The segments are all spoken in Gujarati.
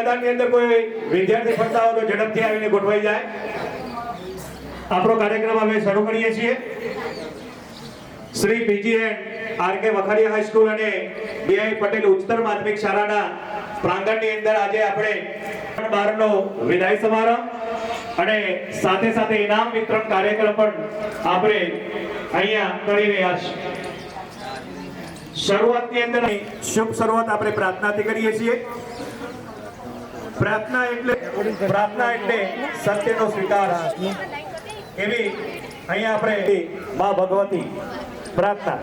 मैदान ની અંદર કોઈ વિદ્યાર્થી ફરતા હોય તો ઝડપથી આવીને ગોઠવાઈ જાય। આપણો કાર્યક્રમ અમે શરૂ કરીએ છીએ। શ્રી પીજીએન આરકે વખાડિયા હાઈસ્કૂલ અને બીઆઈ પટેલ ઉચ્ચતર માધ્યમિક શાળાના પ્રાંગણની અંદર આજે આપણે 12નો વિદાય સમારંભ અને સાથે સાથે ઇનામ વિતરણ કાર્યક્રમ પણ આપણે અહીંયા કરી રહ્યા છીએ। શરૂઆતની અંદર શુભ શરૂઆત આપણે પ્રાર્થનાથી કરીએ છીએ। પ્રાર્થના એટલે સત્યનો સ્વીકાર। એવી અહીંયા આપણે માં ભગવતી પ્રાર્થના।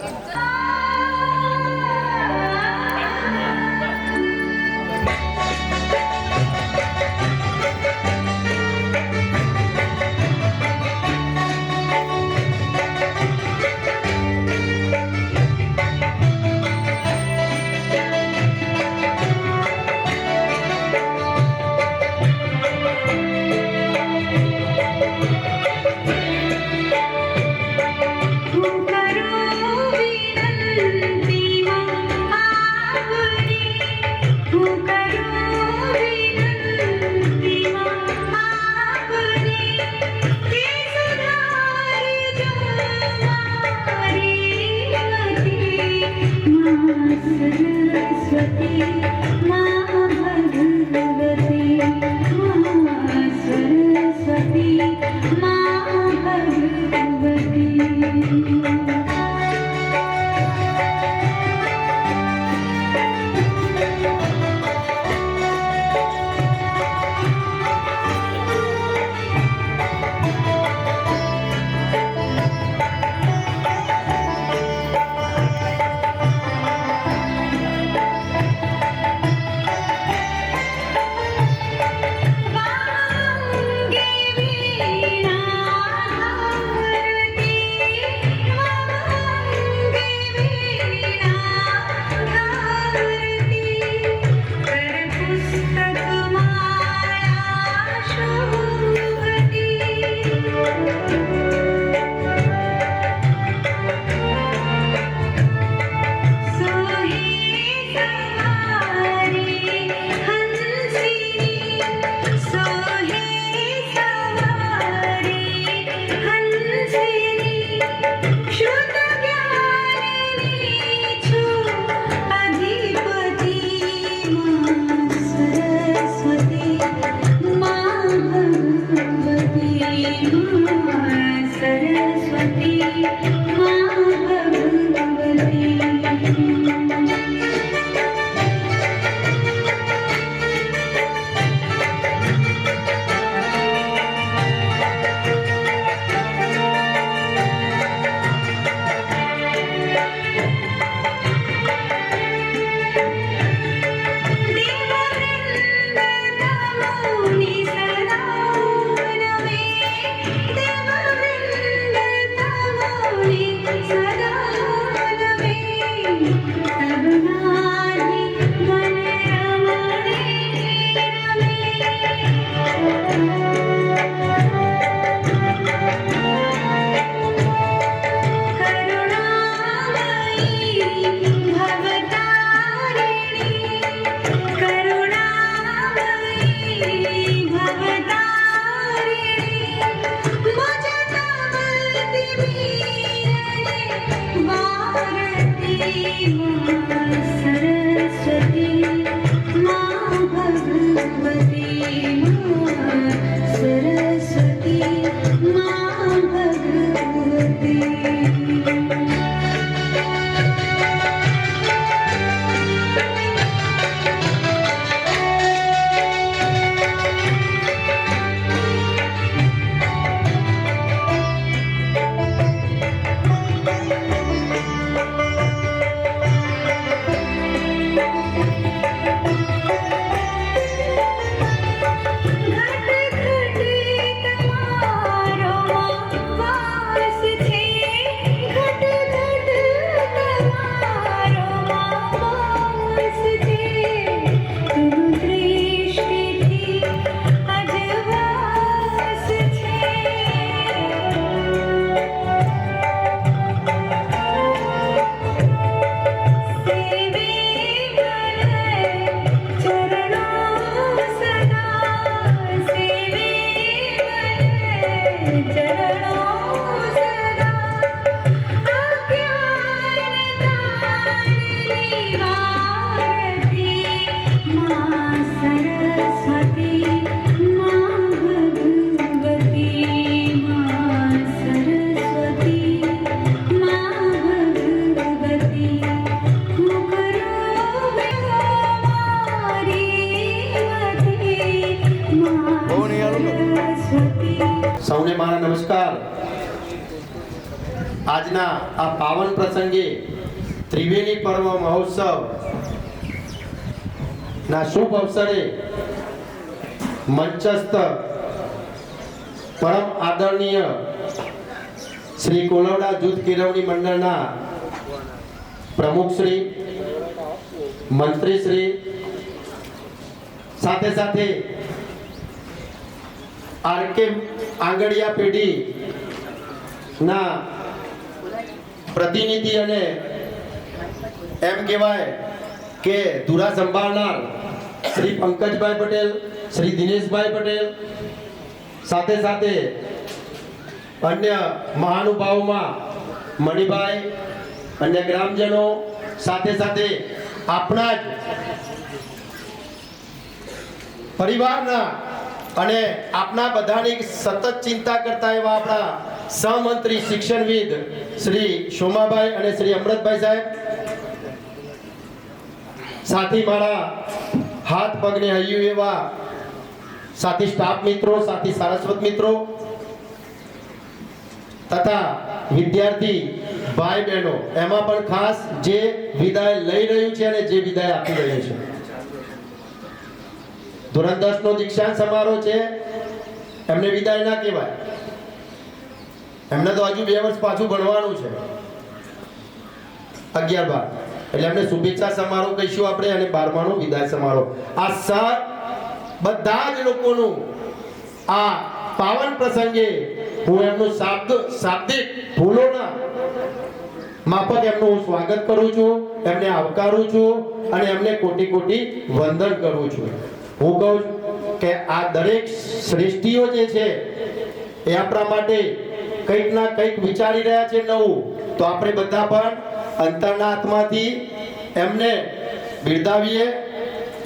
સૌને મારા નમસ્કાર. આજના આ પાવન પ્રસંગે ત્રિવેણી પર્વ મહોત્સવ ના શુભ અવસરે મંચસ્થ પરમ આદરણીય શ્રી કોલવડા જૂથ કેળવણી મંડળના પ્રમુખ શ્રી, મંત્રી શ્રી, સાથે સાથે આરકે આંગડિયા પેઢી ના પ્રતિનિધિ અને એમ કહેવાય કે ધુરા સંભાળનાર શ્રી પંકજભાઈ પટેલ, શ્રી દિનેશભાઈ પટેલ, સાથે સાથે અન્ય મહાનુભાવોમાં મણિભાઈ, અન્ય ગ્રામજનો, સાથે સાથે આપણા જ પરિવારના અને આપના બધાની સતત ચિંતા કરતા એવા આપણા સહમંત્રી શિક્ષણવિદ શ્રી શોમાભાઈ અને શ્રી અમૃતભાઈ સાહેબ, સાથી મારા હાથ પગને હૈયું એવા સાથી સ્ટાફ મિત્રો, સાથી સારસ્વત મિત્રો તથા વિદ્યાર્થી ભાઈ બહેનો, એમાં પણ ખાસ જે વિદાય લઈ રહ્યું છે અને જે વિદાય આપી રહ્યું છે. ધોરણ 10 નો દીક્ષાંત સમારોહ છે, એમને વિદાય ના કહેવાય, એમને તો હજુ 2 વર્ષ પાછું ભણવાનું છે, 11-12, એટલે એમને શુભેચ્છા સમારોહ કહીશું આપણે, અને 12માનો વિદાય સમારોહ. આ બધા જ લોકોનું આ પાવન પ્રસંગે હું એમનું શાબ્દિક ભૂલોના માફક એમનું હું સ્વાગત કરું છું, એમને આવકારું છું અને એમને કોટી કોટી વંદન કરું છું. હું કહું કે આ દરેક શ્રેષ્ઠીઓ જે છે એ આપણા માટે કંઈક ના કંઈક વિચારી રહ્યા છે નવું, તો આપણે બધા પણ અંતરના આત્માથી એમને બિરદાવીએ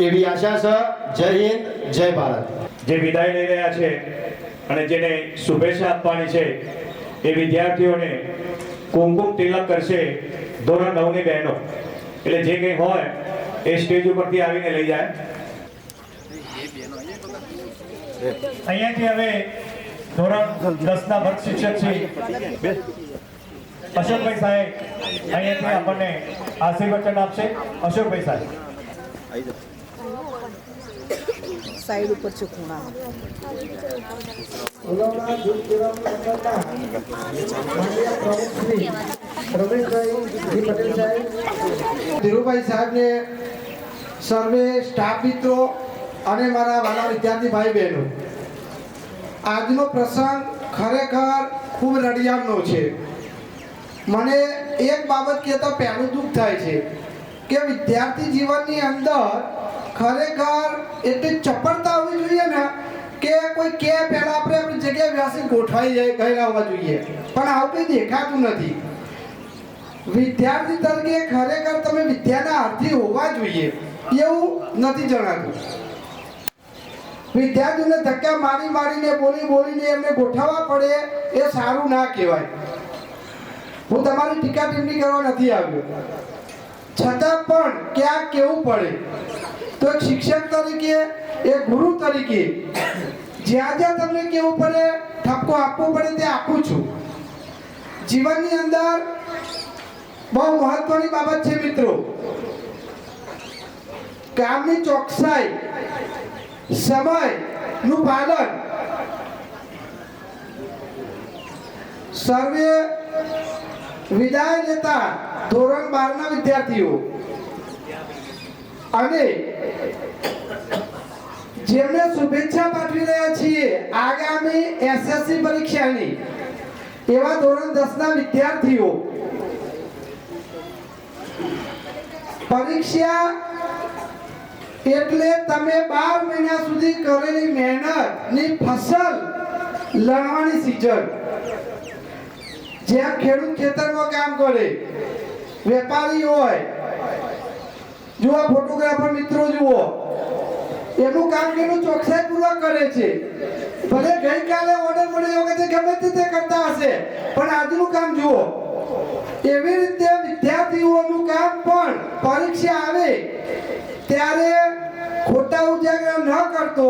એવી આશા છે. જય હિન્દ, જય ભારત. જે વિદાય લઈ રહ્યા છે અને જેને શુભેચ્છા આપવાની છે એ વિદ્યાર્થીઓને કુમકુમ તિલક કરશે ધોરણ 9 ની બહેનો. એટલે જે કંઈ હોય એ સ્ટેજ ઉપરથી આવીને લઈ જાય. અહીંયાથી હવે ધોરણ 10 ના વર્ગ શિક્ષક શ્રી અશોકભાઈ સાહેબ અહીંયાથી આપણને આશીર્વચન આપશે. અશોકભાઈ સાહેબ સાઈડ ઉપર છે ખૂણા. ધીરુભાઈ સાહેબને, સર્વે સ્ટાફ મિત્રો અને મારા વાલા વિદ્યાર્થી ભાઈ બહેનો, આજનો પ્રસંગ ખરેખર ખૂબ રડિયામણો છે. મને એક બાબત કહેતા પહેલું દુઃખ થાય છે કે વિદ્યાર્થી જીવનની અંદર ખરેખર એટલી ચપળતા હોવી જોઈએ ને કે કોઈ કે પહેલા આપણે આપણી જગ્યાએ વ્યવસ્થિત ગોઠવાઈ ગયેલા હોવા જોઈએ, પણ આવું કંઈ દેખાતું નથી. વિદ્યાર્થી તરીકે ખરેખર તમે વિદ્યાના આર્થી હોવા જોઈએ એવું નથી જણાતું. વિદ્યાર્થીઓને ધક્કા મારીને બોલીને એમને ગોઠવવા પડે એ સારું ના કહેવાય. હું તમારી ટીકા ટિપ્પણી કરવા નથી આવ્યો, છતાં પણ ક્યાંક કેવું પડે તો એક શિક્ષક તરીકે, એક ગુરુ તરીકે જ્યાં જ્યાં તમને કેવું પડે, ઠપકો આપવો પડે તે આપું છું. જીવનની અંદર બહુ મહત્વની બાબત છે મિત્રો, કામની ચોકસાઈ, સમયનું પાલન. સર્વે વિદાય લેતા ધોરણ 12 ના વિદ્યાર્થીઓ અને જેમને શુભેચ્છા પાઠવી રહ્યા છીએ આગામી એસએસસી પરીક્ષાની, એવા ધોરણ 10 ના વિદ્યાર્થીઓ, પરીક્ષા એટલે તમે 12 મહિના સુધી કરેલી મહેનતની ફસલ લણવાની સિઝન. જેમ ખેડૂત ખેતરમાં કામ કરે, વેપારી હોય, જુઓ ફોટોગ્રાફર મિત્રો જુઓ, એનું કામ કેટલું ચોકસાઈપૂર્વક કરે છે. ભલે ગઈકાલે ઓર્ડર મળ્યો વખતે ગમે તે કરતા હશે, પણ આજનું કામ જુઓ. એવી રીતે વિદ્યાર્થીઓનું કામ પણ પરીક્ષા આવે ત્યારે ખોટા ઉજાગરા ન કરતો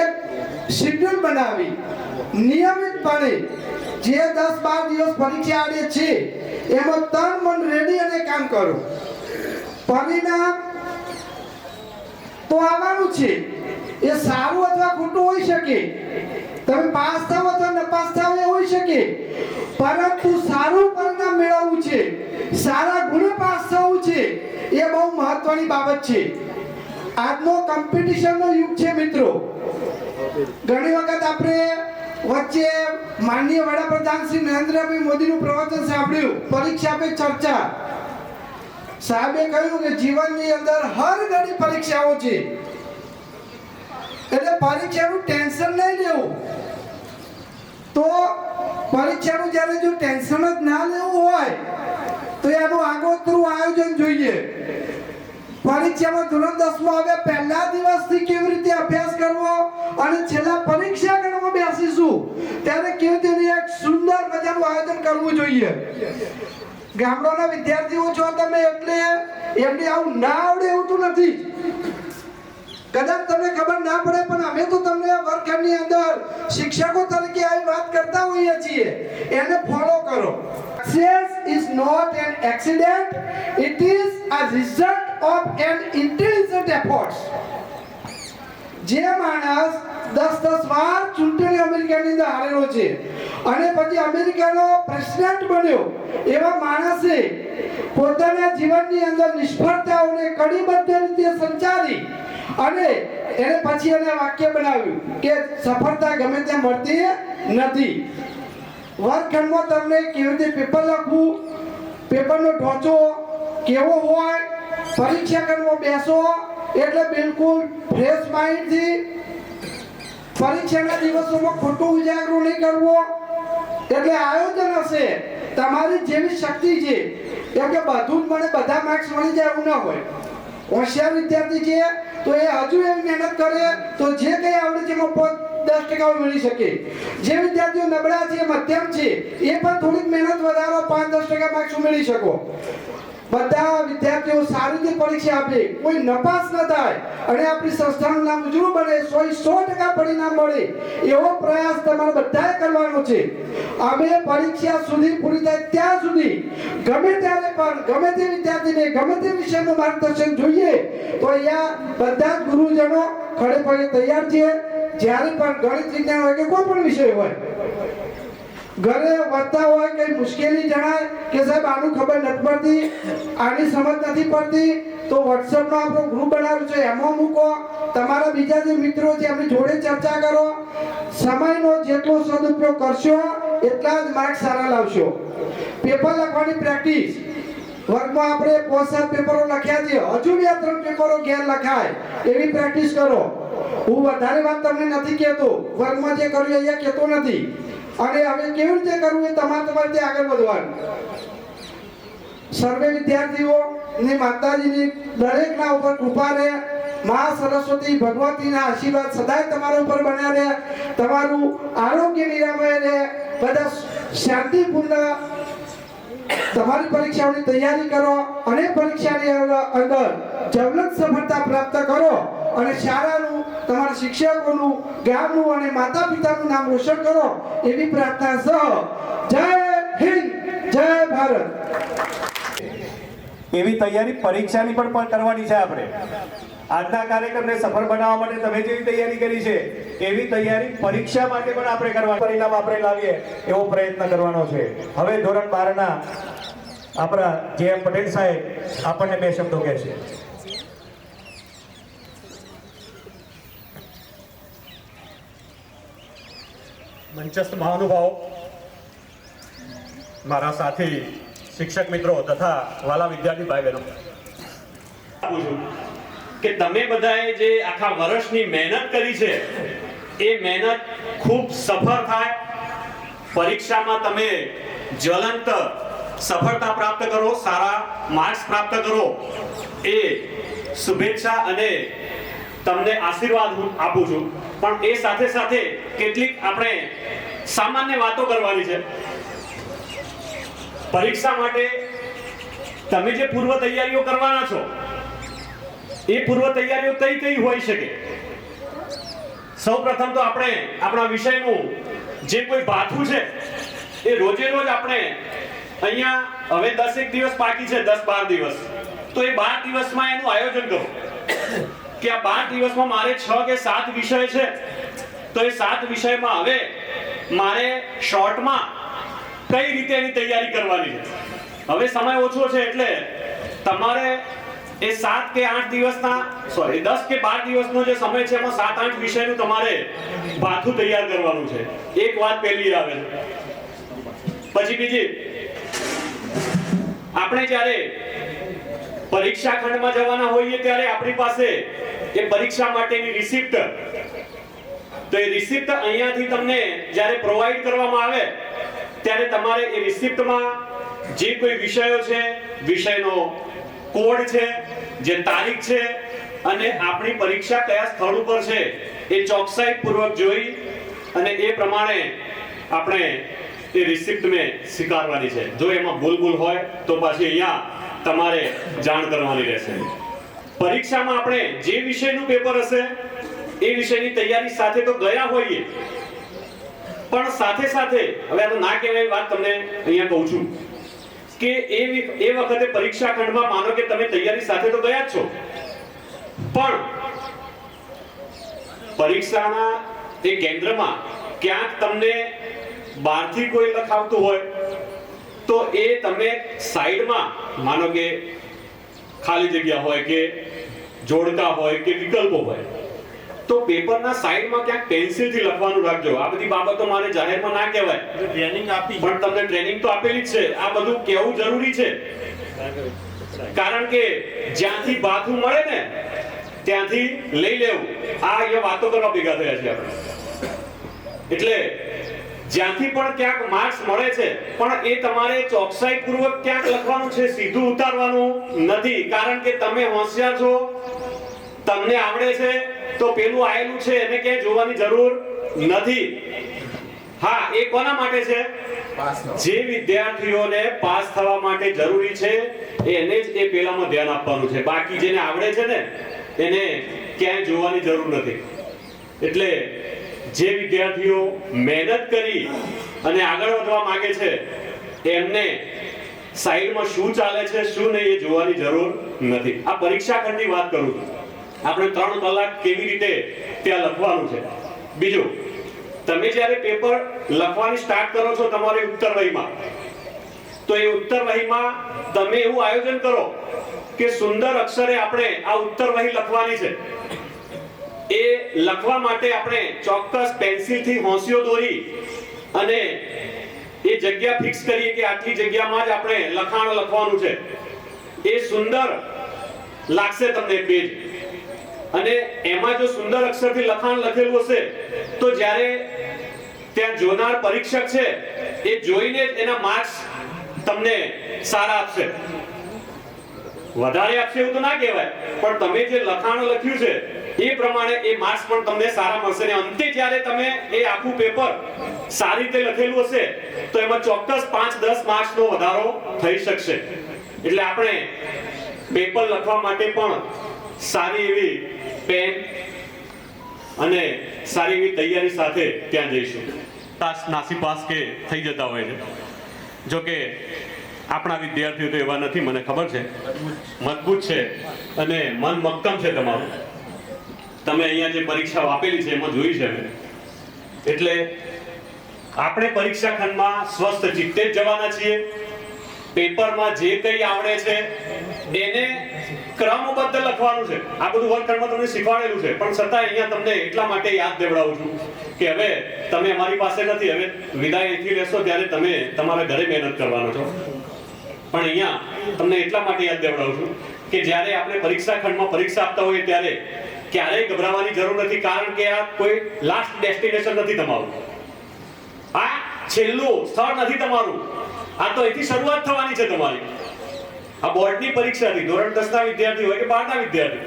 એક શેડ્યુલ બનાવી નિયમિતપણે જે 10-12 દિવસ પરીક્ષા આવે છે એમાં તન મન રેડી અને કામ કરો. પરિણામ તો આવવાનું છે. એ સારું અથવા ખોટું હોઈ શકે, તમે પાસ થાવ અથવા નપાસ થાવ એ હોઈ શકે, પરંતુ સારું પરિણામ મેળવવું છે, સારા ગુણે પાસ થવું છે, એ બહુ મહત્વની બાબત છે. આજનો કોમ્પિટિશનનો યુગ છે મિત્રો. ઘણી વખત આપણે વચ્ચે માનનીય વડાપ્રધાન શ્રી નરેન્દ્રભાઈ મોદીનું પ્રવચન સાંભળ્યું, પરીક્ષા પે ચર્ચા. સાહેબે કહ્યું કે જીવનની અંદર હર ઘડી પરીક્ષાઓ છે, એટલે પરીક્ષાનું ટેન્શન નહીં લેવું. તો પરીક્ષાનું જ્યારે જો ટેન્શન જ ના લેવું હોય તો એનું આગોતરું આયોજન જોઈએ. પરીક્ષામાં ધોરણ 10 માં હવે પહેલા દિવસથી કેવી રીતે અભ્યાસ કરવો અને છેલ્લા પરીક્ષા ગણવા બેસીશું ત્યારે કેવી રીતે એક સુંદર મજાનું આયોજન કરવું જોઈએ. ગામડાના વિદ્યાર્થીઓ છો તમે, એટલે એમને આવું ના આવડે એવું તો નથી. કદાચ તમને ખબર ના પડે, પણ અમે તો તમને વર્ગખંડની અંદર શિક્ષકો તરીકે આવી વાત કરતા હોઈએ છીએ. એને ફોલો કરો. Success is not an accident, it is a result of an intelligent efforts. જે માણસ 10 વાર ચૂંટણી અમેરિકાની અંદર હારેલો છે અને પછી અમેરિકાનો પ્રેસિડેન્ટ બન્યો, એવા માણસે પોતાના જીવનની અંદર નિષ્ફળતાઓને કડીબદ્ધ રીતે સંચારી અને એને પછી એને વાક્ય બનાવ્યું કે સફળતા ગમે તેમ મળતી નથી. વર્ગખંડમાં તમને કેવી રીતે પેપર લખવું, પેપરનો ઢોંચો કેવો હોય, પરીક્ષા કરવા બેસો એટલે બિલકુલ ફ્રેશ માઇન્ડથી, પરીક્ષાના દિવસોમાં ખોટું ઉજાગરો નહીં કરવો. એટલે આયોજન હશે, તમારી જેવી શક્તિ છે. કેમ કે બધું જ મને બધા માર્ક્સ મળી જાય એવું ના હોય. હોશિયાર વિદ્યાર્થી છે તો એ હજુ એવી મહેનત કરે તો જે કંઈ આવડે છે એમાં 10% મળી શકે. જે વિદ્યાર્થીઓ નબળા છે, મધ્યમ છે, એ પણ થોડીક મહેનત વધારો 5-10% માર્ક્સ મેળવી શકો. બધા વિદ્યાર્થીઓ સારી રીતે પરીક્ષા આપે, કોઈ નપાસ ન થાય અને આપણી સંસ્થાનું નામ ઉજળું બને, 100% પરિણામ મળે એવો પ્રયાસ તમારે બધાએ કરવાનો છે. અમે પરીક્ષા સુધી પૂરી થાય ત્યાં સુધી ગમે ત્યારે પણ ગમે તે વિદ્યાર્થીને ગમે તે વિષયનું માર્ગદર્શન જોઈએ તો અહીંયા બધા જ ગુરુજનો ખડે પગે તૈયાર છીએ. જ્યારે પણ ગણિત વિજ્ઞાન હોય કે કોઈ પણ વિષય હોય, ઘરે વાંચતા હોય કે મુશ્કેલી જણાય કે સાહેબ આનું ખબર નથી પડતી, આની સમજ નથી પડતી, તો વોટ્સએપનો આપણો ગ્રુપ બનાવ્યો છે, એમાં મૂકો. તમારા બીજા જે મિત્રો છે એમની જોડે ચર્ચા કરો. સમયનો જેટલો સદુપયોગ કરશો એટલા જ માર્ક સારા લાવશો. પેપર લખવાની પ્રેક્ટિસ. વર્ગમાં આપણે 5-7 પેપરો લખ્યા છે, હજુ 2-3 પેપરો ઘેર લખાય એવી પ્રેક્ટિસ કરો. હું વધારે વાત તમને નથી કહેતો, વર્ગમાં જે કર્યું અહીંયા કહેતો નથી. અને હવે કેવી રીતે કરવું એ તમારે રીતે આગળ વધવાનું. સર્વે વિદ્યાર્થીઓ ને માતાજીની દરેકના ઉપર કૃપા રહે. મા સરસ્વતી ભગવતીના આશીર્વાદ સદાય તમારા ઉપર બન્યા રહે. તમારું આરોગ્ય નિરામય રહે. બધા શાંતિપૂર્ણ તમારી પરીક્ષાઓની તૈયારી કરો અને પરીક્ષાની અંદર જવલંત સફળતા પ્રાપ્ત કરો અને શાળાનું, તમારા શિક્ષકોનું, ગામનું અને માતા પિતાનું નામ રોશન કરો એવી પ્રાર્થના સહ. જય હિન્દ, જય ભારત. એવી તૈયારી પરીક્ષાની પણ કરવાની છે આપણે. આજના કાર્યક્રમને સફળ બનાવવા માટે તમે જેવી તૈયારી કરી છે એવી તૈયારી પરીક્ષા માટે પણ આપણે કરવાની, પરિણામ આપણે લાવીએ એવો પ્રયત્ન કરવાનો છે. હવે ધોરણ 12 ના આપણા જે.એમ. પટેલ સાહેબ આપણને 2 શબ્દો કહેશે. મંચસ્થ મહાનુભાવો, મારા સાથી શિક્ષક મિત્રો તથા વાલા વિદ્યાર્થી ભાઈ બહેનો, કે તમે બધાએ જે આખા વર્ષની મહેનત કરી છે એ મહેનત ખૂબ સફળ થાય, પરીક્ષામાં તમે જ્વલંત સફળતા પ્રાપ્ત કરો, સારા માર્ક્સ પ્રાપ્ત કરો, એ શુભેચ્છા અને તમને આશીર્વાદ હું આપું છું. પણ એ સાથે સાથે કેટલીક આપણે સામાન્ય વાતો કરવાની છે. પરીક્ષા માટે તમે જે પૂર્વ તૈયારીઓ કરવાના છો, એ પૂર્વ તૈયારીઓ કઈ હોઈ શકે? સૌપ્રથમ તો આપણે આપણા વિષયનું જે કોઈ ભાથું છે એ રોજે રોજ આપણે અહીંયા હવે 10 દિવસ બાકી છે, 10-12 દિવસ, તો એ 12 દિવસમાં એનું આયોજન કરો કે આ 12 દિવસમાં મારે 6 કે 7 વિષય છે, તો એ 7 વિષયમાં હવે મારે શોર્ટમાં કઈ રીતે એની તૈયારી કરવાની છે. હવે સમય ઓછો છે એટલે તમારે એ 7 કે 8 દિવસના 10 કે 12 દિવસનો જે સમય છે એમાં 7-8 વિષયનું તમારે ભાથું તૈયાર કરવાનું છે. એક વાત પહેલી આવે છે. પછી બીજી, આપણે જ્યારે પરીક્ષા ખંડમાં જવાના હોઈએ ત્યારે આપણી પાસે એ પરીક્ષા માટેની રિસિપ્ટ, તો એ રિસિપ્ટ અહીંયાથી તમને જ્યારે પ્રોવાઈડ કરવામાં આવે ત્યારે તમારે એ રિસિપ્ટમાં જે કોઈ વિષયો છે, વિષયનો કોડ છે, જે તારીખ છે અને આપણી પરીક્ષા કયા સ્થળ ઉપર છે એ ચોકસાઈપૂર્વક જોઈ અને એ પ્રમાણે આપણે એ રિસિપ્ટને સ્વીકારવાની છે. જો એમાં ભૂલ હોય તો પાછી અહીંયા તમારે જાણ કરવાની રહેશે. પરીક્ષામાં આપણે જે વિષયનું પેપર હશે એ વિષયની તૈયારી સાથે તો ગયા હોઈએ, પણ સાથે સાથે હવે આ તો ના કહેવાય વાત તમને અહીંયા કહું છું કે એ વખતે પરીક્ષા ખંડમાં માનો કે તમે તૈયારી સાથે તો ગયા જ છો, પણ પરીક્ષાના એ કેન્દ્રમાં ક્યાંક તમને બહારથી કોઈ લખાવતું હોય તો એ તમે સાઈડમાં માનો કે ખાલી જગ્યા હોય કે જોડકા હોય કે વિકલ્પો હોય તો પેપરના સાઈડમાં ક્યાંક પેન્સિલથી લખવાનું રાખજો. આ બધી બાબતો મારે જાહેરમાં ના કહેવાય, ટ્રેનિંગ આપી, પણ તમને ટ્રેનિંગ તો આપેલી જ છે. આ બધું કહેવું જરૂરી છે, કારણ કે જ્યાંથી ભાથું મળે ને ત્યાંથી લઈ લેવું. આ અહીંયા વાતો કરવા ભેગા થયા છે આપણે. એટલે જ્યાંથી પણ ક્યાંક માર્ક્સ મળે છે પણ એ તમારે ચોકસાઈપૂર્વક ક્યાંક લખવાનું છે, સીધું ઉતારવાનું નથી. કારણ કે તમે હોશિયાર છો, તમને આવડે છે, તો પેલું આયેલું છે એને ક્યાંય જોવાની જરૂર નથી. હા, એ કોના માટે છે? જે વિદ્યાર્થીઓને પાસ થવા માટે જરૂરી છે એને જ એ પેલામાં ધ્યાન આપવાનું છે. બાકી જેને આવડે છે ને એને ક્યાંય જોવાની જરૂર નથી. એટલે જે વિદ્યાર્થીઓ મહેનત કરી અને આગળ વધવા માંગે છે એમને સાઈડમાં શું ચાલે છે શું નહીં એ જોવાની જરૂર નથી. આ પરીક્ષા ખંડની વાત કરું છું. આપણે 3 કલાક કેવી રીતે ત્યાં લખવાનું છે. બીજું, તમે જ્યારે પેપર લખવાની સ્ટાર્ટ કરો છો તમારી ઉત્તર વહીમાં, તો એ ઉત્તર વહીમાં તમે એવું આયોજન કરો કે સુંદર અક્ષરે આપણે આ ઉત્તર વહી લખવાની છે. એ લખવા માટે આપણે ચોક્કસ પેન્સિલથી હોંશિયો દોરી અને એ જગ્યા ફિક્સ કરીએ કે આટલી જગ્યામાં જ આપણે લખાણ લખવાનું છે. એ સુંદર લાગશે તમને પેજ, અને એમાં જો સુંદર અક્ષરથી લખાણ લખેલું હશે તો જ્યારે ત્યાં જોનાર પરીક્ષક છે એ જોઈને જ એના માર્ક્સ તમને સારા આપશે. વધારે આપશે એવું તો ના કહેવાય, પણ તમે જે લખાણ લખ્યું છે એ પ્રમાણે એ માર્ક્સ પણ તમને સારા મળશે. અને અંતે જ્યારે તમે એ આખું પેપર સારી રીતે લખેલું હશે તો એમાં ચોક્કસ 5-10 માર્ક્સનો વધારો થઈ શકશે. એટલે આપણે પેપર લખવા માટે પણ સારી એવી પેન અને સારી એવી તૈયારી સાથે ત્યાં જઈશું. નાસીપાસ કે થઈ જતા હોય છે. જો કે આપણા વિદ્યાર્થીઓ તો એવા નથી, મને ખબર છે, મજબૂત છે અને મન મક્કમ છે તમારું. તમે અહીંયા જે પરીક્ષા આપેલી છે એમાં જોઈ છે. એટલે આપણે પરીક્ષા ખંડમાં સ્વસ્થ ચિત્તે જ જવાના છીએ. પેપરમાં જે કંઈ આવડે છે એને ક્રમબદ્ધ લખવાનું છે. આ બધું વર્ગખંડમાં તમને શીખવાડેલું છે, પણ છતાં અહીંયા તમને એટલા માટે યાદ દેવડાવું છું કે હવે તમે અમારી પાસે નથી, હવે વિદાય અહીંથી લેશો ત્યારે તમે તમારા ઘરે મહેનત કરવાનો છો. પણ અહીંયા તમને એટલા માટે યાદ દેવડાવું છું કે જ્યારે આપણે પરીક્ષા ખંડમાં પરીક્ષા આપતા હોઈએ ત્યારે ક્યારેય ગભરાવાની જરૂર નથી, કારણ કે આ કોઈ લાસ્ટ ડેસ્ટિનેશન નથી તમારું, આ છેલ્લું સ્થળ નથી તમારું, આ તો અહીંથી શરૂઆત થવાની છે તમારી. આ બોર્ડની પરીક્ષાથી, ધોરણ 10 ના વિદ્યાર્થી હોય કે 12 ના વિદ્યાર્થી,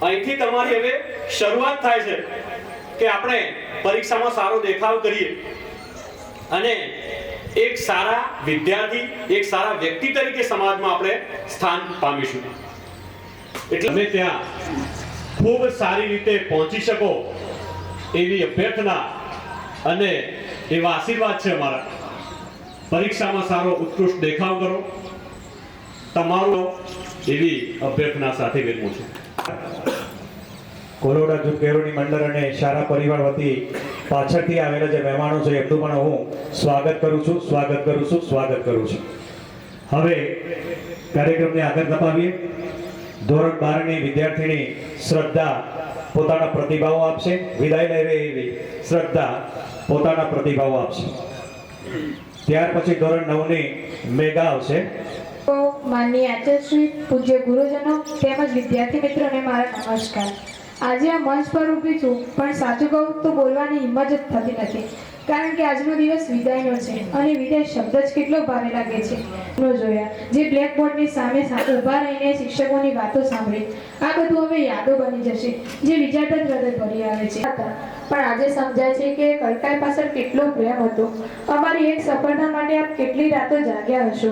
અહીંથી તમારી હવે શરૂઆત થાય છે કે આપણે પરીક્ષામાં સારો દેખાવ કરીએ અને એક સારા વિદ્યાર્થી, એક સારા વ્યક્તિ તરીકે સમાજમાં આપણે સ્થાન પામીશું. એટલે તમે ત્યાં ખૂબ સારી રીતે પહોંચી શકો એવી અભ્યર્થના અને એવા આશીર્વાદ છે અમારા. પરીક્ષામાં સારો ઉત્કૃષ્ટ દેખાવ કરો, તમારો એવી અભ્યર્થના સાથે વિરમું છું. કોલોડા જૂથ કેળવણી મંડળ અને શાળા પરિવાર વતી પાછળથી આવેલા જે મહેમાનો છે એમનું પણ હું સ્વાગત કરું છું. હવે કાર્યક્રમને આગળ ધપાવીએ. ધોરણ 12 ની વિદ્યાર્થીની શ્રદ્ધા પોતાના પ્રતિભાવો આપશે. વિદાય લઈ રહી એવી શ્રદ્ધા પોતાના પ્રતિભાવો આપશે. ત્યાર પછી ધોરણ 9 ની મેઘા આવશે. માનનીય આચાર્યશ્રી, પૂજ્ય ગુરુજનો તેમજ વિદ્યાર્થી મિત્રોને મારા નમસ્કાર. આજે આ મંચ પર ઊભી છું, પણ સાચું કહું તો બોલવાની હિંમત જ થતી નથી, કારણ કે આજનો દિવસ વિદાયનો છે અને વિદાય શબ્દ જ કેટલો ભારે લાગે છે. જોયા જે બ્લેકબોર્ડની સામે ઊભા રહીને શિક્ષકોની વાતો સાંભળી, આ બધું હવે યાદો બની જશે જે વિચારતા જ હૃદય ભરી આવે છે. પણ આજે સમજાય છે કે કડકાઈ પાછળ કેટલો પ્રેમ હતો. અમારી એક સફળતા માટે આપ કેટલી રાતો જાગ્યા હશો.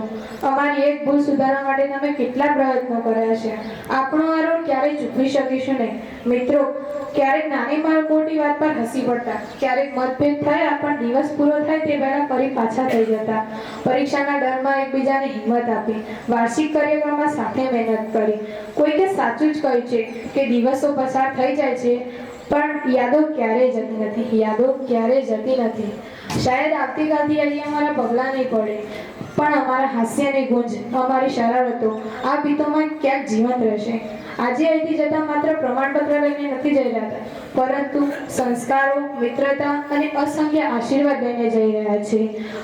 અમારી એક ભૂલ સુધારવા માટે તમે કેટલા પ્રયત્નો કર્યા છે. આપણો આ રોડ ક્યારેય ચૂકવી શકીશું નહીં. મિત્રો, ક્યારેક નાની મોટી વાત પર હસી પડતા, ક્યારેક મતભેદ થાય પણ દિવસ પૂરો થાય તે પહેલા ફરી પાછા થઈ જતા. પરીક્ષાના ડરમાં એકબીજાને હિંમત આપી, વાર્ષિક કાર્યક્રમમાં સાથે મહેનત કરી. કોઈકે સાચું જ કહ્યું છે કે દિવસો પસાર થઈ જાય છે પણ યાદો ક્યારેય જતી નથી. શાયદ આવતીકાલથી અહીંયા અમારા પગલાં નહીં પડે, પણ અમારા હાસ્યની ગુંજ, અમારી શરારતો આ ગીતોમાં ક્યાંક જીવંત રહેશે. આજે અહીંથી જતા માત્ર પ્રમાણપત્ર લઈને નથી જઈ રહ્યા, પરંતુ સંસ્કારો, મિત્રતા અને અસંખ્ય આશીર્વાદ લઈને જઈ રહ્યા છે.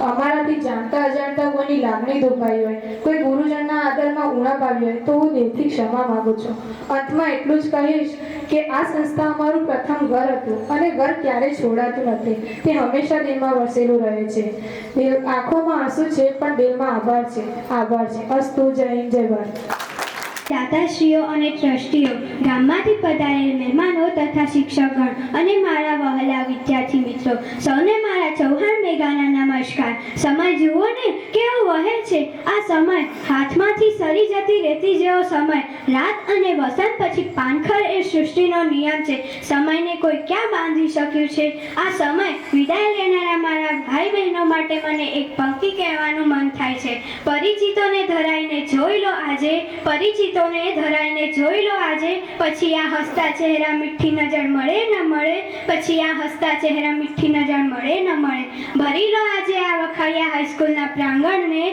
અમારાથી જાણતા અજાણતા કોઈની લાગણી દુભાઈ હોય, કોઈ ગુરુજનના આદરમાં ઉણપ આવી હોય તો હું દિલથી ક્ષમા માંગુ છું. અંતમાં એટલું જ કહીશ કે આ સંસ્થા અમારું પ્રથમ ઘર હતું અને ઘર ક્યારેય છોડાતું નથી. તે હંમેશા દિલમાં વસેલું રહે છે. આંખોમાં આંસુ છે પણ દિલમાં આભાર છે. અસ્તુ. જય હિન્દ, જય ભારત. દાતાશ્રીઓ અને ટ્રસ્ટીઓ, ગામમાંથી પધારેલ મહેમાનો તથા શિક્ષકગણ અને મારા વહાલા વિદ્યાર્થી મિત્રો, સૌને મારા ચૌહાણ મેઘાના નમસ્કાર. સમય જુઓ ને કેવો વહે છે. આ સમય હાથમાંથી સરી જતી રેતી જેવો સમય. રાત અને વસંત પછી પાનખર એ સૃષ્ટિનો નિયમ છે. સમયને કોઈ ક્યાં બાંધી શક્યું છે. આ સમય વિદાય લેનારા મારા ભાઈ બહેનો માટે મને એક પંક્તિ કહેવાનું મન થાય છે. પરિચિતોને ધરાઈને જોઈ લો આજે, પછી આ હસતા ચહેરા મીઠી નજર મળે ન મળે. ભરી લો આજે આ વખાડિયા હાઈસ્કૂલના પ્રાંગણને,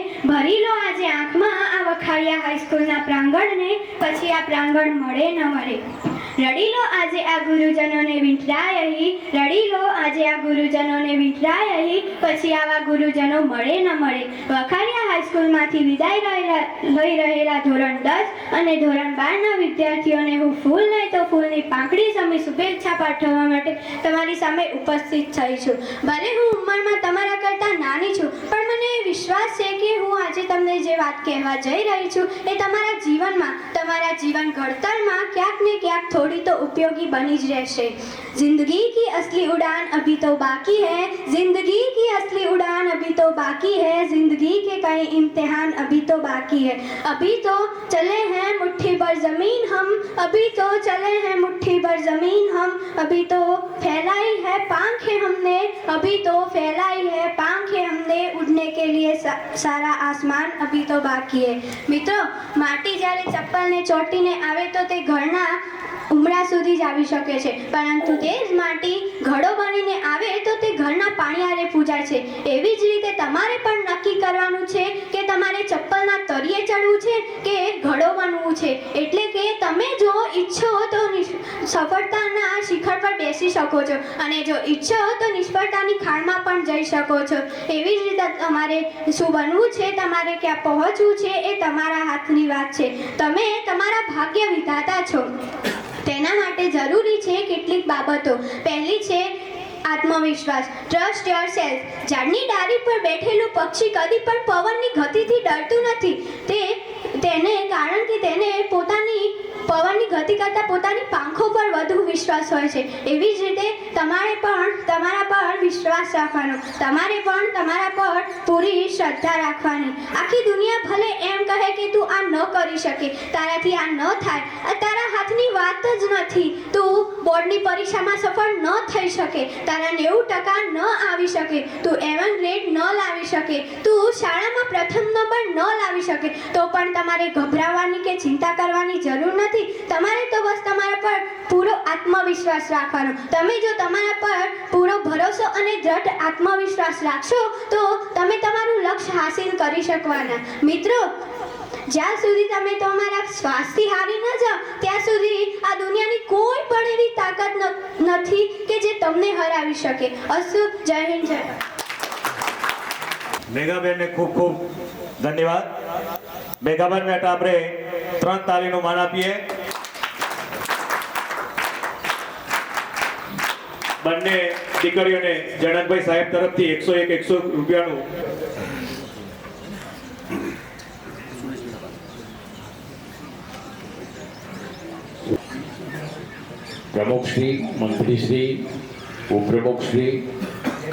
આંખમાં આ વખાડિયા હાઈસ્કૂલના પ્રાંગણને, પછી આ પ્રાંગણ મળે ન મળે. રડી લો આજે આ ગુરુજનોને વીંટળાય અહીં, પછી આવા ગુરુજનો મળે ન મળે. વખાડિયા હાઈસ્કૂલમાંથી વિદાય લઈ રહેલા ધોરણ 10 અને ધોરણ 12 ના વિદ્યાર્થીઓને હું ફૂલ નહીં તો ફૂલની પાંખડી સમી શુભેચ્છા પાઠવવા માટે તમારી સામે ઉપસ્થિત થઈ છું. ભલે હું ઉંમરમાં તમારા કરતાં નાની છું, પણ મને વિશ્વાસ છે કે હું આજે તમને જે વાત કહેવા જઈ રહી છું એ તમારા જીવનમાં, તમારા જીવન ઘડતરમાં ક્યાંક ને ક્યાંક થોડી તો ઉપયોગી બની જ રહેશે. जिंदगी की असली उड़ान अभी तो बाकी है, जिंदगी के कई इम्तिहान अभी तो बाकी है. अभी तो चले हैं मुट्ठी भर जमीन हम, अभी तो फैलाई है पांखें हमने, उड़ने के लिए सारा आसमान अभी तो बाकी है. મિત્રો, માટી જ્યારે ચપ્પલને ચોંટીને આવે તો તે ઘરના ઉમરા સુધી જ આવી શકે છે, પરંતુ તે જ માટી ઘડો બનીને આવે તો તે ઘરના પાણિયારે પૂજાય છે. એવી જ રીતે તમારે પણ નક્કી કરવાનું છે કે તમારે ચપ્પલના તળિયે ચડવું છે કે ઘડો બનવું છે. એટલે કે તમે જો ઈચ્છો તો સફળતાના શિખર પર બેસી શકો છો અને જો ઈચ્છો તો નિષ્ફળતાની ખાણમાં પણ જઈ શકો છો. એવી જ રીતે તમારે શું બનવું છે, તમારે ક્યાં પહોંચવું છે એ તમારા હાથની વાત છે. તમે તમારા ભાગ્ય વિધાતા છો. તેના માટે જરૂરી છે કેટલીક બાબતો. પહેલી છે આત્મવિશ્વાસ. Trust your self. ઝાડની ડાળી પર બેઠેલું પક્ષી કદી પણ પવનની ગતિથી ડરતું નથી. તેને કારણ કે તેને પોતાની પવનની ગતિ કરતાં પોતાની પાંખો પર વધુ વિશ્વાસ હોય છે. એવી જ રીતે તમારે પણ તમારા પર વિશ્વાસ રાખવાનો. તમારે પણ તમારા પર પૂરી શ્રદ્ધા રાખવાની. આખી દુનિયા ભલે એમ કહે કે તું આ ન કરી શકે, તારાથી આ ન થાય, આ તારા હાથની વાત જ નથી, તું બોર્ડની પરીક્ષામાં સફળ ન થઈ શકે, તારા 90% ન આવી શકે, તું A1 ગ્રેડ ન લાવી શકે, તું શાળામાં પ્રથમ નંબર ન લાવી શકે, તો પણ તમારે ગભરાવાની કે ચિંતા કરવાની જરૂર નથી. તમારે તો બસ તમારા પર પૂરો આત્મવિશ્વાસ રાખવાનો. તમે જો તમારા પર પૂરો ભરોસો અને દ્રઢ આત્મવિશ્વાસ રાખશો તો તમે તમારું લક્ષ્ય હાસિલ કરી શકવાના. મિત્રો, જ્યાં સુધી તમે તમારા શ્વાસથી હારી ન જાઓ ત્યાં સુધી આ દુનિયાની કોઈ પણ એવી તાકાત નથી કે જે તમને હરાવી શકે. અસ્તુ. જય હિન્દ, જય ભારત. મેઘાબેનને ખૂબ ખૂબ ધન્યવાદ. મેઘાબેન માટે આપણે 3 તાળીનું માન આપીએ. બંને દીકરીઓને જનકભાઈ સાહેબ તરફથી 101 રૂપિયાનું પ્રમુખશ્રી, મંત્રીશ્રી, ઉપપ્રમુખશ્રી,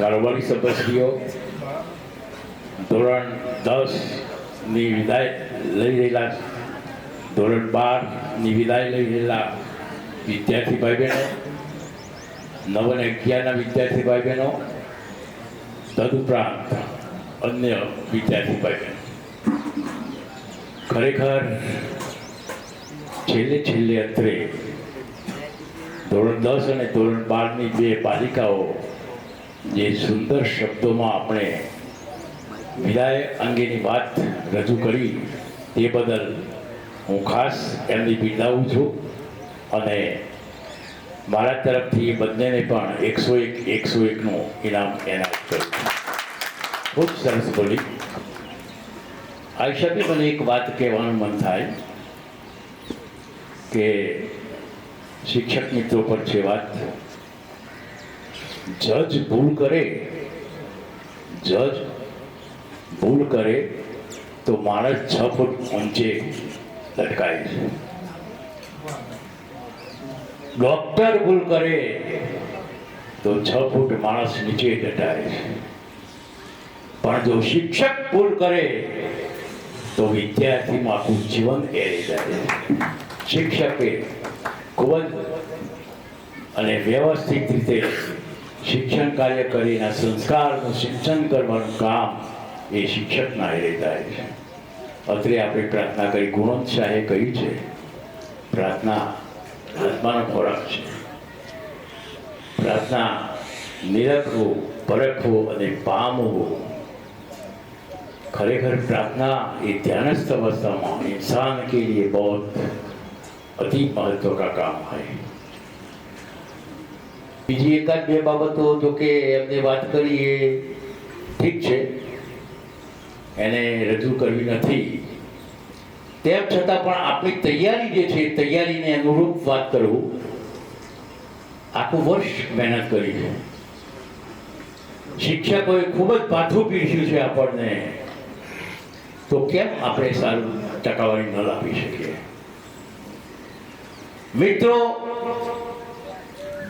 કારોબારી સભ્યશ્રીઓ, ધોરણ 10ની વિદાય લઈ રહેલા, ધોરણ 12ની વિદાય લઈ રહેલા વિદ્યાર્થી ભાઈ બહેનો, 9 અને 11ના વિદ્યાર્થી ભાઈ બહેનો, તદુપરાંત અન્ય વિદ્યાર્થી ભાઈ બહેનો, ખરેખર છેલ્લે અંતરે ધોરણ 10 અને ધોરણ 12ની 2 બાલિકાઓ જે સુંદર શબ્દોમાં આપણે વિદાય અંગેની વાત રજૂ કરી તે બદલ હું ખાસ એમની બિરદાવું છું અને મારા તરફથી એ બંનેને પણ 101નું ઇનામ એનાયત કરું છું. ખૂબ સરસ બોલી. આ હિસાબે મને એક વાત કહેવાનું મન થાય કે શિક્ષક મિત્રો પર છે વાત. જજ ભૂલ કરે તો માણસ 6 ફૂટ ઊંચે લટકાય છે. ડોક્ટર ભૂલ કરે તો 6 ફૂટ માણસ નીચે દટાય છે. પણ જો શિક્ષક ભૂલ કરે તો વિદ્યાર્થીનું આખું જીવન એરે જાય છે. શિક્ષકે ખૂબ જ અને વ્યવસ્થિત રીતે શિક્ષણ કાર્ય કરીને સંસ્કારનું સિંચન કરવાનું કામ એ શિક્ષકના હારે થાય છે. અત્રે આપણે પ્રાર્થના કરી, ગુણવંત શાહે કહ્યું છે, પ્રાર્થના આત્માનો ખોરાક છે. પ્રાર્થના નિરખવું, પરખવું અને પામવું. खरेखर प्रार्थना ये ध्यानस्थ अवस्था में इंसान के लिए बहुत अति महत्व का काम है. બીજી એકાદ બે બાબતો જો કે એમને વાત કરી એ ઠીક છે, એને રજૂ કરવી નથી. તેમ છતાં પણ આપણી તૈયારી જે છે તૈયારીને અનુરૂપ વાત કરું. આખું વર્ષ મહેનત કરી છે. શિક્ષકોએ ખૂબ જ પાથું પીરસ્યું છે આપણને, તો કેમ આપણે સારું ટકાવારી ન લાવી શકીએ? મિત્રો,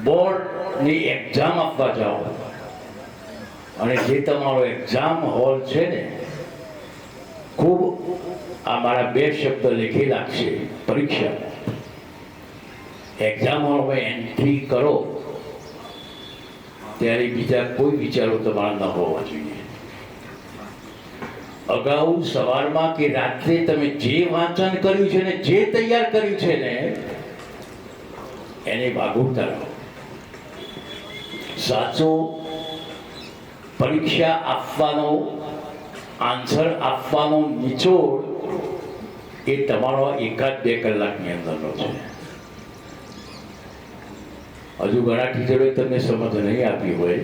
બોર્ડની એક્ઝામ આપવા જાઓ અને જે તમારો એક્ઝામ હોલ છે ને, ખૂબ આ મારા બે શબ્દ લેખી લાગશે. પરીક્ષા એક્ઝામ હોલમાં એન્ટ્રી કરો ત્યારે બીજા કોઈ વિચારો તમારા ન હોવા જોઈએ. અગાઉ સવારમાં કે રાત્રે તમે જે વાંચન કર્યું છે ને, જે તૈયાર કર્યું છે ને, એને વાગોળતા રહો. સાચો પરીક્ષા આપવાનો, આન્સર આપવાનો નિચોડ એ તમારો 1-2 કલાકની અંદરનો છે. હજુ ઘણા ટીચરોએ તમને સમજ નહીં આપી હોય,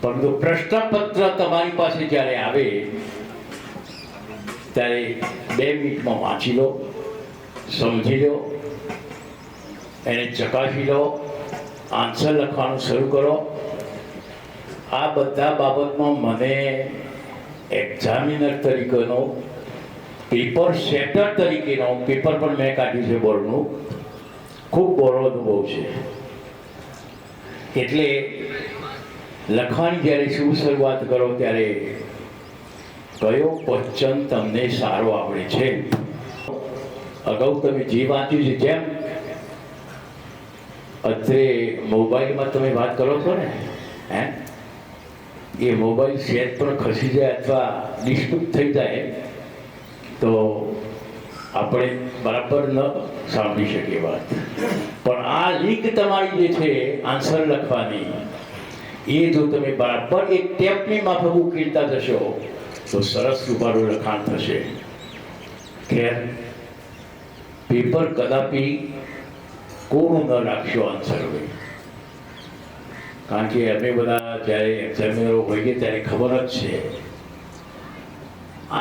પરંતુ પ્રશ્નપત્ર તમારી પાસે જ્યારે આવે ત્યારે 2 મિનિટમાં વાંચી લો, સમજી લો એને ચકાસી લો, આન્સર લખવાનું શરૂ કરો. આ બધા બાબતમાં મને એક્ઝામિનર તરીકેનો, પેપર સેટર તરીકેનો, પેપર પણ મેં કાઢ્યું છે બોર્ડનું, ખૂબ બહોળો અનુભવ છે. એટલે લખવાની જ્યારે શુભ શરૂઆત કરો ત્યારે કયો ક્વેશ્ચન તમને સારો આવડે છે. અગાઉ તમે જે વાંચ્યું છે, જેમ અત્યારે મોબાઈલમાં તમે વાત કરો છો ને, એ મોબાઈલ સેટ પર ખસી જાય અથવા ડિસ્ટર્બ થઈ જાય તો આપણે બરાબર ન સાંભળી શકીએ વાત. પણ આ લિંક તમારી જે છે આન્સર લખવાની, એ જો તમે બરાબર એક ટેપની માફક ઉકેલતા જશો તો સરસ રૂપારું લખાણ થશે. ખેર, પેપર કદાપી કોરું ન રાખશો આન્સર હોય, કારણ કે અમે બધા જ્યારે એક્ઝામિનરો હોઈએ ત્યારે ખબર જ છે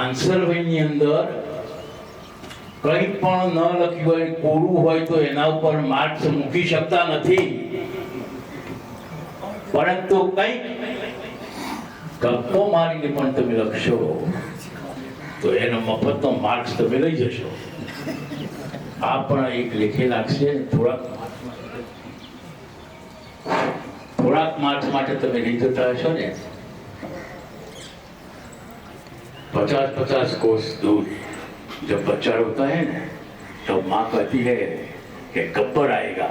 આન્સર વહીની અંદર કંઈ પણ ન લખ્યું હોય, કોરું હોય તો એના ઉપર માર્ક્સ મૂકી શકતા નથી. પરંતુ કંઈક ગપ્પો મારીને પણ તમે લખશો તો એનો મફતનો માર્ક્સ તમે લઈ જશો. આ પણ એક લેખે લાગશે. થોડાક માર્ક્સ માટે તમે લઈ જતા હશો ને, 50-50 कोस दूर जब बच्चा रोता है ना तो माँ कहती है कि गब्बर आएगा.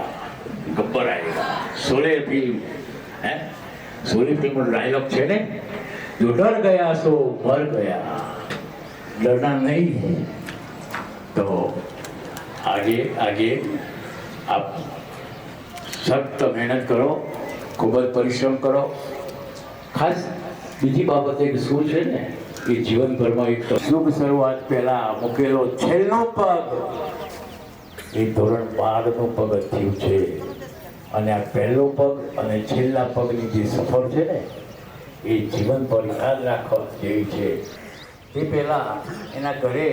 शोले फिल्म है, शोले फिल्म में डायलॉग है ने, जो डर गया सो मर गया, डरना नहीं. तो आगे आप सख्त मेहनत करो, खूब જ પરિશ્રમ કરો. ખાસ બીજી બાબત એક શું છે ને, કે જીવનભરમાં એક શુભ શરૂઆત પહેલા મૂકેલો છેલ્લો પગ એ ધોરણ 12નું પગથિયું છે. અને આ પહેલો પગ અને છેલ્લા પગની જે સફર છે ને, એ જીવનભર યાદ રાખવા જેવી છે. તે પહેલા એના ઘરે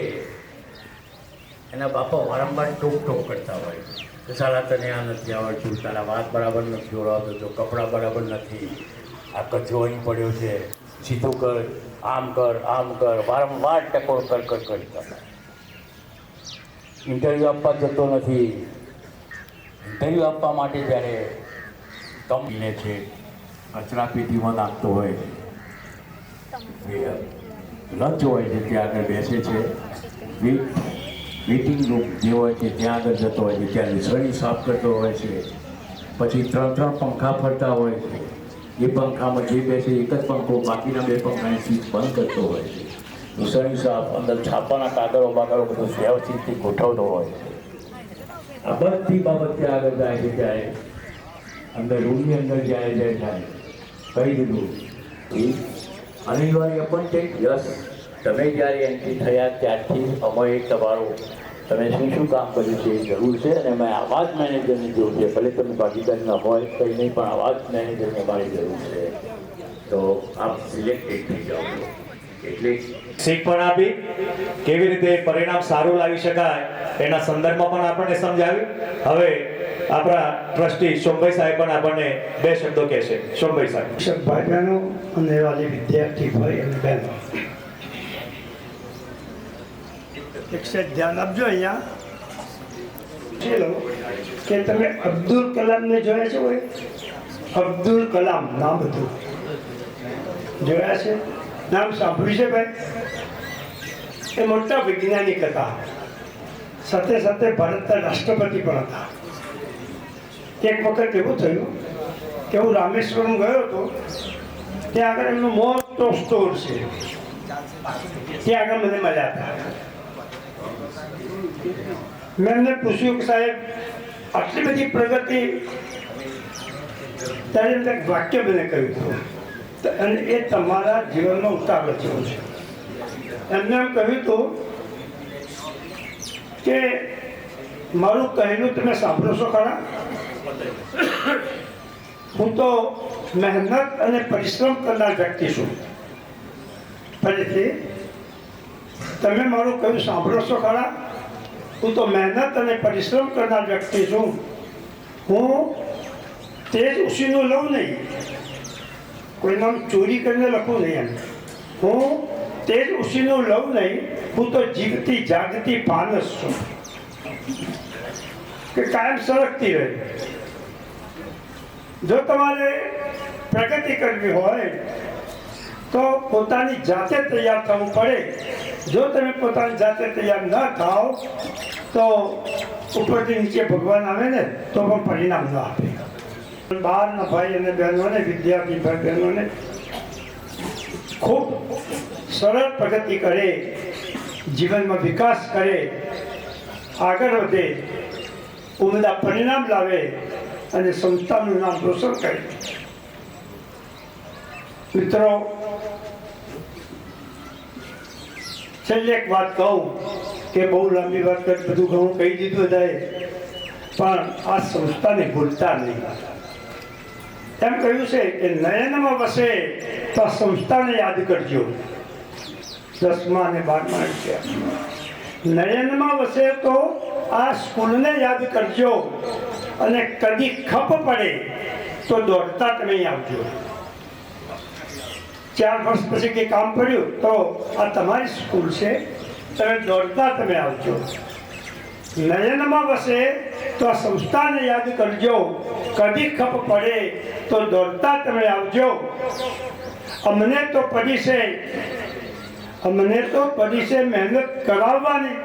એના બાપા વારંવાર ટોક કરતા હોય કે સાલા તને આ નથી આવડતું, તારા વાત બરાબર નથી જોડાવતો, તો કપડાં બરાબર નથી, આ કચરો અહીં પડ્યો છે, સીધું કર, આમ કર, વારંવાર ટકોર કરતા. ઇન્ટરવ્યૂ આપવા જતો નથી. ઇન્ટરવ્યૂ આપવા માટે જ્યારે કંપનીને છે કચરા પેટીમાં નાખતો હોય, લંચ હોય છે ત્યાં આગળ બેસે છે, મીટિંગ રૂમ જે હોય છે ત્યાં આગળ જતો હોય છે, ત્યાં રસોઈ સાફ કરતો હોય છે. પછી 3 પંખા ફરતા હોય છે. એ પંખામાં જે બેસે એક જ પંખો, બાકીના 2 પંખાની સ્વિચ બંધ કરતો હોય છે. રસોઈ સાફ, અંદર છાપાના કાગળો બધું વ્યવસ્થિતથી ગોઠવતો હોય છે. આ બધી બાબત ત્યાં આગળ જાય છે. ત્યારે અંદર રૂમની અંદર જાય કહી દીધું અનિવાર્ય પણ છે. યસ, તમે જ્યારે એન્ટ્રી થયા ત્યારથી અમે તમારું તમે શું કામ કર્યું છે એ જરૂર છે, અને અમે આવા જ મેનેજરની જરૂર છે. ભલે તમે ભાગીદાર ન હોય કંઈ નહીં, પણ આવા જ મેનેજરની અમારી જરૂર છે. તો આપ સિલેક્ટેડ થઈ જાઓ. એટલે શીખ પણ આપી, કેવી રીતે પરિણામ સારું લાવી શકાય એના સંદર્ભમાં પણ આપણને સમજાવ્યું. હવે આપણા ટ્રસ્ટી સોમભાઈ સાહેબ પણ આપણને 2 શબ્દો કહેશે. સોમભાઈ સાહેબ. ભાઈબહેનો અને વાલી વિદ્યાર્થી ભાઈ અને બહેનો, એક સેટ ધ્યાન આપજો. અહીંયા કે તમે અબ્દુલ કલામને જોયા છે? કોઈ અબ્દુલ કલામ નામ હતું, જોયા છે? નામ સાંભળ્યું છે ભાઈ? એ મોટા વૈજ્ઞાનિક હતા, સાથે સાથે ભારતના રાષ્ટ્રપતિ પણ હતા. એક વખત એવું થયું કે હું રામેશ્વરમ ગયો હતો, ત્યાં આગળ એમનો મોટો સ્ટોર છે, ત્યાં આગળ મને મળ્યા હતા. મેં એમને પૂછ્યું કે સાહેબ આટલી બધી પ્રગતિ, ત્યારે એમને એક વાક્ય મને કહ્યું હતું, અને એ તમારા જીવનમાં ઉતારો જેવો છે. એમને એમ કહ્યું હતું કે મારું કહેલું તમે સાંભળો છો ખરા? હું તો મહેનત અને પરિશ્રમ કરનાર વ્યક્તિ છું. ફરીથી, તમે મારું કહ્યું સાંભળો છો ખરા? હું તો મહેનત અને પરિશ્રમ કરનાર વ્યક્તિ છું, હું તેજ ઉસીનું લઉં નહીં, કોઈ નામ ચોરી કરીને લખું નહીં એમ. હું તેજ ઉસીનું લઉં નહીં, હું તો જીવતી જાગતી ફાનસ છું કે કાયમ સરકતી રહે. જો તમારે પ્રગતિ કરવી હોય તો પોતાની જાતે તૈયાર થવું પડે. જો તમે પોતાની જાતે તૈયાર ન થાઓ તો ઉપરથી નીચે ભગવાન આવે ને તો પણ પરિણામ ન આપે. બહારના ભાઈ અને બહેનોને, વિદ્યાર્થી ભાઈ બહેનોને ખૂબ સરળ પ્રગતિ કરે, જીવનમાં વિકાસ કરે, આગળ વધે, ઉમદા પરિણામ લાવે અને સંસ્થાનું નામ રોશન કરે. મિત્રો, છેલ્લે એક વાત કહું કે બહુ લાંબી વાત કરી, બધું ઘણું કહી દીધું બધાએ, પણ આ સંસ્થાને ભૂલતા નહીં. એમ કહ્યું છે કે નયનમાં વસે તો આ સંસ્થાને યાદ કરજો. 10મા અને 12મા નયનમાં વસે તો આ સ્કૂલને યાદ કરજો, અને કદી ખપ પડે તો દોડતા તમે આવજો. 4 વર્ષ પછી કંઈ કામ પડ્યું તો આ તમારી સ્કૂલ છે, તમે દોડતા તમે આવજો. નયનમાં વસે તો આ સંસ્થાને યાદ કરજો, કદી ખપ પડે તો દોડતા તમે આવજો. અમને તો પડી છે મહેનત કરાવવાની.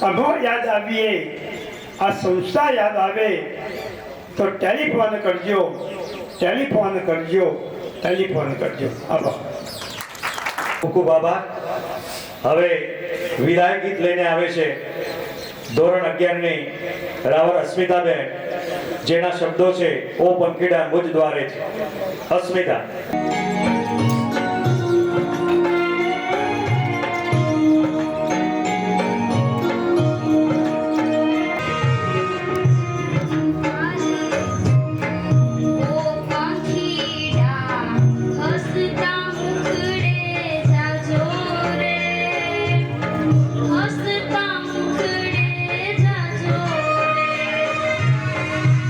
અભો યાદ આવીએ, આ સંસ્થા યાદ આવે તો ટેલિફોન કરજો. આભાર. ખૂબ આભાર. હવે વિદાય ગીત લઈને આવે છે ધોરણ 11 ની રાવર અસ્મિતાબેન, જેના શબ્દો છે ઓ પંખીડા મુજ દ્વારે છે. અસ્મિતા.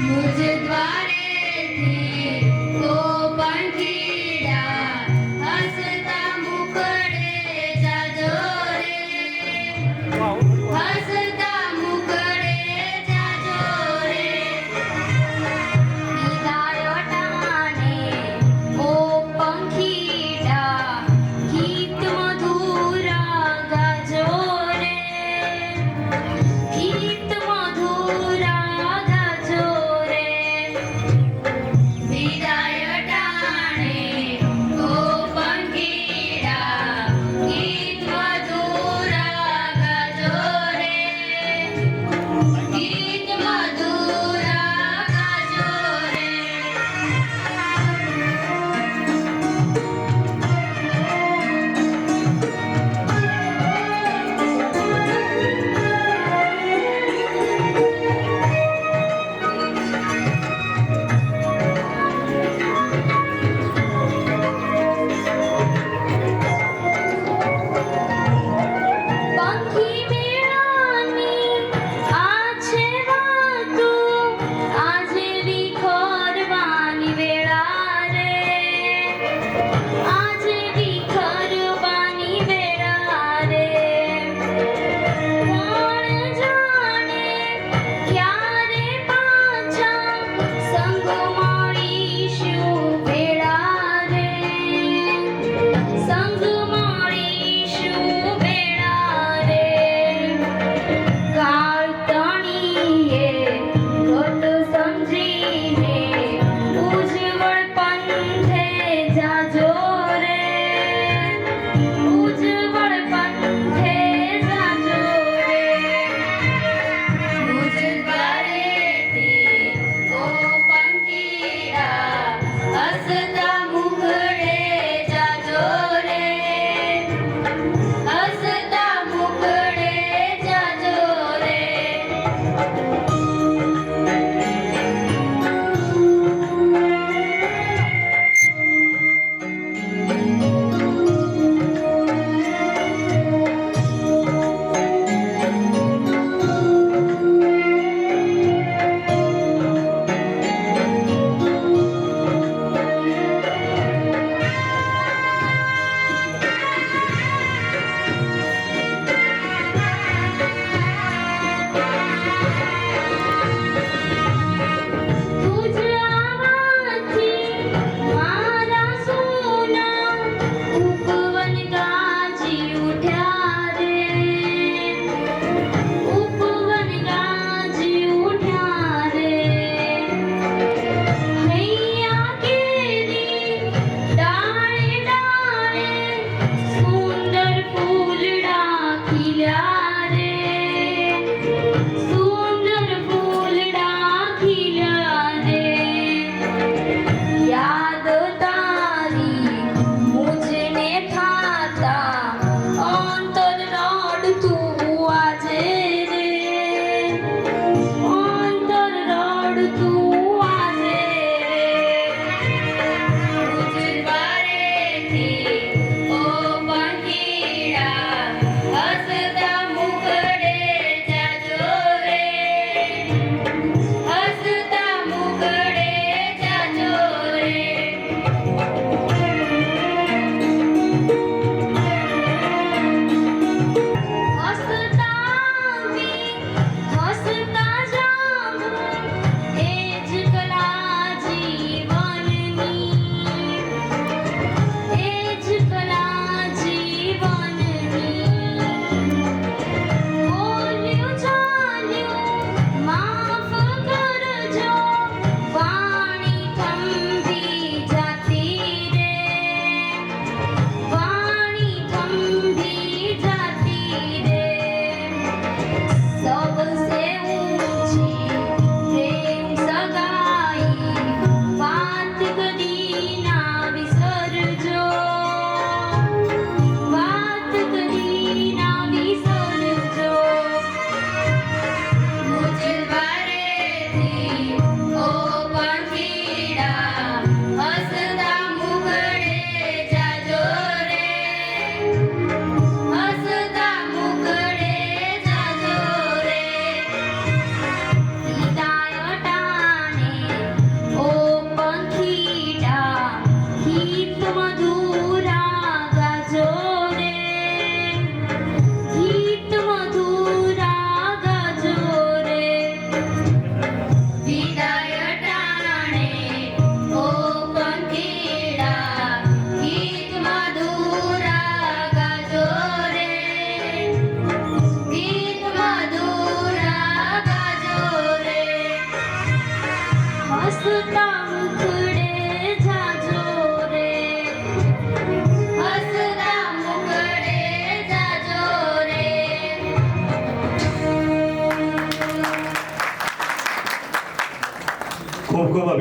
મુજ દ્વારે થી તો પંખીડા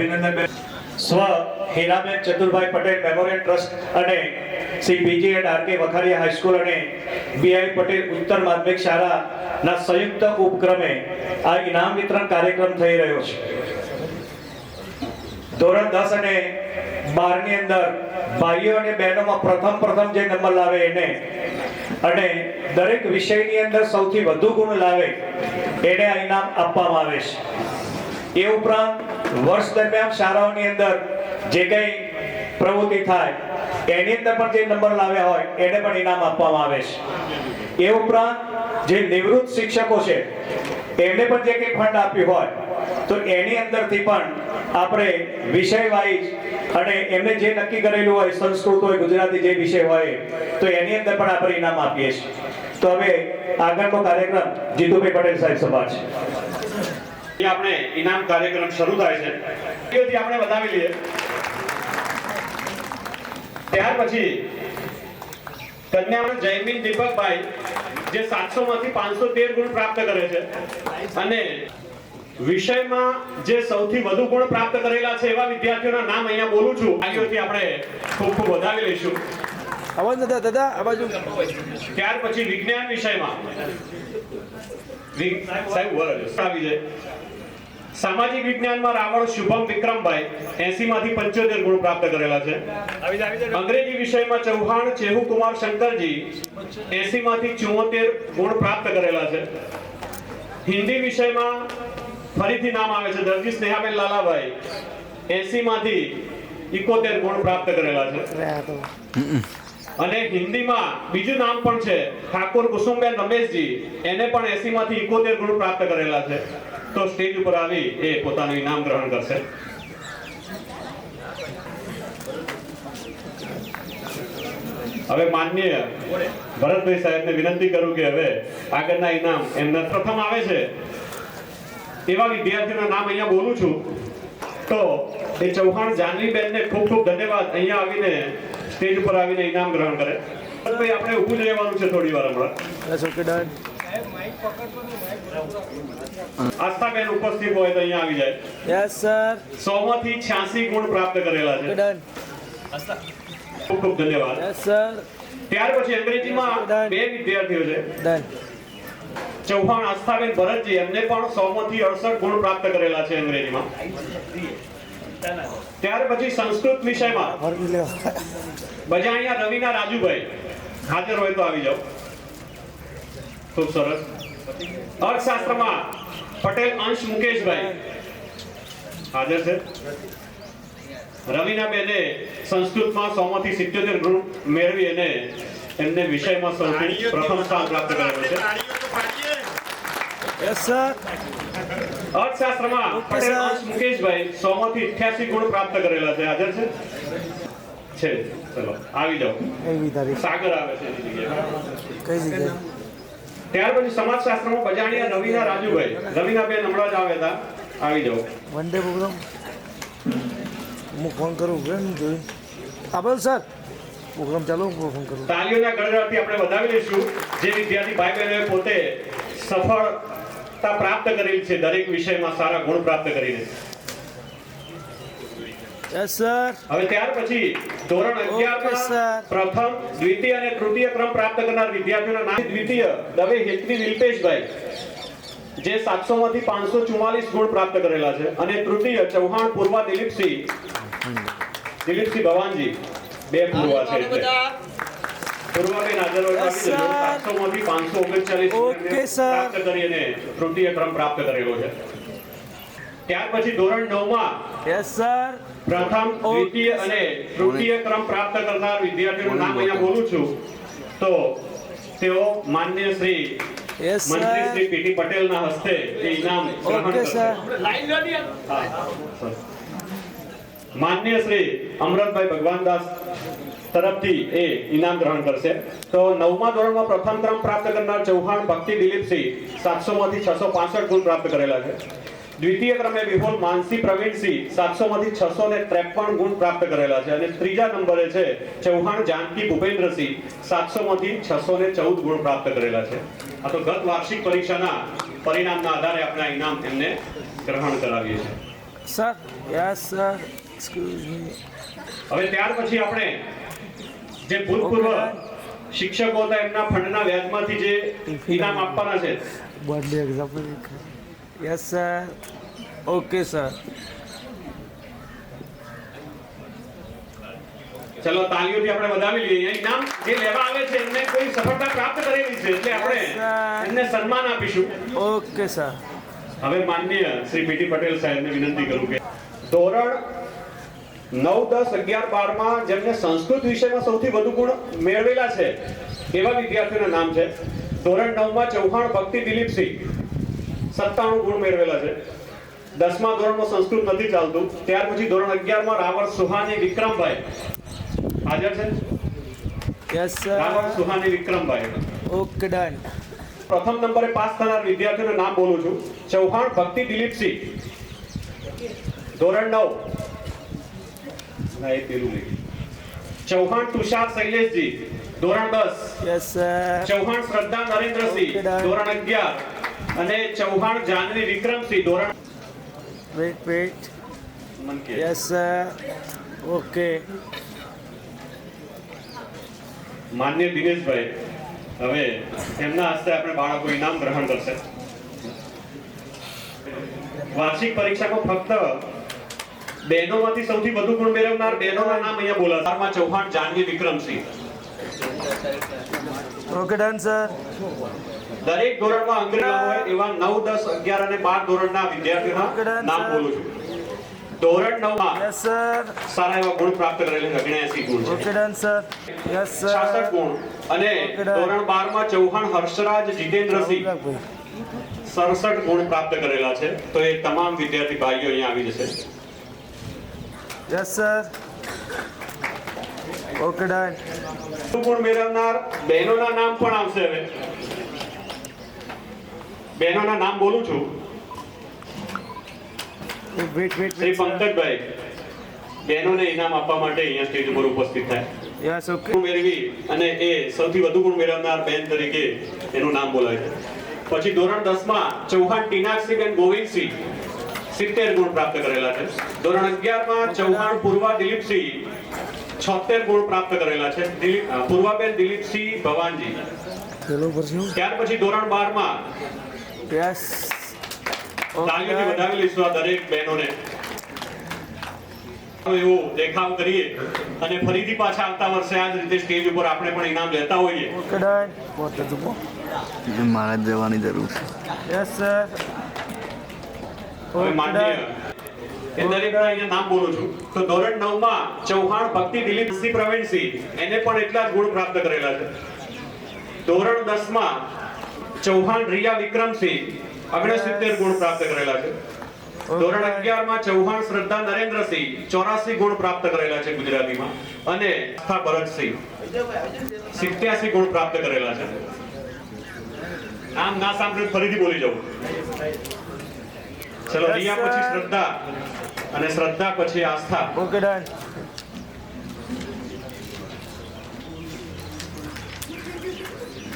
અભિનંદન સ્વ હીરાબેન ચતુરભાઈ પટેલ મેમોરિયલ ટ્રસ્ટ અને શ્રી બીજી એન્ડ આરકે વખારિયા હાઈસ્કૂલ અને બીઆઈ પટેલ ઉત્તર માધ્યમિક શાળાના સંયુક્ત ઉપક્રમે આ ઇનામ વિતરણ કાર્યક્રમ થઈ રહ્યો છે. ધોરણ 10 અને 12 ની અંદર ભાઈઓ અને બહેનોમાં પ્રથમ જે નંબર લાવે એને અને દરેક વિષયની અંદર સૌથી વધુ ગુણ લાવે એને આ ઇનામ આપવામાં આવે છે. એ ઉપરાંત વર્ષ દરમિયાન શાળાઓની અંદર જે કંઈ પ્રવૃત્તિ થાય એની અંદર પણ જે નંબર લાવ્યા હોય એને પણ ઇનામ આપવામાં આવે છે. એ ઉપરાંત જે નિવૃત્ત શિક્ષકો છે એમને પણ જે કંઈ ફંડ આપ્યું હોય તો એની અંદરથી પણ આપણે વિષય વાઇઝ અને એમને જે નક્કી કરેલું હોય સંસ્કૃત હોય ગુજરાતી જે વિષય હોય તો એની અંદર પણ આપણે ઇનામ આપીએ છીએ. તો હવે આગળનો કાર્યક્રમ જીતુભાઈ પટેલ સાહેબ સભા છે. આપણે ઇનામ કાર્યક્રમ શરૂ થાય છે એથી આપણે વધાવી લઈએ. ત્યાર પછી કન્યા જયમીન દીપકભાઈ જે 700 માંથી 513 ગુણ પ્રાપ્ત કરે છે અને વિષયમાં જે સૌથી વધુ ગુણ પ્રાપ્ત કરેલા છે એવા વિદ્યાર્થીઓના નામ અહીંયા બોલું છું. આયોથી આપણે ખૂબ વધાવી લઈશું. દાદા આ બાજુ. ત્યાર પછી વિજ્ઞાન વિષયમાં સાહેબ આવી જાય. સામાજિક વિજ્ઞાનમાં રાવળ શુભમ વિક્રમભાઈ 80 માંથી 75 ગુણ પ્રાપ્ત કરેલા છે. અંગ્રેજી વિષયમાં ચૌહાણ ચેહુકુમાર શંકરજી 80 માંથી 74 ગુણ પ્રાપ્ત કરેલા છે. હિન્દી વિષયમાં ફરીથી નામ આવે છે દરજી સ્નેહાબેન લાલાભાઈ 80 માંથી 71 ગુણ પ્રાપ્ત કરેલા છે. અને હિન્દીમાં બીજું નામ પણ છે ઠાકોર કુસુમબેન રમેશજી એને પણ 80 માંથી 71 ગુણ પ્રાપ્ત કરેલા છે. તો સ્ટેજ ઉપર આવી એ પોતાનું ઇનામ ગ્રહણ કરશે. હવે માનનીય ભરતભાઈ સાહેબને વિનંતી કરું કે હવે આગળના ઇનામ એમના પ્રથમ આવે છે એવા વિદ્યાર્થીઓના નામ અહીંયા બોલું છું. તો એ ચૌહાણ જાનવીબેનને ખૂબ ધન્યવાદ અહીંયા આવીને સ્ટેજ ઉપર આવીને ઇનામ ગ્રહણ કરે. ભાઈ આપણે ઊભું જ રહેવાનું છે થોડી વાર હમણાં. આસ્થાબેન ઉપસ્થિત હોય તો અહીંયા આવી જાય. Yes sir. 100 માંથી 86 ગુણ પ્રાપ્ત કરેલા છે. ખૂબ ધન્યવાદ. Yes sir. ત્યાર પછી અંગ્રેજીમાં બે વિદ્યાર્થીઓ છે ચૌહાણ આસ્થાબેન ભરતજી એમને પણ 100 માંથી 68 ગુણ પ્રાપ્ત કરેલા છે અંગ્રેજીમાં. ત્યાર પછી સંસ્કૃત વિષયમાં બજાણિયા રવિના રાજુભાઈ હાજર હોય તો આવી જાઓ. ખૂબ સરસ. અર્થશાસ્ત્રમાં પટેલ અંશ મુકેશભાઈ હાજર છે. રવિના બેને સંસ્કૃતમાં 100 માંથી 77 ગુણ મેળવી અને એમને વિષયમાં સૌથી પ્રથમ સ્થાન પ્રાપ્ત કરેલું છે. Yes sir. અર્થશાસ્ત્રમાં પટેલ અંશ મુકેશભાઈ 100 માંથી 88 ગુણ પ્રાપ્ત કરેલા છે. હાજર છે. ચલો આવી જાઓ. સાગર આવે છે એની જગ્યાએ. કઈ જગ્યાએ? ત્યાર પછી સમાજશાસ્ત્રમાં બજાણિયા રવિના રાજુભાઈ રવિના બેન હમણાં જ આવ્યા હતા. આવી જાઓ. વન ડે પ્રોગ્રામ હું ફોન કરું કેમ જોઈ આભાર સર. પ્રોગ્રામ ચાલો હું ફોન કરું. તાલીઓના ગણગણથી આપણે વધાવી લઈશું જે વિદ્યાર્થી ભાઈ બહેનોએ પોતે સફળતા પ્રાપ્ત કરેલી છે દરેક વિષયમાં સારા ગુણ પ્રાપ્ત કરીને. Yes sir. હવે ત્યાર પછી ધોરણ 11 માં પ્રથમ દ્વિતીય અને તૃતીય ક્રમ પ્રાપ્ત કરનાર વિદ્યાર્થીઓના નામ. દ્વિતીય દવે હેતવી વિલ્પેશભાઈ જે 700 માંથી 544 ગુણ પ્રાપ્ત કરેલા છે અને તૃતીય ચૌહાણ પૂર્વા દિલીપસિંહ ભવાનજી બે પૂર્વા છે એટલે પૂર્વાબેન હાજર હોય તો આવી જજો. 700 માંથી 539 પ્રાપ્ત કરી અને તૃતીય ક્રમ પ્રાપ્ત કરેલો છે. ત્યાર પછી ધોરણ 9 માં યસ સર પ્રથમ દ્વિતીય અને તૃતીય ક્રમ પ્રાપ્ત કરનાર વિદ્યાર્થીઓનું નામ અહીંયા બોલું છું. તો તેઓ માનનીય શ્રી મંત્રી શ્રી પીટી પટેલના હસ્તે એ ઇનામ ગ્રહણ કરશે. માનનીય શ્રી અમરતભાઈ ભગવાનદાસ તરફથી એ ઇનામ ગ્રહણ કરશે. તો 9મા ધોરણમાં પ્રથમ ક્રમ પ્રાપ્ત કરનાર ચૌહાણ ભક્તિ દિલીપસિંહ 700 માંથી 665 ગુણ પ્રાપ્ત કરેલા છે. દ્વિતીય ક્રમે વિપુલ માનસી પ્રવીણસિંહ 700 માંથી 653 ગુણ પ્રાપ્ત કરેલા છે અને ત્રીજા નંબરે છે ચૌહાણ જાનકી ભૂપેન્દ્રસિંહ 700 માંથી 614 ગુણ પ્રાપ્ત કરેલા છે. આ તો ગત વાર્ષિક પરીક્ષાના પરિણામના આધારે આપણે ઇનામ એમને ગ્રહણ કરાવીએ છીએ. Sir yes sir excuse me. હવે ત્યાર પછી આપણે જે ભૂતપૂર્વ શિક્ષકો હતા એમના ફંડના વ્યાજમાંથી જે ઇનામ આપવાના છે. Birthday example yes sir. Okay sir. ચલો તાલીઓથી આપણે વધાવી લઈએ. ઇનામ જે લેવા આવે છે એમને કોઈ સફળતા પ્રાપ્ત કરેલી છે એટલે આપણે એમને સન્માન આપીશું. Okay sir. હવે માનનીય શ્રી પીટી પટેલ સાહેબને વિનંતી કરું કે ધોરણ 9, 10, 11, 12 માં જેમને સંસ્કૃત વિષયમાં સૌથી વધુ ગુણ મેળવેલા છે એવા વિદ્યાર્થીઓના નામ છે. ધોરણ 9 માં ચૌહાણ ભક્તિ દિલીપસિંહ 97 ગુણ મેળવેલા છે. 10મા ધોરણમાં સંસ્કૃત નથી ચાલતું. ત્યાર પછી ધોરણ 11 માં રાવર સુહાની વિક્રમભાઈ હાજર છે. Yes sir. Ravar Suhani Vikrambhai. Okay done. પ્રથમ નંબરે પાસ થનાર વિદ્યાર્થીઓનું નામ બોલું છું. ચૌહાણ ભક્તિ દિલીપસિંહ ધોરણ 9. ના એ પેલું નહીં. ચૌહાણ તુષાર શૈલેષજી ધોરણ 10. Yes sir. ચૌહાણ શ્રદ્ધા નરેન્દ્રસિંહ ધોરણ 11 અને ચૌહાણ જાનવી વિક્રમસિંહ ધોરણ વેટ યસ સર. ઓકે. માન્ય દિનેશભાઈ હવે એમના હસ્તે આપણે બાળકો ઇનામ ગ્રહણ કરશે. વાર્ષિક પરીક્ષામાં ફક્ત બહેનોમાંથી સૌથી વધુ ગુણ મેળવનાર બહેનોના નામ અહીંયા બોલાશે. Chauhan Janvi Vikramsinh. Okay done sir. દરેક ધોરણમાં અંગ્રેજી હોય એવા 9, 10, 11 અને 12 ધોરણના વિદ્યાર્થીઓના નામ બોલું છું. ધોરણ 9 માં યસ સર. સારા એવા ગુણ પ્રાપ્ત કરેલા 79 ગુણ છે. Okay done sir. Yes sir. 66 ગુણ અને ધોરણ 12 માં ચૌહાણ હર્ષરાજ જીતેન્દ્રસિંહ 67 ગુણ પ્રાપ્ત કરેલા છે. તો એ તમામ વિદ્યાર્થી ભાઈઓ અહીંયા આવી જશે. Yes sir. Okay done. ગુણ મેળવનાર બહેનોના નામ પણ આવશે. હવે બહેનોના નામ બોલું છું. વેટ શ્રી પંકજભાઈ બહેનોને ઇનામ આપવા માટે અહીંયા સ્ટેજ ઉપર ઉપસ્થિત થાય. Yes okay. ગુણ મેળવી અને એ સૌથી વધુ ગુણ મેળવનાર બેન તરીકે એનું નામ બોલાય છે. પછી ધોરણ 10 માં ચૌહાણ ટીનાક્ષીબેન ગોવિંદસિંહ 70 ગુણ પ્રાપ્ત કરેલા છે. ધોરણ 11 માં ચૌહાણ પૂર્વા દિલીપસિંહ 76 ગુણ પ્રાપ્ત કરેલા છે. પૂર્વાબેન દિલીપસિંહ ભવાનજી. ત્યાર પછી ધોરણ 12 માં યસ. તાલીઓથી વધાવી લઈશું આ દરેક બહેનોને. એવો દેખાવ કરીએ અને ફરીથી પાછા આવતા વર્ષે આ જ રીતે સ્ટેજ ઉપર આપણે પણ ઇનામ લેતા હોઈએ. Okay done. પોતે જુઓ. મારે જ જવાની જરૂર છે. Yes sir. હવે માન્ય એ દરેકના અહીંયા નામ બોલું છું. તો ધોરણ 9 માં ચૌહાણ ભક્તિ દિલીપસિંહ પ્રવીણસિંહ એને પણ એટલા જ ગુણ પ્રાપ્ત કરેલા છે. ધોરણ 10 માં ચૌહાણ રિયા વિક્રમસિંહ 69 ગુણ પ્રાપ્ત કરેલા છે. ધોરણ 11 માં ચૌહાણ શ્રદ્ધા નરેન્દ્રસિંહ 84 ગુણ પ્રાપ્ત કરેલા છે ગુજરાતીમાં અને આસ્થા ભરતસિંહ 87 ગુણ પ્રાપ્ત કરેલા છે. આમ ના સાંભળ્યું ફરીથી બોલી જાઉં. ચલો રિયા પછી શ્રદ્ધા અને શ્રદ્ધા પછી Aastha. Okay done.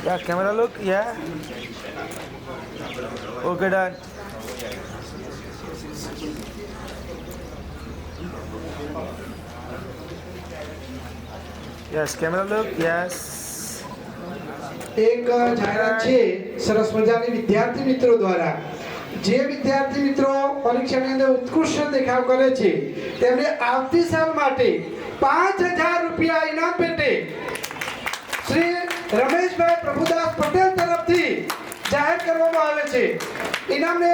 Yeah camera look yeah. Okay done. Yes camera look yes. એક જાહેરાત છે સરસ મજાની વિદ્યાર્થી મિત્રો દ્વારા. જે વિદ્યાર્થી મિત્રો પરીક્ષાની અંદર ઉત્કૃષ્ટ દેખાવ કરે છે તેમને આવતી સાલ માટે 5000 રૂપિયા ઇનામ પેટે શ્રી રમેશભાઈ પ્રભુદાસ પટેલ તરફથી જાહેર કરવામાં આવે છે. ઇનામને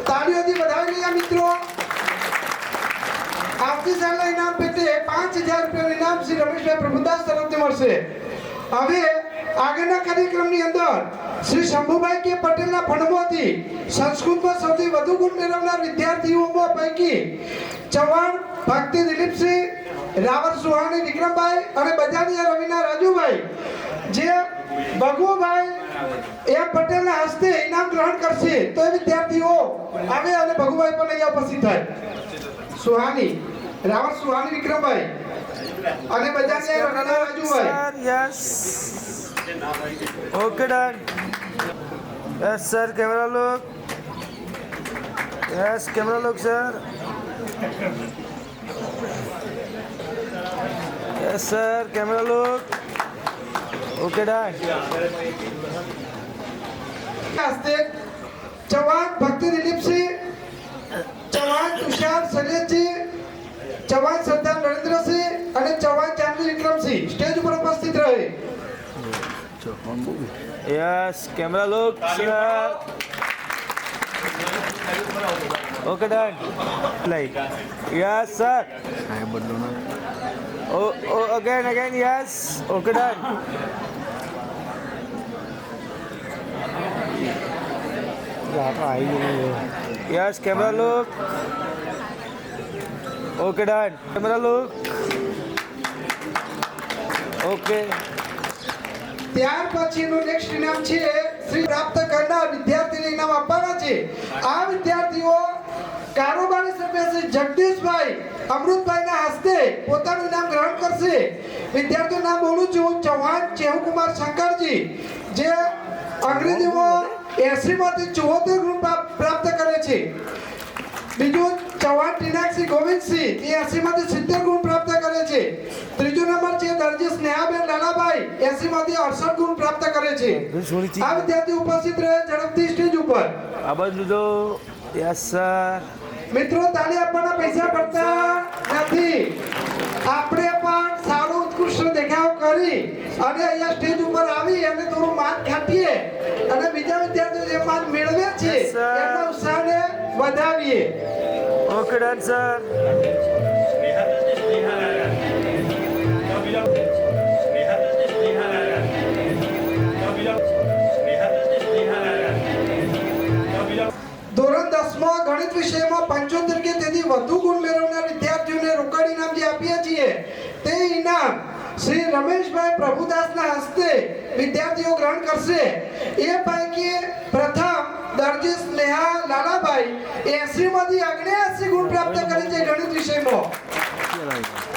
તાળીઓથી વધાવી લઈએ મિત્રો. આવતી સાલના ઇનામ પેટે 5000 રૂપિયાનું ઇનામ શ્રી રમેશભાઈ પ્રભુદાસ તરફથી મળશે. હવે આગળના કાર્યક્રમની અંદર શ્રી શંભુભાઈ કે પટેલના ફંડમાંથી સંસ્કૃતમાં સૌથી વધુ ગુણ મેળવનાર વિદ્યાર્થીઓ પૈકી ચૌહાણ ભક્તિ દિલીપસિંહ, રાવર સુહાણી વિક્રમભાઈ અને બજાનિયા રવિના રાજુભાઈ જે ભગુભાઈ એ પટેલના હસ્તે ઇનામ ગ્રહણ કરશે. તો એ વિદ્યાર્થીઓ આવે અને ભગુભાઈ પણ અહીંયા ઉપસ્થિત થાય. સુહાણી રાવર સુહાણી વિક્રમભાઈ અને Bajaniya Ravina Rajubhai. Yes. Okay done. Yes sir camera look. Yes camera look sir. Yes, sir. Camera look. Okay, done. હસ્તે ચૌહાણ ભક્તિ દિલીપસિંહ, ચૌહાણ તુષાર શૈલેષજી, ચૌહાણ સરદાર નરેન્દ્રસિંહ અને ચૌહાણ જાનવી વિક્રમસિંહ સ્ટેજ ઉપર ઉપસ્થિત રહે. Yes, camera look, sir. Okay, done. Like. Yes, sir. Oh, again, yes. Okay, done. Yes, camera look. Okay, done. Camera look. Okay. ત્યાર પછીનું નેક્સ્ટ ઇનામ છે શ્રી પ્રાપ્ત કરનાર વિદ્યાર્થીને ઇનામ આપવાના છે. આ વિદ્યાર્થીઓ કારોબારી સભ્ય શ્રી જગદીશભાઈ અમૃતભાઈના હસ્તે પોતાનું ઇનામ ગ્રહણ કરશે. વિદ્યાર્થીનું નામ બોલું છું, ચૌહાણ ચેહુકુમાર શંકરજી, જે અંગ્રેજીમાં 80 માંથી 74 ગુણ પ્રાપ્ત કરે છે. બીજું ચૌહાણ ટીનાક્ષી ગોવિંદસિંહ, એ 80 માંથી 70 ગુણ પ્રાપ્ત કરે છે. ત્રીજો નંબર છે દરજી સ્નેહાબેન લાલાભાઈ, 80 માંથી 68 ગુણ પ્રાપ્ત કરે છે. આ વિદ્યાર્થી ઉપસ્થિત રહે ઝડપથી સ્ટેજ ઉપર. આ બાજુ જો. Yes sir. મિત્રો, તાળી આપવાના પૈસા પડતા નથી. આપણે પણ સારો ઉત્કૃષ્ટ દેખાવ કરી અને અહીંયા સ્ટેજ ઉપર આવી અને થોડું માન ખાટીએ અને બીજા વિદ્યાર્થીઓ જે માન મેળવે છે એમના ઉત્સાહને વધાવીએ. Okay, done sir. ધોરણ 10 માં ગણિત વિષયમાં 75 કે તેથી વધુ ગુણ મેળવનાર વિદ્યાર્થીઓને રોકડ ઇનામ જે આપીએ છીએ તે ઇનામ શ્રી રમેશભાઈ પ્રભુદાસના હસ્તે વિદ્યાર્થીઓ ગ્રહણ કરશે. એ પૈકી પ્રથમ દરજી સ્નેહા લાલાભાઈ 80 માંથી 79 ગુણ પ્રાપ્ત કરે છે ગણિત વિષયમાં.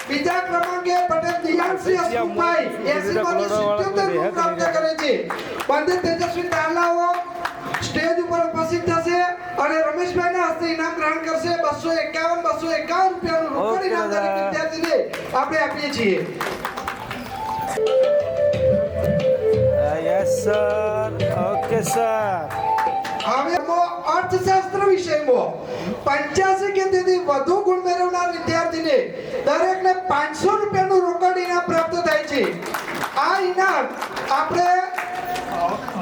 બીજા ક્રમાંકે પટેલ દિયાનસિંહ હસમુખભાઈ 80 માંથી 77 ગુણ પ્રાપ્ત કરે છે. બંને તેજસ્વી તારલાઓ સ્ટેજ ઉપર ઉપસ્થિત થશે અને રમેશભાઈના હસ્તે ઇનામ ગ્રહણ કરશે. 251 રૂપિયાનું રોકડ ઇનામ દરેક વિદ્યાર્થીને આપણે આપીએ છીએ. Yes sir. Okay sir. હવે અર્થશાસ્ત્ર વિષયમાં 85 કે તેથી વધુ ગુણ મેળવનાર વિદ્યાર્થીને દરેકને 500 રૂપિયાનું રોકડ ઇનામ પ્રાપ્ત થાય છે. આ ઇનામ આપણે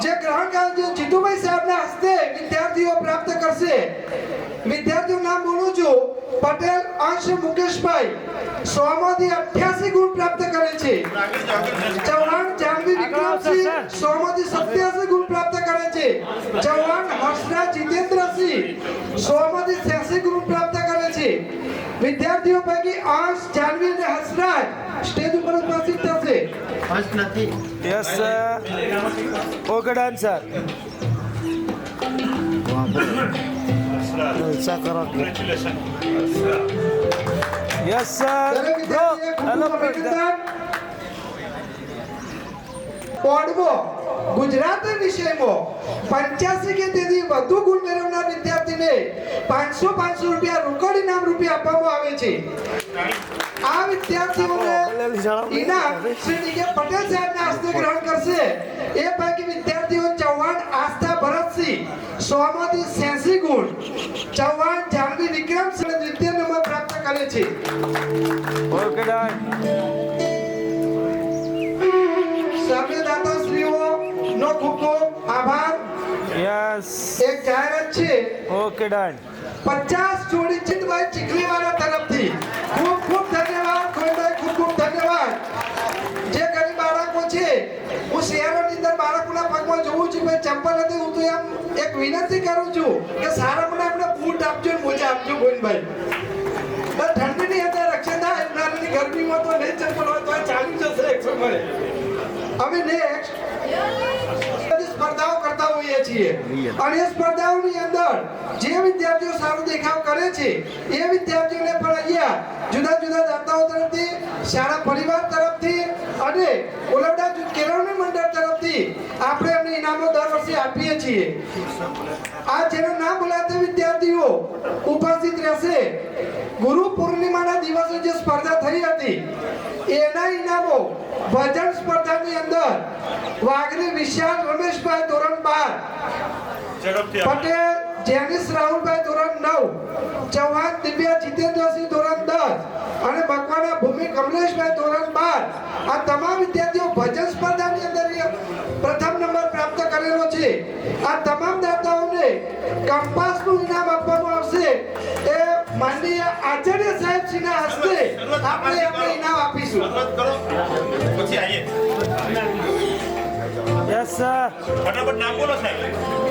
જે ગ્રહણ કરે છે જીતુભાઈ સાહેબના હસ્તે વિદ્યાર્થીઓ પ્રાપ્ત કરશે. વિદ્યાર્થીનું નામ બોલું છું, પટેલ અંશ મુકેશભાઈ, 100 માંથી 88 ગુણ પ્રાપ્ત કરે છે. ચૌહાણ જાનવી વિક્રમસિંહ 100 માંથી 87 ગુણ પ્રાપ્ત કરે છે. ચૌહાણ હર્ષરાજ જીતેન્દ્રસિંહ 100 માંથી 86 ગુણ પ્રાપ્ત કરે છે. વિદ્યાર્થીઓ પૈકી અંશ, જાનવી અને હર્ષરાજ સ્ટેજ ઉપર ઉપસ્થિત થશે. અંશ નથી. Yes sir. Okay, done sir. Yes sir. દરેક વિદ્યાર્થીએ ખૂબ હેલો. ખૂબ અભિનંદન. બોર્ડમાં ગુજરાતી વિષયમાં 85 કે તેથી વધુ ગુણ મેળવનાર વિદ્યાર્થીને 500 રૂપિયા રોકડ ઇનામ રૂપે આપવામાં આવે છે. આ વિદ્યાર્થીઓને ઇનામ શ્રી ડી.કે. પટેલ સાહેબના હસ્તે ગ્રહણ કરશે. એ પૈકી વિદ્યાર્થીઓ ચૌહાણ આસ્થા ભરતસિંહ 100 માંથી 86 ગુણ, ચૌહાણ જાનવી વિક્રમસિંહ દ્વિતીય નંબર પ્રાપ્ત કરે છે. Okay, done. સભ્યદાતાશ્રીઓનો ખૂબ ખૂબ આભાર. યસ. એક જાહેરાત છે. Okay, done. 50 જોડી ચિંતભાઈ ચીખલીવાળા તરફથી ખૂબ ખૂબ ધન્યવાદ. ખોઈભાઈ ખૂબ ખૂબ ધન્યવાદ. જે ગરીબ બાળકો છે, હું શહેરોની અંદર બાળકોના પગમાં જોઉં છું, ભાઈ ચંપલ નથી, હું તો એમ એક વિનંતી કરું છું કે સારા મને આપણે બૂટ આપજો, મોજા આપજો ગોવિંદભાઈ. ઠંડીની અંદર રક્ષણ થાય, ઉનાળાની ગરમીમાં તો નહીં ચંપલ હોય તો ચાલી જશે એક સમયે. અમે નેક્સ્ટ સ્પર્ધાઓ કરતા હોઈએ છીએ અને એ સ્પર્ધાઓની અંદર જે વિદ્યાર્થીઓ સારો દેખાવ કરે છે એ વિદ્યાર્થીઓને પણ અહીંયા જુદા જુદા દાતાઓ તરફથી, શાળા પરિવાર તરફથી અને ઓલવડા કેળવણી મંડળ તરફથી આપણે એમને ઇનામો દર વર્ષે આપીએ છીએ. છીએ. આ જેનું નામ બોલાતા વિદ્યાર્થીઓ ઉપસ્થિત રહેશે. ગુરુ પૂર્ણિમાના દિવસે જે સ્પર્ધા થઈ હતી એના ઇનામો ભજન સ્પર્ધાની અંદર વાઘરી વિશાલ રમેશભાઈ ધોરણ 12, પટેલ જેનિસ રાહુલભાઈ ધોરણ 9, ચૌહાણ દિવ્યા જીતેન્દ્રસિંહ ધોરણ 10 અને મકવાણા ભૂમિ કમલેશભાઈ ધોરણ 12 આ તમામ વિદ્યાર્થીઓ ભજન સ્પર્ધાની અંદર પ્રથમ નંબર પ્રાપ્ત કરેલો છે. આ તમામ દાતાઓને કંપાસનું ઇનામ આપવામાં આવશે. એ માનનીય આચાર્ય સાહેબશ્રીના હસ્તે આપણે એમને ઇનામ આપીશું. Yes sir. ફટાફટ નામ બોલો સાહેબ,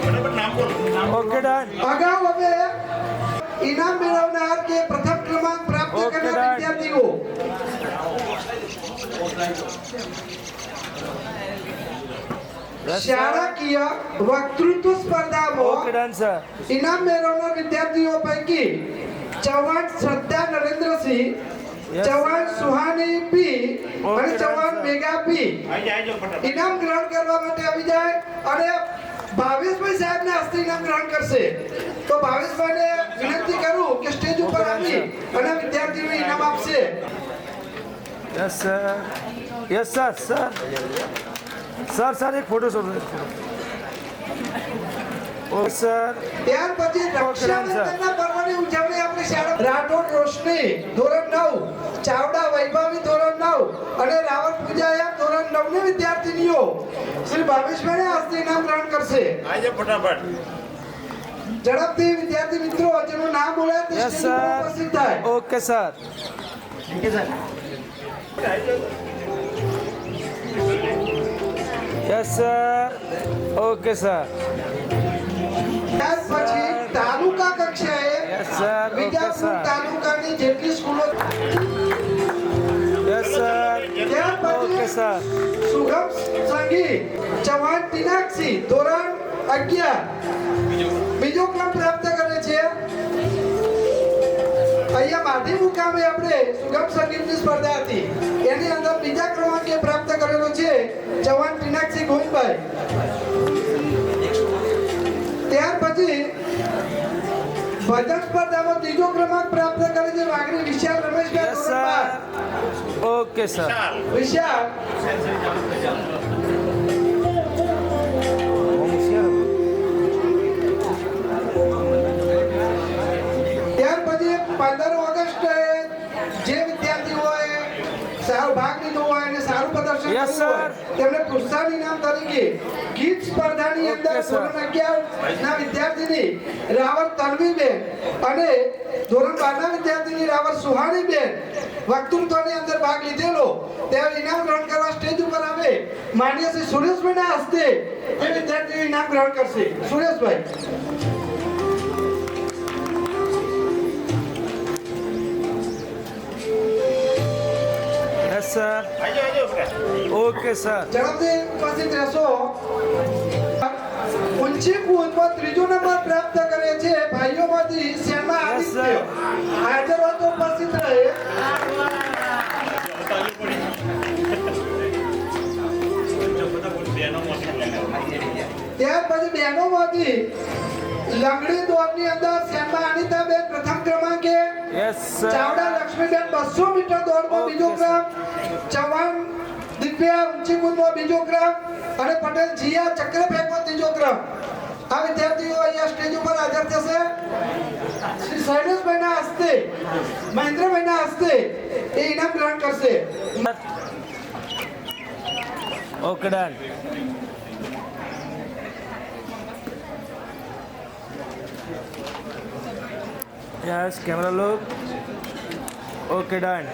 ફટાફટ નામ બોલો. Okay done. અગાઉ હવે ઇનામ મેળવનાર કે પ્રથમ ક્રમાંક પ્રાપ્ત કરનાર વિદ્યાર્થીઓ શાળાકીય વક્તૃત્વ ઓકે સ્પર્ધામાં ડન સર. ઇનામ મેળવનાર વિદ્યાર્થીઓ પૈકી ચૌહાણ શ્રદ્ધા નરેન્દ્રસિંહ, ચૌહાણ સુહાની પી અને ચૌહાણ મેઘા પી ઇનામ ગ્રહણ કરવા માટે આવી જાય અને ભાવેશભાઈ સાહેબના હસ્તે ઇનામ ગ્રહણ કરશે. તો ભાવેશભાઈને વિનંતી કરું કે સ્ટેજ ઉપર આવી અને વિદ્યાર્થીઓને ઇનામ આપશે. Yes sir. Yes sir. Sir એક ફોટો શોટ. Okay sir. ત્યાર પછી રક્ષાબંધનના પર્વની ઉજવણી આપણી શાળા રાઠોડ રોશની ધોરણ 9, ચાવડા વૈભવી ધોરણ 9 અને રાવણ પૂજાયા ધોરણ 9 ની વિદ્યાર્થીનીઓ શ્રી ભાવેશભાઈ હસ્તે ઇનામ ગ્રહણ કરશે. આજે ફટાફટ ઝડપથી વિદ્યાર્થી મિત્રો જેનું નામ બોલાય તે યસ સ્ટેજ ઉપર સર. ઉપસ્થિત થાય. Okay sir. Yes sir. Okay sir. ત્યાર પછી તાલુકા કક્ષાએ yes sir. Okay Vijapur sir. તાલુકાની જેટલી સ્કૂલો યસ સર. ત્યાર ઓકે પછી સર. સુગમ સંગી ચૌહાણ ટીનાક્ષી ધોરણ 11 બીજો ક્રમ પ્રાપ્ત કરે છે. અહીંયા માધી મુકામે આપણે સુગમ સંગીતની સ્પર્ધા હતી એની અંદર બીજા ક્રમાંકે પ્રાપ્ત કરેલો છે ચૌહાણ ટીનાક્ષી ગોવિંદભાઈ. ત્યાર પછી ભજન સ્પર્ધામાં ત્રીજો ક્રમાંક પ્રાપ્ત કરે છે વાઘરી વિશાલ રમેશભાઈ યસ ધોરણ 12. સર. Okay sir. વિશાલ ત્યાર પછી 15 ઓગસ્ટે જે વિદ્યાર્થીઓએ સારો ભાગ લીધો હોય અને સારું પ્રદર્શન Yes, કર્યું હોય sir. તેમને પ્રોત્સાહન ઇનામ તરીકે ગીત સ્પર્ધાની અંદર Okay, sir. ધોરણ 11 ના વિદ્યાર્થીની રાવર તન્વીબેન અને ધોરણ 12 ના વિદ્યાર્થીની રાવર સુહાનીબેન વક્તૃત્વની અંદર ભાગ લીધેલો તેઓ ઇનામ ગ્રહણ કરવા સ્ટેજ ઉપર આવે. માનનીય શ્રી સુરેશભાઈના હસ્તે તે વિદ્યાર્થીઓ ઇનામ ગ્રહણ કરશે. Sureshbhai yes sir. Okay sir. ઝડપથી ઉપસ્થિત રહેશો. ઊંચી કૂદમાં ત્રીજો નંબર પ્રાપ્ત કરે છે ભાઈઓમાંથી શેમાં Yes, આદિત્ય. sir. હાજર હોય તો ઉપસ્થિત રહે. ત્યાર પછી બહેનોમાંથી લંગડી દોડની અંદર શેમાં અનિતાબેન પ્રથમ ક્રમાંકે, yes sir. Chavda Laxmiben 200 metre દોડમાં બીજો ક્રમ, ચૌહાણ દિવ્યા ઊંચી કૂદમાં બીજો ક્રમ અને પટેલ જીયા ચક્ર ફેંકમાં ત્રીજો ક્રમ. આ વિદ્યાર્થીઓ અહીંયા સ્ટેજ ઉપર હાજર થશે. શ્રી શૈલેષભાઈના હસ્તે, મહેન્દ્રભાઈના હસ્તે એ ઇનામ ગ્રહણ કરશે. Okay done. Yes camera look. Okay done.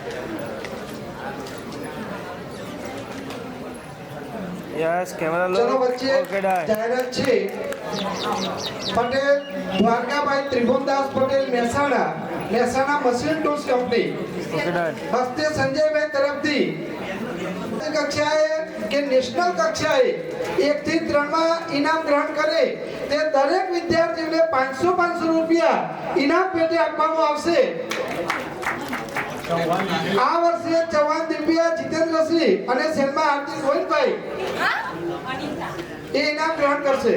Yes camera look. ચલો વચ્ચે ઓકે ડન. જાહેરાત છે. Patel Dwarkabhai Tribhuvandas Patel Mehsana machine tools company okay done. હસ્તે સંજયભાઈ તરફથી કક્ષાએ કે નેશનલ કક્ષાએ 1 થી 3 માં ઇનામ ગ્રહણ કરે તે દરેક વિદ્યાર્થીઓને 500 રૂપિયા ઇનામ પેટે આપવામાં આવશે. આ વર્ષે ચૌહાણ દિવ્યા જીતેન્દ્રસિંહ અને શર્મા હાર્દિક ગોવિંદભાઈ એ ઇનામ ગ્રહણ કરશે.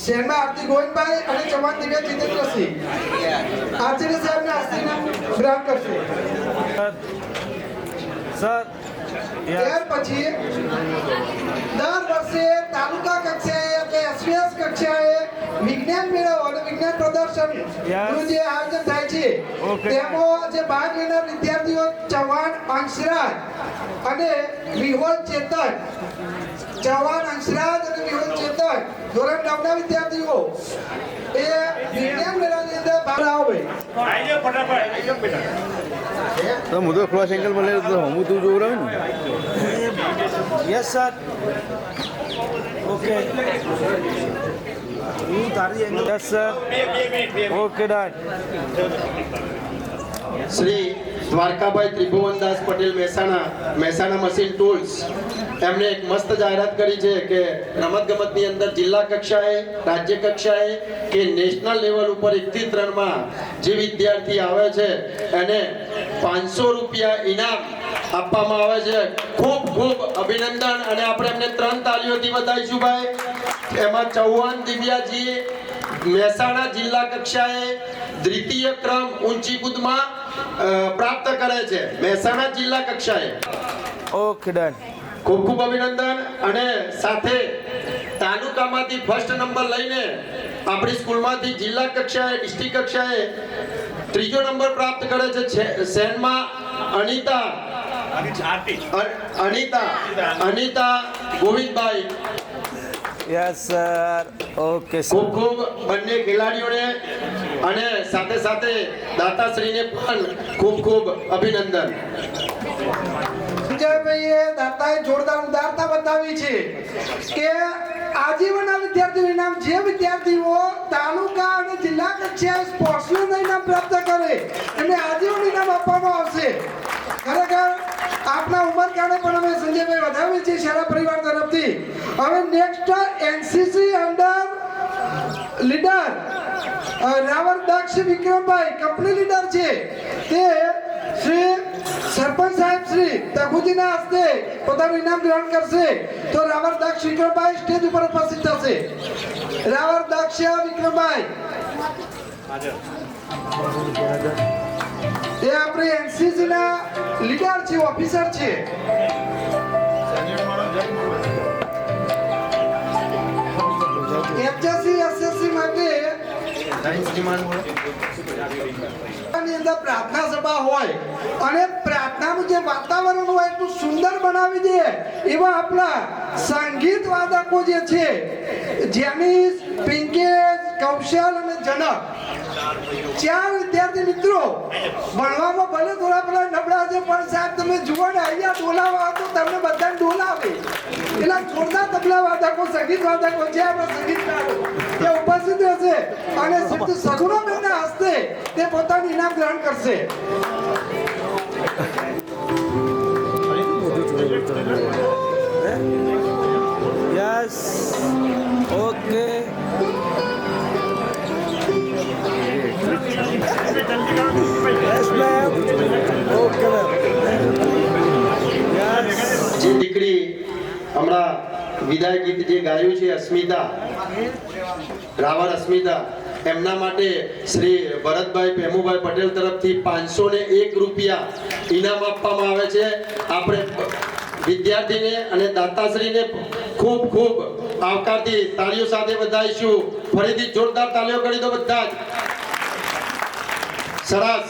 શહેરમાં આરતી ગોવિંદભાઈ અને ચૌહાણ દિવ્યા જીતેન્દ્રસિંહ આચાર્ય સાહેબને હસ્તે ઇનામ ગ્રહણ કરશે. સર ત્યાર પછી દર વર્ષે તાલુકા કક્ષાએ કે એસવીએસ કક્ષાએ વિજ્ઞાન મેળો અને વિજ્ઞાન પ્રદર્શન નું જે આયોજન થાય છે તેમાં જે ભાગ લેનાર વિદ્યાર્થીઓ ચૌહાણ અંશરાજ અને વિહોલ ચેતન ચૌહાણ અંશરાજ અને વિહોલ ચેતન ધોરણ 9 ના વિદ્યાર્થીઓ એ વિજ્ઞાન મેળાની અંદર ભાગ આવે. તો હું તો ક્રોસ એંગલ મળે તો હું તું જોઉં રહ્યું ને. Yes sir okay yes sir okay done. Shri Dwarkabhai Tribhuvandas Patel Mehsana machine tools એમને એક મસ્ત જાહેરાત કરી છે કે રમતગમતની અંદર જિલ્લા કક્ષાએ રાજ્ય કક્ષાએ કે નેશનલ લેવલ ઉપર 1 થી 3 માં જે વિદ્યાર્થી આવે છે એને 500 રૂપિયા ઇનામ આપવામાં આવે છે. ખૂબ ખૂબ અભિનંદન અને આપણે એમને 3 તાળીઓથી વધાવીશું ભાઈ. એમાં ચૌહાણ દિવ્યાજી મહેસાણા જિલ્લા કક્ષાએ દ્વિતીય ક્રમ ઊંચી કૂદમાં પ્રાપ્ત કરે છે મહેસાણા જિલ્લા કક્ષાએ. Okay done. ખૂબ ખૂબ અભિનંદન. અને સાથે તાલુકામાંથી ફર્સ્ટ નંબર લઈને આપણી સ્કૂલમાંથી જિલ્લા કક્ષાએ ડિસ્ટ્રિક્ટ કક્ષાએ 3જો નંબર પ્રાપ્ત કરે છે શહેરમાં Anita Govindbhai. Yes sir okay sir. ખૂબ ખૂબ બંને ખેલાડીઓને અને સાથે સાથે દાતાશ્રીને પણ ખૂબ ખૂબ અભિનંદન. વિજયભાઈએ દાતાએ જોરદાર ઉદારતા બતાવી છે કે આજીવનના વિદ્યાર્થીઓ ઇનામ જે વિદ્યાર્થીઓ તાલુકા અને જિલ્લા કક્ષાએ સ્પોર્ટ્સનું ઇનામ પ્રાપ્ત કરે એમને આજીવન ઇનામ આપવામાં આવશે. ખરેખર આપના ઉમરકાને પણ અમે સંજયભાઈ વધાવીએ છીએ શાળા પરિવાર તરફથી. હવે નેક્સ્ટ એનસીસી અંડર લીડર રાવર દક્ષ વિક્રમભાઈ કંપની લીડર છે તે શ્રી સરપંચ સાહેબ શ્રી તખુજીના હસ્તે પોતાનું ઇનામ ગ્રહણ કરશે. તો રાવર દક્ષ વિક્રમભાઈ સ્ટેજ ઉપર ઉપસ્થિત થશે. રાવર દક્ષ વિક્રમભાઈ એ આપણે એનસીસી ના લીડર છે ઓફિસર છે. એફજેસી એસએસસી માટે ની અંદર પ્રાર્થના સભા હોય અને પ્રાર્થનાનું જે વાતાવરણ હોય એટલું સુંદર બનાવી દે એવા આપણા સંગીત વાદકો જે છે જેનિસ, પિંકેશ, કૌશલ અને જનક 4 વિદ્યાર્થી મિત્રો ભણવામાં ભલે થોડા પેલા નબળા છે પણ સાહેબ તમે જુઓ ને અહીંયા ડોલાવા તો તમને બધાને ડોલાવે. એટલે જોરદાર તબલા વાદકો સંગીત વાદકો છે આપણા સંગીતકારો તે ઉપસ્થિત રહેશે અને શ્રીમતી સગુણાબેનના હસ્તે તે પોતાનું ઇનામ ગ્રહણ કરશે. Yes okay yes ma'am okay ma'am. જે દીકરી હમણાં વિદાય ગીત જે ગાયું છે અસ્મિતા રાવળ અસ્મિતા એમના માટે શ્રી ભરતભાઈ પેમુભાઈ પટેલ તરફથી 501 રૂપિયા ઇનામ આપવામાં આવે છે. આપણે વિદ્યાર્થીને અને દાતાશ્રીને ખૂબ ખૂબ આવકારથી તાળીઓ સાથે વધાવીશું. ફરીથી જોરદાર તાળીઓ કરી દો બધા જ. સરસ.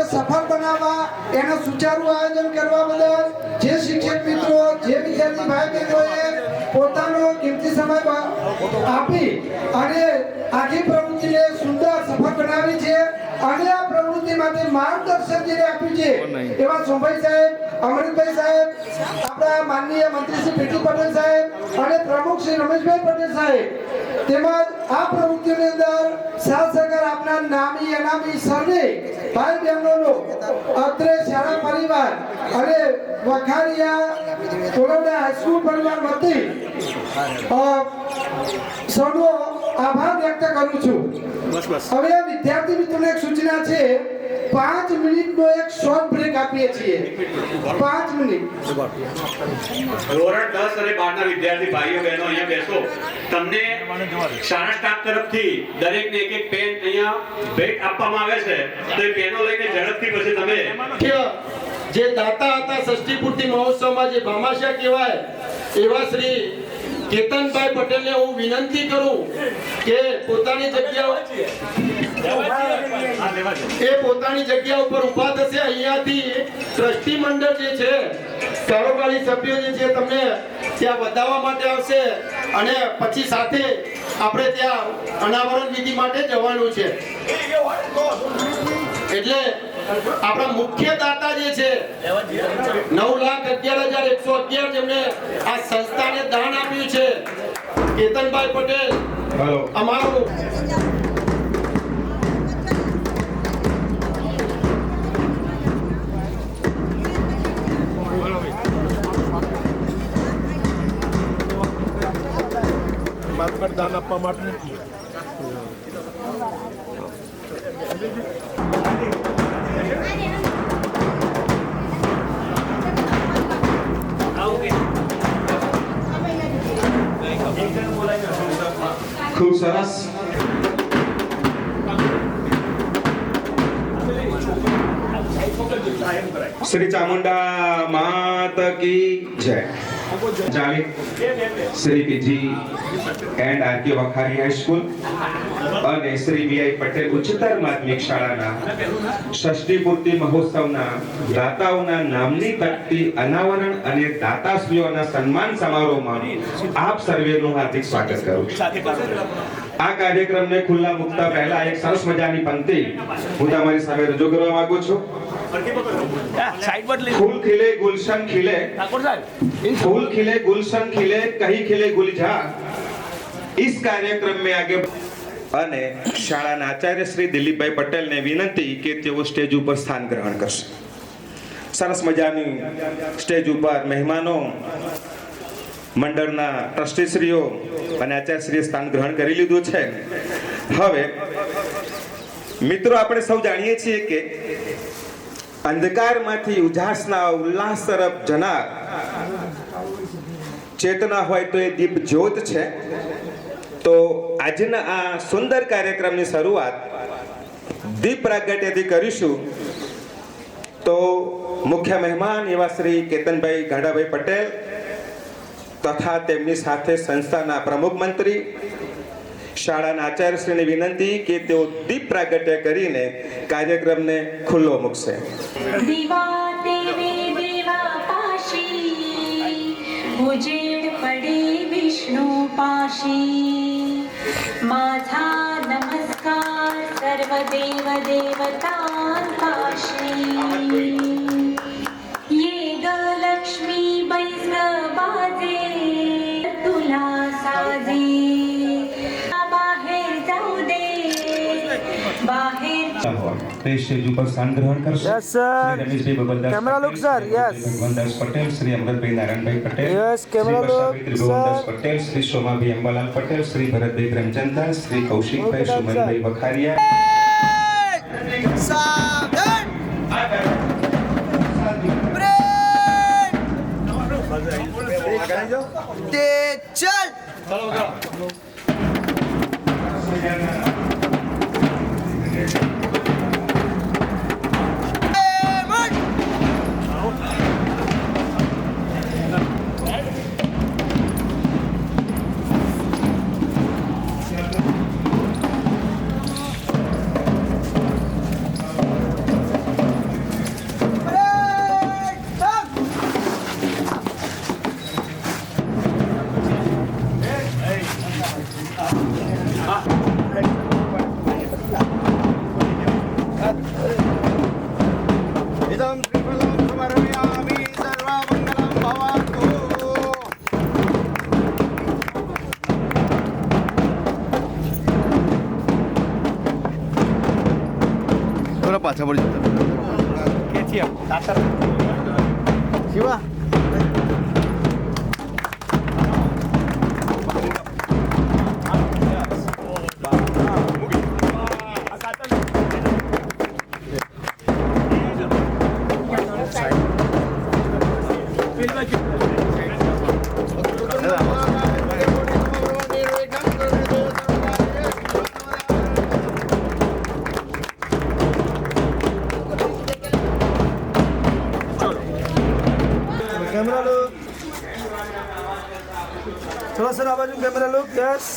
સફળ બનાવવા એનું સુચારું આયોજન કરવા બદલ જે શિક્ષક મિત્રો જે વિદ્યાર્થી ભાઈ બહેનોએ પોતાનો કિંમતી સમય આપી અને આખી પ્રવૃત્તિને સુંદર સફળ બનાવી છે અને આ પ્રવૃત્તિ માટે માર્ગદર્શન જેને આપ્યું છે એવા સોમભાઈ સાહેબ, અમૃતભાઈ સાહેબ, આપણા માનનીય મંત્રી શ્રી પીટી પટેલ સાહેબ અને પ્રમુખ શ્રી રમેશભાઈ પટેલ સાહેબ, તેમજ આ પ્રવૃત્તિની અંદર સાથ સહકાર આપનાર નામી અનામી સર્વે ભાઈ બહેનોનો અત્રે શાળા પરિવાર અને વખારિયા તોલંડા હાઈસ્કૂલ પરિવાર વતી સૌનો આભાર વ્યક્ત કરું છું. હવે વિદ્યાર્થી મિત્રોને એક સૂચના છે, 5 મિનિટનો એક શોર્ટ બ્રેક આપીએ છીએ. 5 મિનિટ. ધોરણ 10 અને 12 ના વિદ્યાર્થી ભાઈઓ બહેનો અહીંયા બેસો. તમને શાળા સ્ટાફ તરફથી દરેકને એક પેન અહીંયા ભેટ આપવામાં આવે છે, તો એ પેનો લઈને ઝડપથી પછી તમે જે દાતા હતા ષષ્ઠી પૂર્તિ મહોત્સવમાં જે ભામાશા કહેવાય એવા શ્રી કેતનભાઈ પટેલને હું વિનંતી કરું કે પોતાની જગ્યા ઉપર ઊભા થશે. અહીંયાથી ટ્રસ્ટી મંડળ જે છે, કારોબારી સભ્યો જે છે, તમને ત્યાં વધાવવા માટે આવશે અને પછી સાથે આપણે ત્યાં અનાવરણ વિધિ માટે જવાનું છે. એટલે આપણા મુખ્ય દાતા જે છે 9,11,111 જેમને આ સંસ્થાને દાન આપ્યું છે, કેતનભાઈ પટેલ અમારું દાન આપવા માટે ખૂબ સરસ. શ્રી ચામુંડા માત કી જય. Shri PG and RK Vakhari high school અને શ્રી વીઆઈ પટેલ ઉચ્ચતર માધ્યમિક શાળાના ષષ્ઠી પૂર્તિ મહોત્સવના દાતાઓના નામની તકતી અનાવરણ અને દાતાશ્રીઓના સન્માન સમારોહમાં આપ સર્વેનું હાર્દિક સ્વાગત કરું છું. આ કાર્યક્રમને ખુલ્લા મૂકતા પહેલા એક સરસ મજાની પંક્તિ હું તમારી સામે રજૂ કરવા માંગુ છું. फूल खिले गुलशन खिले, फूल खिले गुलशन खिले, कहीं खिले गुलजार. इस कार्यक्रम में आगे અને શાળાના આચાર્ય શ્રી દિલીપભાઈ પટેલને વિનંતી કે તેઓ સ્ટેજ ઉપર સ્થાન ગ્રહણ કરશે. સરસ મજાની સ્ટેજ ઉપર મહેમાનો મંડળના ટ્રસ્ટીશ્રીઓ અને આચાર્યશ્રીએ સ્થાન ગ્રહણ કરી લીધું છે. હવે મિત્રો, આપણે સૌ જાણીએ છીએ કે અંધકારમાંથી ઉજાસના ઉલ્લાસ તરફ જનાર ચેતના હોય તો એ દીપ જ્યોત છે. તો આજના આ સુંદર કાર્યક્રમની શરૂઆત દીપ પ્રાગટ્યથી કરીશું. તો મુખ્ય મહેમાન એવા શ્રી કેતનભાઈ ગાંડાભાઈ પટેલ તથા તેમની સાથે સંસ્થાના પ્રમુખ મંત્રી શાળાના આચાર્યશ્રીને વિનંતી કે તેઓ દીપ પ્રાગટ્ય કરીને કાર્યક્રમને ખુલ્લો મૂકશે. દીવા તેરે દેવા પાશી, ઉજેડ પડે વિષ્ણુ પાશી. माझा नमस्कार सर्व देव देवतां पाशी. ये ग लक्ष्मी बैस बाजे तुला साजे. बाहेर जाऊ दे, बाहेर स्टेज ઉપર સ્થાન ગ્રહણ કરશે. Yes, sir. Shri Rameshbhai બબલદાસ Camera look, sir. Yes. Bhagwandas Patel, Shri Amrutbhai Narayanbhai Patel, Yes, camera Shri look, વર્ષાભાઈ Tribhuvandas sir. Patel, Shri Somabhai Ambalal Patel, Shri Bharatbhai પ્રેમચંદદાસ, Shri Kaushikbhai Okay, sir. Sumanbhai Vakharia. પાછા વળી જતા શિવા कैमरा लुक थोड़ा सा आवाज camera look yes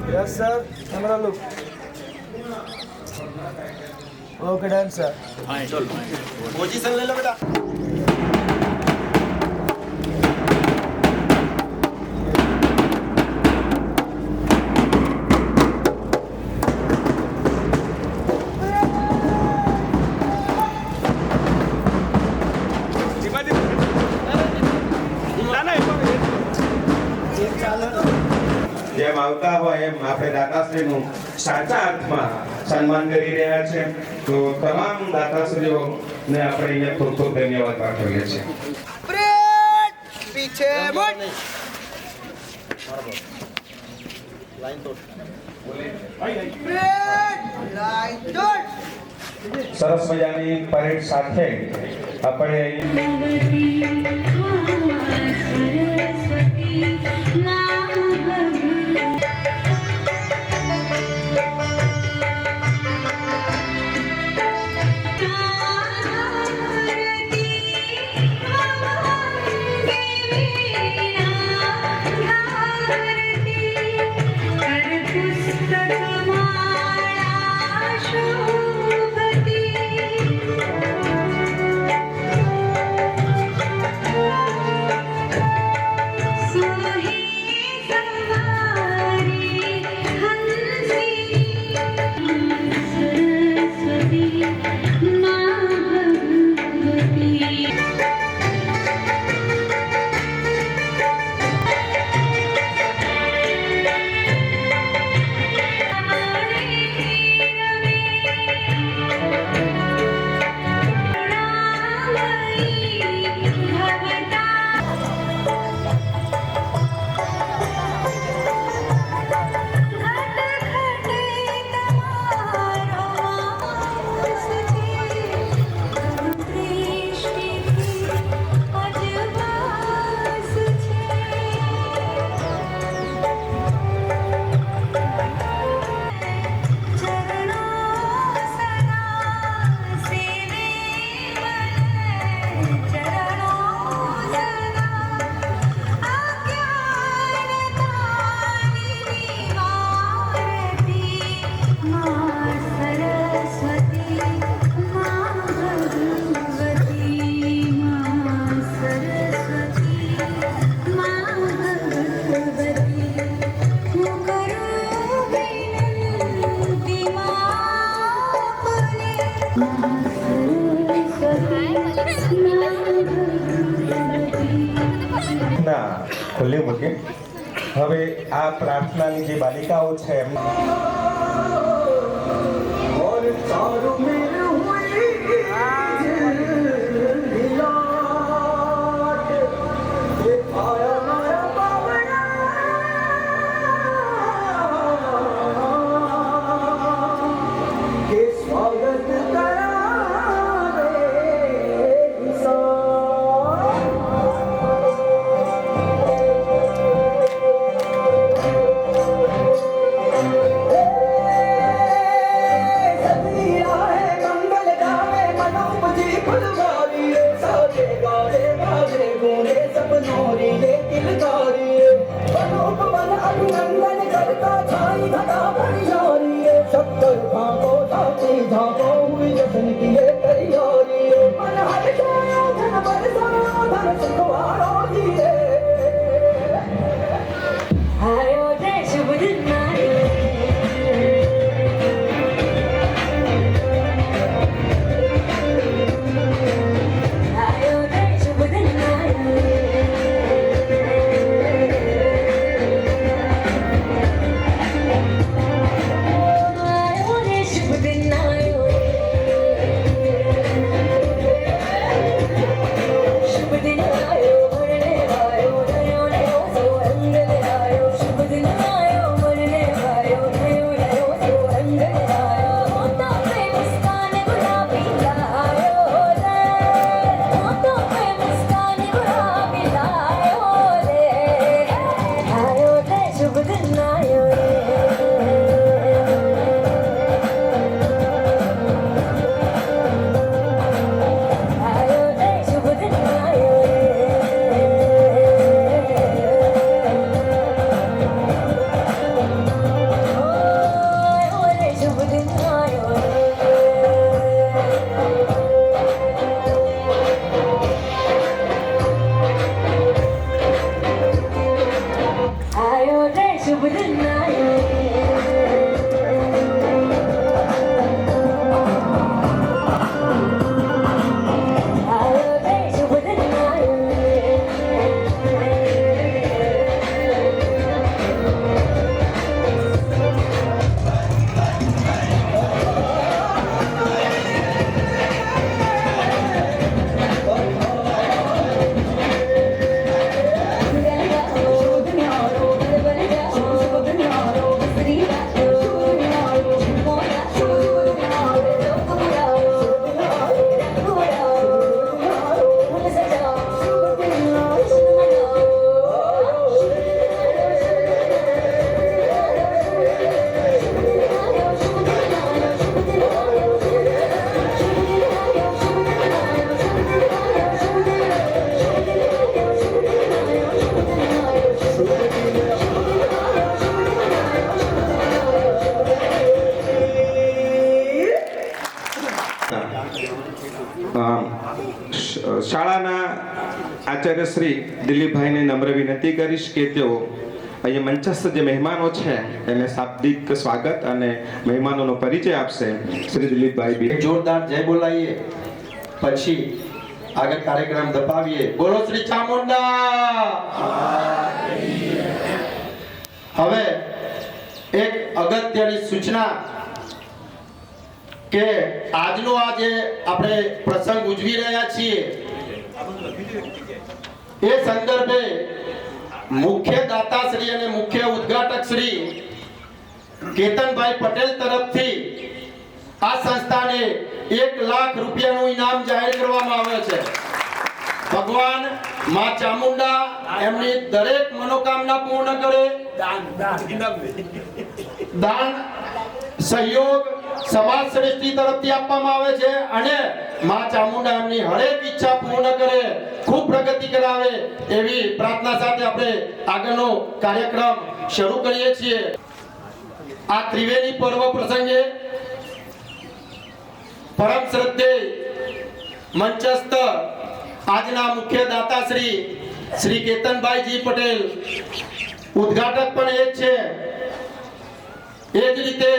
yes sir camera look okay done sir position ले लो बेटा જેમ આવતા હોય એમ આપણે દાતાશ્રીનું સાચા અર્થમાં સન્માન કરી રહ્યા છે તો તમામ દાતાશ્રીઓને આપણે અહીંયા ખૂબ ખૂબ ધન્યવાદ પાઠવીએ છીએ पीछे मुड़ સરસ મજાની પરેડ સાથે આપણે ખુલ્લી મૂકી હવે આ પ્રાર્થનાની જે બાલિકાઓ છે शुभ दिन आए શાળાના આચાર્ય શ્રી દિલીપભાઈને નમ્ર વિનંતી કરીશ કે તેઓ અહીંયા મંચસ્થ જે મહેમાનો છે એને શાબ્દિક સ્વાગત અને મહેમાનોનો પરિચય આપશે. શ્રી દિલીપભાઈ બી જોરદાર જય બોલાવીએ, પછી આગળ કાર્યક્રમ દબાવીએ. બોલો શ્રી ચામુંડા. હવે એક અગત્યની સૂચના કે આજનો આજે આપણે પ્રસંગ ઉજવી રહ્યા છીએ એ સંદર્ભે મુખ્ય દાતાશ્રી અને મુખ્ય ઉદ્ઘાટક શ્રી કેતનભાઈ પટેલ તરફથી આ સંસ્થાને 1 લાખ રૂપિયાનું ઇનામ જાહેર કરવામાં આવે છે. ભગવાન માં ચામુંડા એમની દરેક મનોકામના પૂર્ણ કરે. દાન સહયોગ સમાજ શ્રેષ્ઠી તરફથી આપવામાં આવે છે અને માં ચામુંડા એમની હરેક ઈચ્છા પૂર્ણ કરે, ખૂબ પ્રગતિ કરાવે એવી પ્રાર્થના સાથે આપણે આગળનો કાર્યક્રમ શરૂ કરીએ છીએ. આ ત્રિવેણી પર્વ પ્રસંગે પરમ શ્રદ્ધેય મંચસ્થ આજના મુખ્ય દાતાશ્રી શ્રી કેતનભાઈજી પટેલ ઉદ્ઘાટક પણ એ જ છે. એ જ રીતે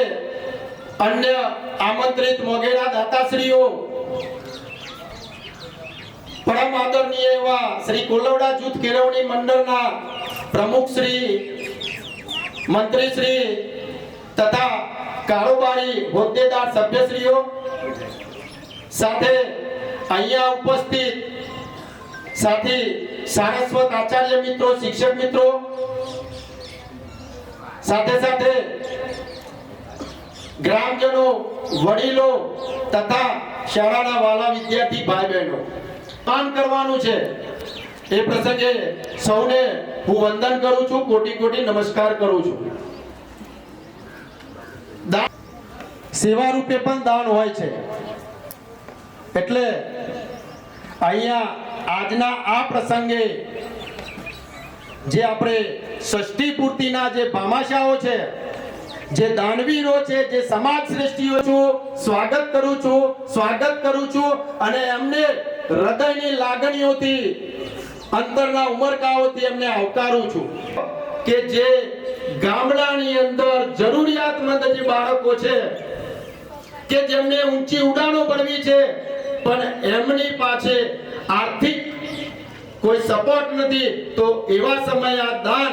અન્ય આમંત્રિત મોગેરા દાતાશ્રીઓ પરમ આદરણીય એવા શ્રી કોલવડા જૂથ કેળવણી મંડળના પ્રમુખ શ્રી, મંત્રી શ્રી તથા કારોબારી હોદ્દેદાર સભ્યશ્રીઓ, સાથે અહીંયા ઉપસ્થિત સાથી સારસ્વત આચાર્ય મિત્રો, શિક્ષક મિત્રો, સાથે સાથે ગ્રામજનો, વડીલો તથા શાળાના વાલા વિદ્યાર્થી ભાઈ બહેનો, માન કરવાનું છે એ પ્રસંગે સૌને હું વંદન કરું છું, કોટી કોટી નમસ્કાર કરું છું. સેવા રૂપે પણ દાન હોય છે. એટલે અહીંયા આજના આ પ્રસંગે જે આપણે ષષ્ઠી પૂર્તિના જે ભામાશાઓ છે, જે દાનવીરો છે, જે સમાજ શ્રેષ્ઠીઓ છું, સ્વાગત કરું છું અને એમને હૃદયની લાગણીઓથી, અંતરના ઉમરકાઓથી એમને આવકારું છું કે જે ગામડાની અંદર જરૂરિયાતમંદ જે બાળકો છે કે જેમને ઊંચી ઉડાનો ભરવી છે પણ એમની પાસે આર્થિક કોઈ સપોર્ટ નથી, તો એવા સમયે આ દાન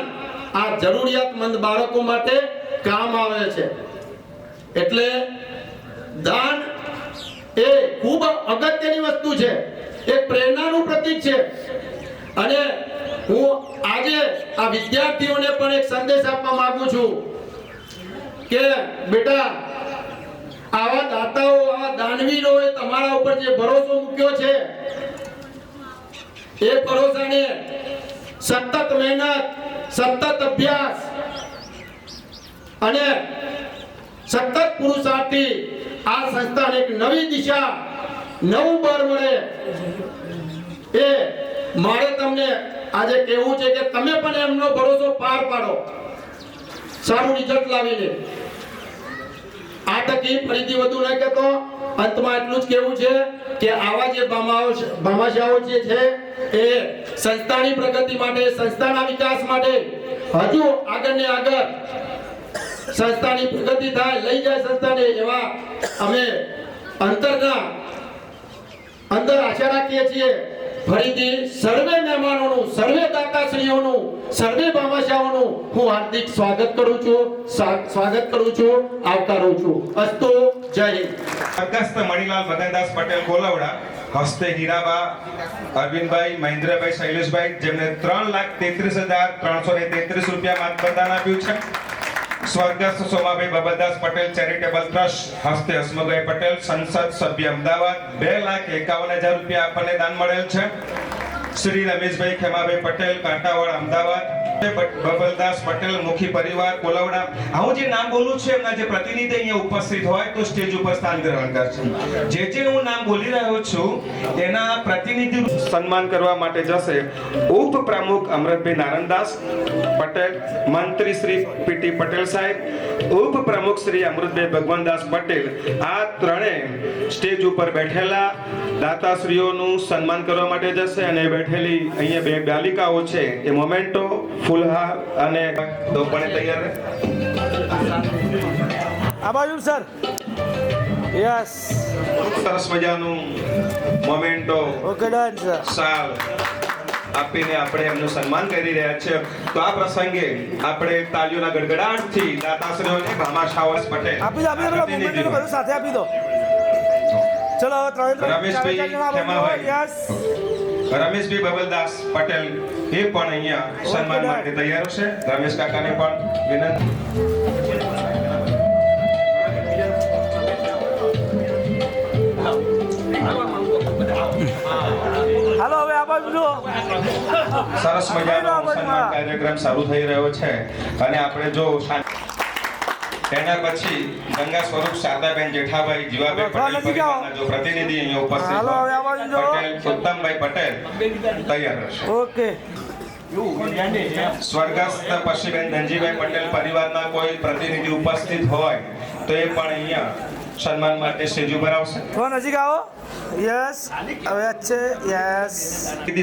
આ જરૂરિયાતમંદ બાળકો માટે કામ આવે છે. એટલે દાન એ ખૂબ અગત્યની વસ્તુ છે, એક પ્રેરણાનું પ્રતીક છે. અને હું આજે આ વિદ્યાર્થીઓને પણ એક સંદેશ આપવા માંગુ છું કે બેટા, આવા દાતાઓ, આ દાનવીરોએ તમારા ઉપર જે ભરોસો મૂક્યો છે એ ભરોસાને સતત મહેનત, સતત અભ્યાસ અને સતત પુરુષાર્થથી આ સંસ્થાને એક નવી દિશા, નવું બળ મળે એ મારે તમને આજે કહેવું છે કે તમે પણ એમનો ભરોસો પાર પાડો, સારું રિઝલ્ટ લાવીને. આ તકી ફરીથી વધુ ન કહેતો અંતમાં એટલું જ કહેવું છે કે આવા જે ભામાશાઓ જે છે એ સંસ્થાની પ્રગતિ માટે, સંસ્થાના વિકાસ માટે હજુ આગળ ને આગળ સંસ્થાની પ્રગતિ થાય, લઈ જાય સંસ્થાને, એવા અમે અંદર આશા રાખીએ છીએ. ફરીથી સર્વે મહેમાનોનું, સર્વે દાતાશ્રીઓનું, સર્વે ભામાશાઓનું હું હાર્દિક સ્વાગત કરું છું, આવકારું છું. અસ્તુ, જય હિન્દ. સ્વર્ગસ્થ મણિલાલ મદનદાસ પટેલ કોલવડા હસ્તે હીરાબા અરવિંદભાઈ, મહેન્દ્રભાઈ, શૈલેષભાઈ, જેમને 3,33,333 રૂપિયા માતબદાન આપ્યું છે. સ્વર્ગસ્થ સોમાભાઈ બબરદાસ પટેલ ચેરિટેબલ ટ્રસ્ટ હસ્તે હસમુખભાઈ પટેલ, સંસદ સભ્ય અમદાવાદ, 2,51,000 રૂપિયા આપણને દાન મળેલ છે. શ્રી રમેશભાઈ ખેમાભાઈ પટેલ કાંટાવાડ અમદાવાદ, બબલદાસ પટેલ મુખી પરિવાર કોલવડા. હું જે નામ બોલું છું એમના જે પ્રતિનિધિ અહીંયા ઉપસ્થિત હોય તો સ્ટેજ ઉપર સ્થાન ગ્રહણ કરશે. જે હું નામ બોલી રહ્યો છું એના પ્રતિનિધિ સન્માન કરવા માટે જશે ઉપપ્રમુખ અમૃતભાઈ નારણદાસ પટેલ, મંત્રી શ્રી પીટી પટેલ સાહેબ, ઉપપ્રમુખ શ્રી અમૃતભાઈ ભગવાનદાસ પટેલ. આ ત્રણેય સ્ટેજ ઉપર બેઠેલા દાતાશ્રીઓનું સન્માન કરવા માટે જશે. અને બેઠેલી અહીંયા બે બાલિકાઓ છે એ મોમેન્ટો, ફૂલહાર અને દોપણે તૈયાર. આ બાજુ સર. યસ. સરસ મજાનું મોમેન્ટો, ઓકે ડન સર. સાલ આપીને આપણે એમનું સન્માન કરી રહ્યા છે. તો આ પ્રસંગે આપણે તાળીઓના ગડગડાટથી દાતાશ્રીઓને ભામાશાઓ પટેલ આપી દો બધું સાથે આપી દો. ચલો રમેશભાઈ ખેમાભાઈ, યસ. રમેશભાઈ બબલદાસ પટેલ એ પણ અહીંયા સન્માન માટે તૈયાર છે. રમેશ કાકાને પણ વિનંતી. હાલો હવે આ બાજુ જુઓ. સરસ મજાનો સન્માન કાર્યક્રમ શરૂ થઈ રહ્યો છે. અને આપણે જો એના પછી ગંગા સ્વરૂપ શારદાબેન જેઠાભાઈ, જીવાભાઈ પટેલ પરિવારના જો પ્રતિનિધિ અહીંયા ઉપસ્થિત હાલો હવે આ બાજુ જુઓ. પટેલ ઉત્તમભાઈ પટેલ તૈયાર રહેશે. ઓકે. સ્વર્ગસ્થ પશુબેન ધનજીભાઈ પટેલ પરિવારના કોઈ પ્રતિનિધિ ઉપસ્થિત હોય તો એ પણ અહીંયા સન્માન માટે સ્ટેજ ઉપર આવશે. થોડા નજીક આવો. યસ. હવે છે. યસ.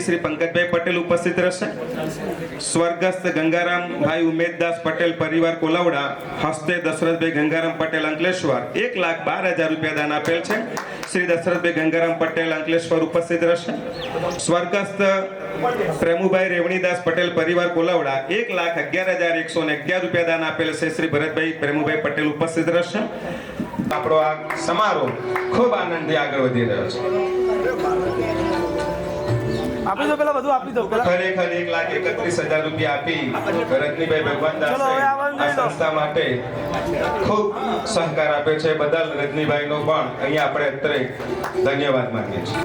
શ્રી પંકજભાઈ પટેલ ઉપસ્થિત રહેશે. સ્વર્ગસ્થ ગંગારામભાઈ ઉમેદદાસ પટેલ પરિવાર કોલવડા હસ્તે દશરથભાઈ ગંગારામ પટેલ અંકલેશ્વર 1,12,000 રૂપિયા દાન આપેલ છે. શ્રી દશરથભાઈ ગંગારામ પટેલ અંકલેશ્વર ઉપસ્થિત રહેશે. સ્વર્ગસ્થ પ્રેમુભાઈ રેવણીદાસ પટેલ પરિવાર કોલવડા 1,11,111 રૂપિયા દાન આપેલ છે. શ્રી ભરતભાઈ પ્રેમુભાઈ પટેલ ઉપસ્થિત રહેશે. આપણો આ સમારોહ ખૂબ આનંદથી આગળ વધી રહ્યો છે. આપી દો પેલા બધું આપી દો. ખરેખર 1,31,000 રૂપિયા આપી રજનીભાઈ ભગવાનદાસ આ સંસ્થા માટે ખૂબ સહકાર આપ્યો છે. બદલ રજનીભાઈનો પણ અહીંયા આપણે અત્યારે ધન્યવાદ માનીએ છીએ.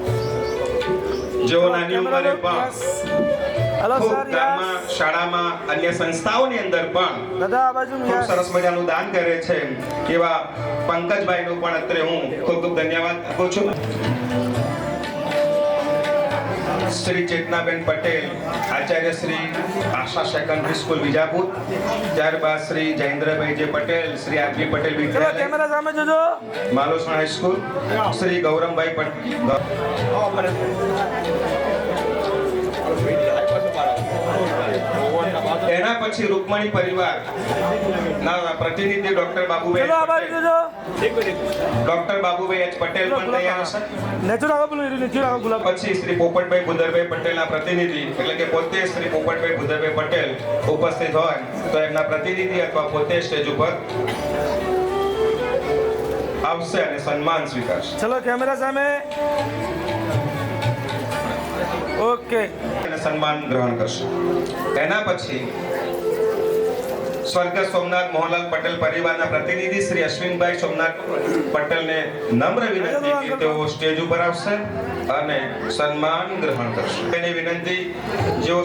જેઓ નાની ઉંમરે પણ ખૂબ ગામમાં, શાળામાં, અન્ય સંસ્થાઓની અંદર પણ ખૂબ સરસ મજાનું દાન કરે છે એવા પંકજભાઈનું પણ અત્યારે હું ખૂબ ખૂબ ધન્યવાદ આપું છું. શ્રી ચેતનાબેન પટેલ, આચાર્ય શ્રી આશા સેકન્ડરી સ્કૂલ વિજાપુર. ત્યારબાદ શ્રી જયેન્દ્રભાઈ જે પટેલ, શ્રી આરબી પટેલ વિદ્યાલય માલોસણ હાઈસ્કૂલ, શ્રી ગૌરમભાઈ પટેલ. એના પછી રૂકમણી પરિવાર ના પ્રતિનિધિ ડોક્ટર બાબુભાઈ એચ પટેલ પણ તૈયાર છે. પછી શ્રી પોપટભાઈ ભુદરભાઈ પટેલના પ્રતિનિધિ એટલે કે પોતે શ્રી પોપટભાઈ ભુદરભાઈ પટેલ ઉપસ્થિત હોય તો એમના પ્રતિનિધિ અથવા પોતે સ્ટેજ ઉપર આવશે અને સન્માન સ્વીકારશે. ચલો કેમેરા સામે. ઓકે. સન્માન ગ્રહણ કરશે. એના પછી સ્વર્ગસ્થ સોમનાથ મોહનલાલ પટેલ પરિવારના પ્રતિનિધિ શ્રી અશ્વિનભાઈ સોમનાથ પટેલને નમ્ર વિનંતી કે તેઓ સ્ટેજ ઉપર આવશે અને સન્માન ગ્રહણ કરશે. એની વિનંતી, જેઓ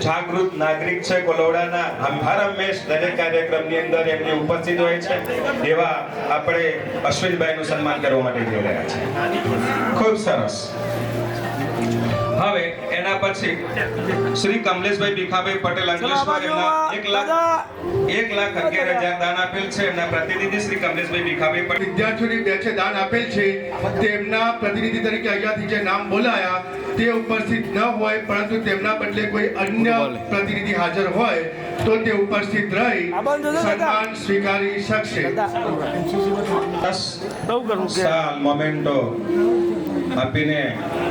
જાગૃત નાગરિક છે કોલવડાના, હર હંમેશ દરેક કાર્યક્રમની અંદર એમની ઉપસ્થિત હોય છે એવા આપણે અશ્વિનભાઈનું સન્માન કરવા માટે જઈ રહ્યા છે. ખૂબ સરસ. હવે એના પછી પછી શ્રી કમલેશભાઈ ભીખાભાઈ પટેલ અંકલેશ્વર એમના 1,11,000 દાન આપેલ છે. એમના પ્રતિનિધિ શ્રી કમલેશભાઈ ભીખાભાઈ પટેલ વિદ્યાર્થીઓની બેચે દાન આપેલ છે તેમના પ્રતિનિધિ તરીકે અહીંયાથી જે નામ બોલાયા તે ઉપસ્થિત ન હોય પરંતુ તેમના બદલે કોઈ અન્ય પ્રતિનિધિ હાજર હોય તો તે ઉપસ્થિત રહી સન્માન સ્વીકારી શકશે. સાલ મોમેન્ટો આપીને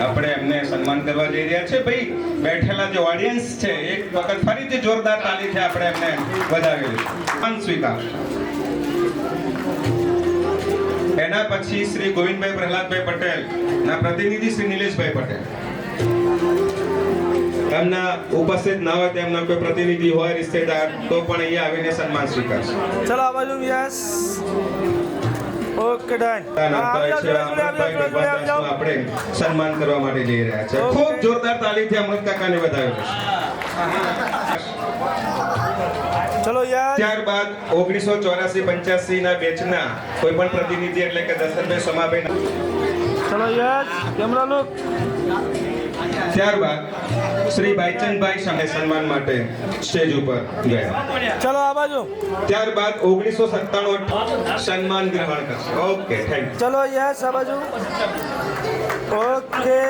આપણે એમને સન્માન કરવા જઈ રહ્યા છે. ભાઈ બેઠેલા જે ઓડિયન્સ છે એક વખત ફરીથી જોરદાર તાલીથી આપણે એમને વધાવી સન્માન સ્વીકાર. એના પછી શ્રી ગોવિંદભાઈ પ્રહલાદભાઈ પટેલ ના પ્રતિનિધિ શ્રી નિલેશભાઈ પટેલ એમના ઉપસ્થિત ના હોય તેમના કોઈ પ્રતિનિધિ હોય રિશ્તેદાર તો પણ અહીંયા આવીને સન્માન સ્વીકારશે. ચલો આ બાજુ યસ ઓકે ડન આપણે સન્માન કરવા માટે જઈ રહ્યા છે. ખૂબ જોરદાર તાલીથી અમૃત કાકાને વધાવ્યો છે. ચલો યાર ત્યારબાદ 1984-85 ના બેચના કોઈ પણ પ્રતિનિધિ એટલે કે દશરથભાઈ સોમાભાઈ. ચલો યસ કેમેરા લુક. ત્યારબાદ શ્રી ભાઈચંદભાઈ સામે સન્માન માટે સ્ટેજ ઉપર ગયા. ચલો આ બાજુ. ત્યારબાદ 1997 સન્માન ગ્રહણ કરશે. Okay thank you. ચલો યસ આ બાજુ. ઓકે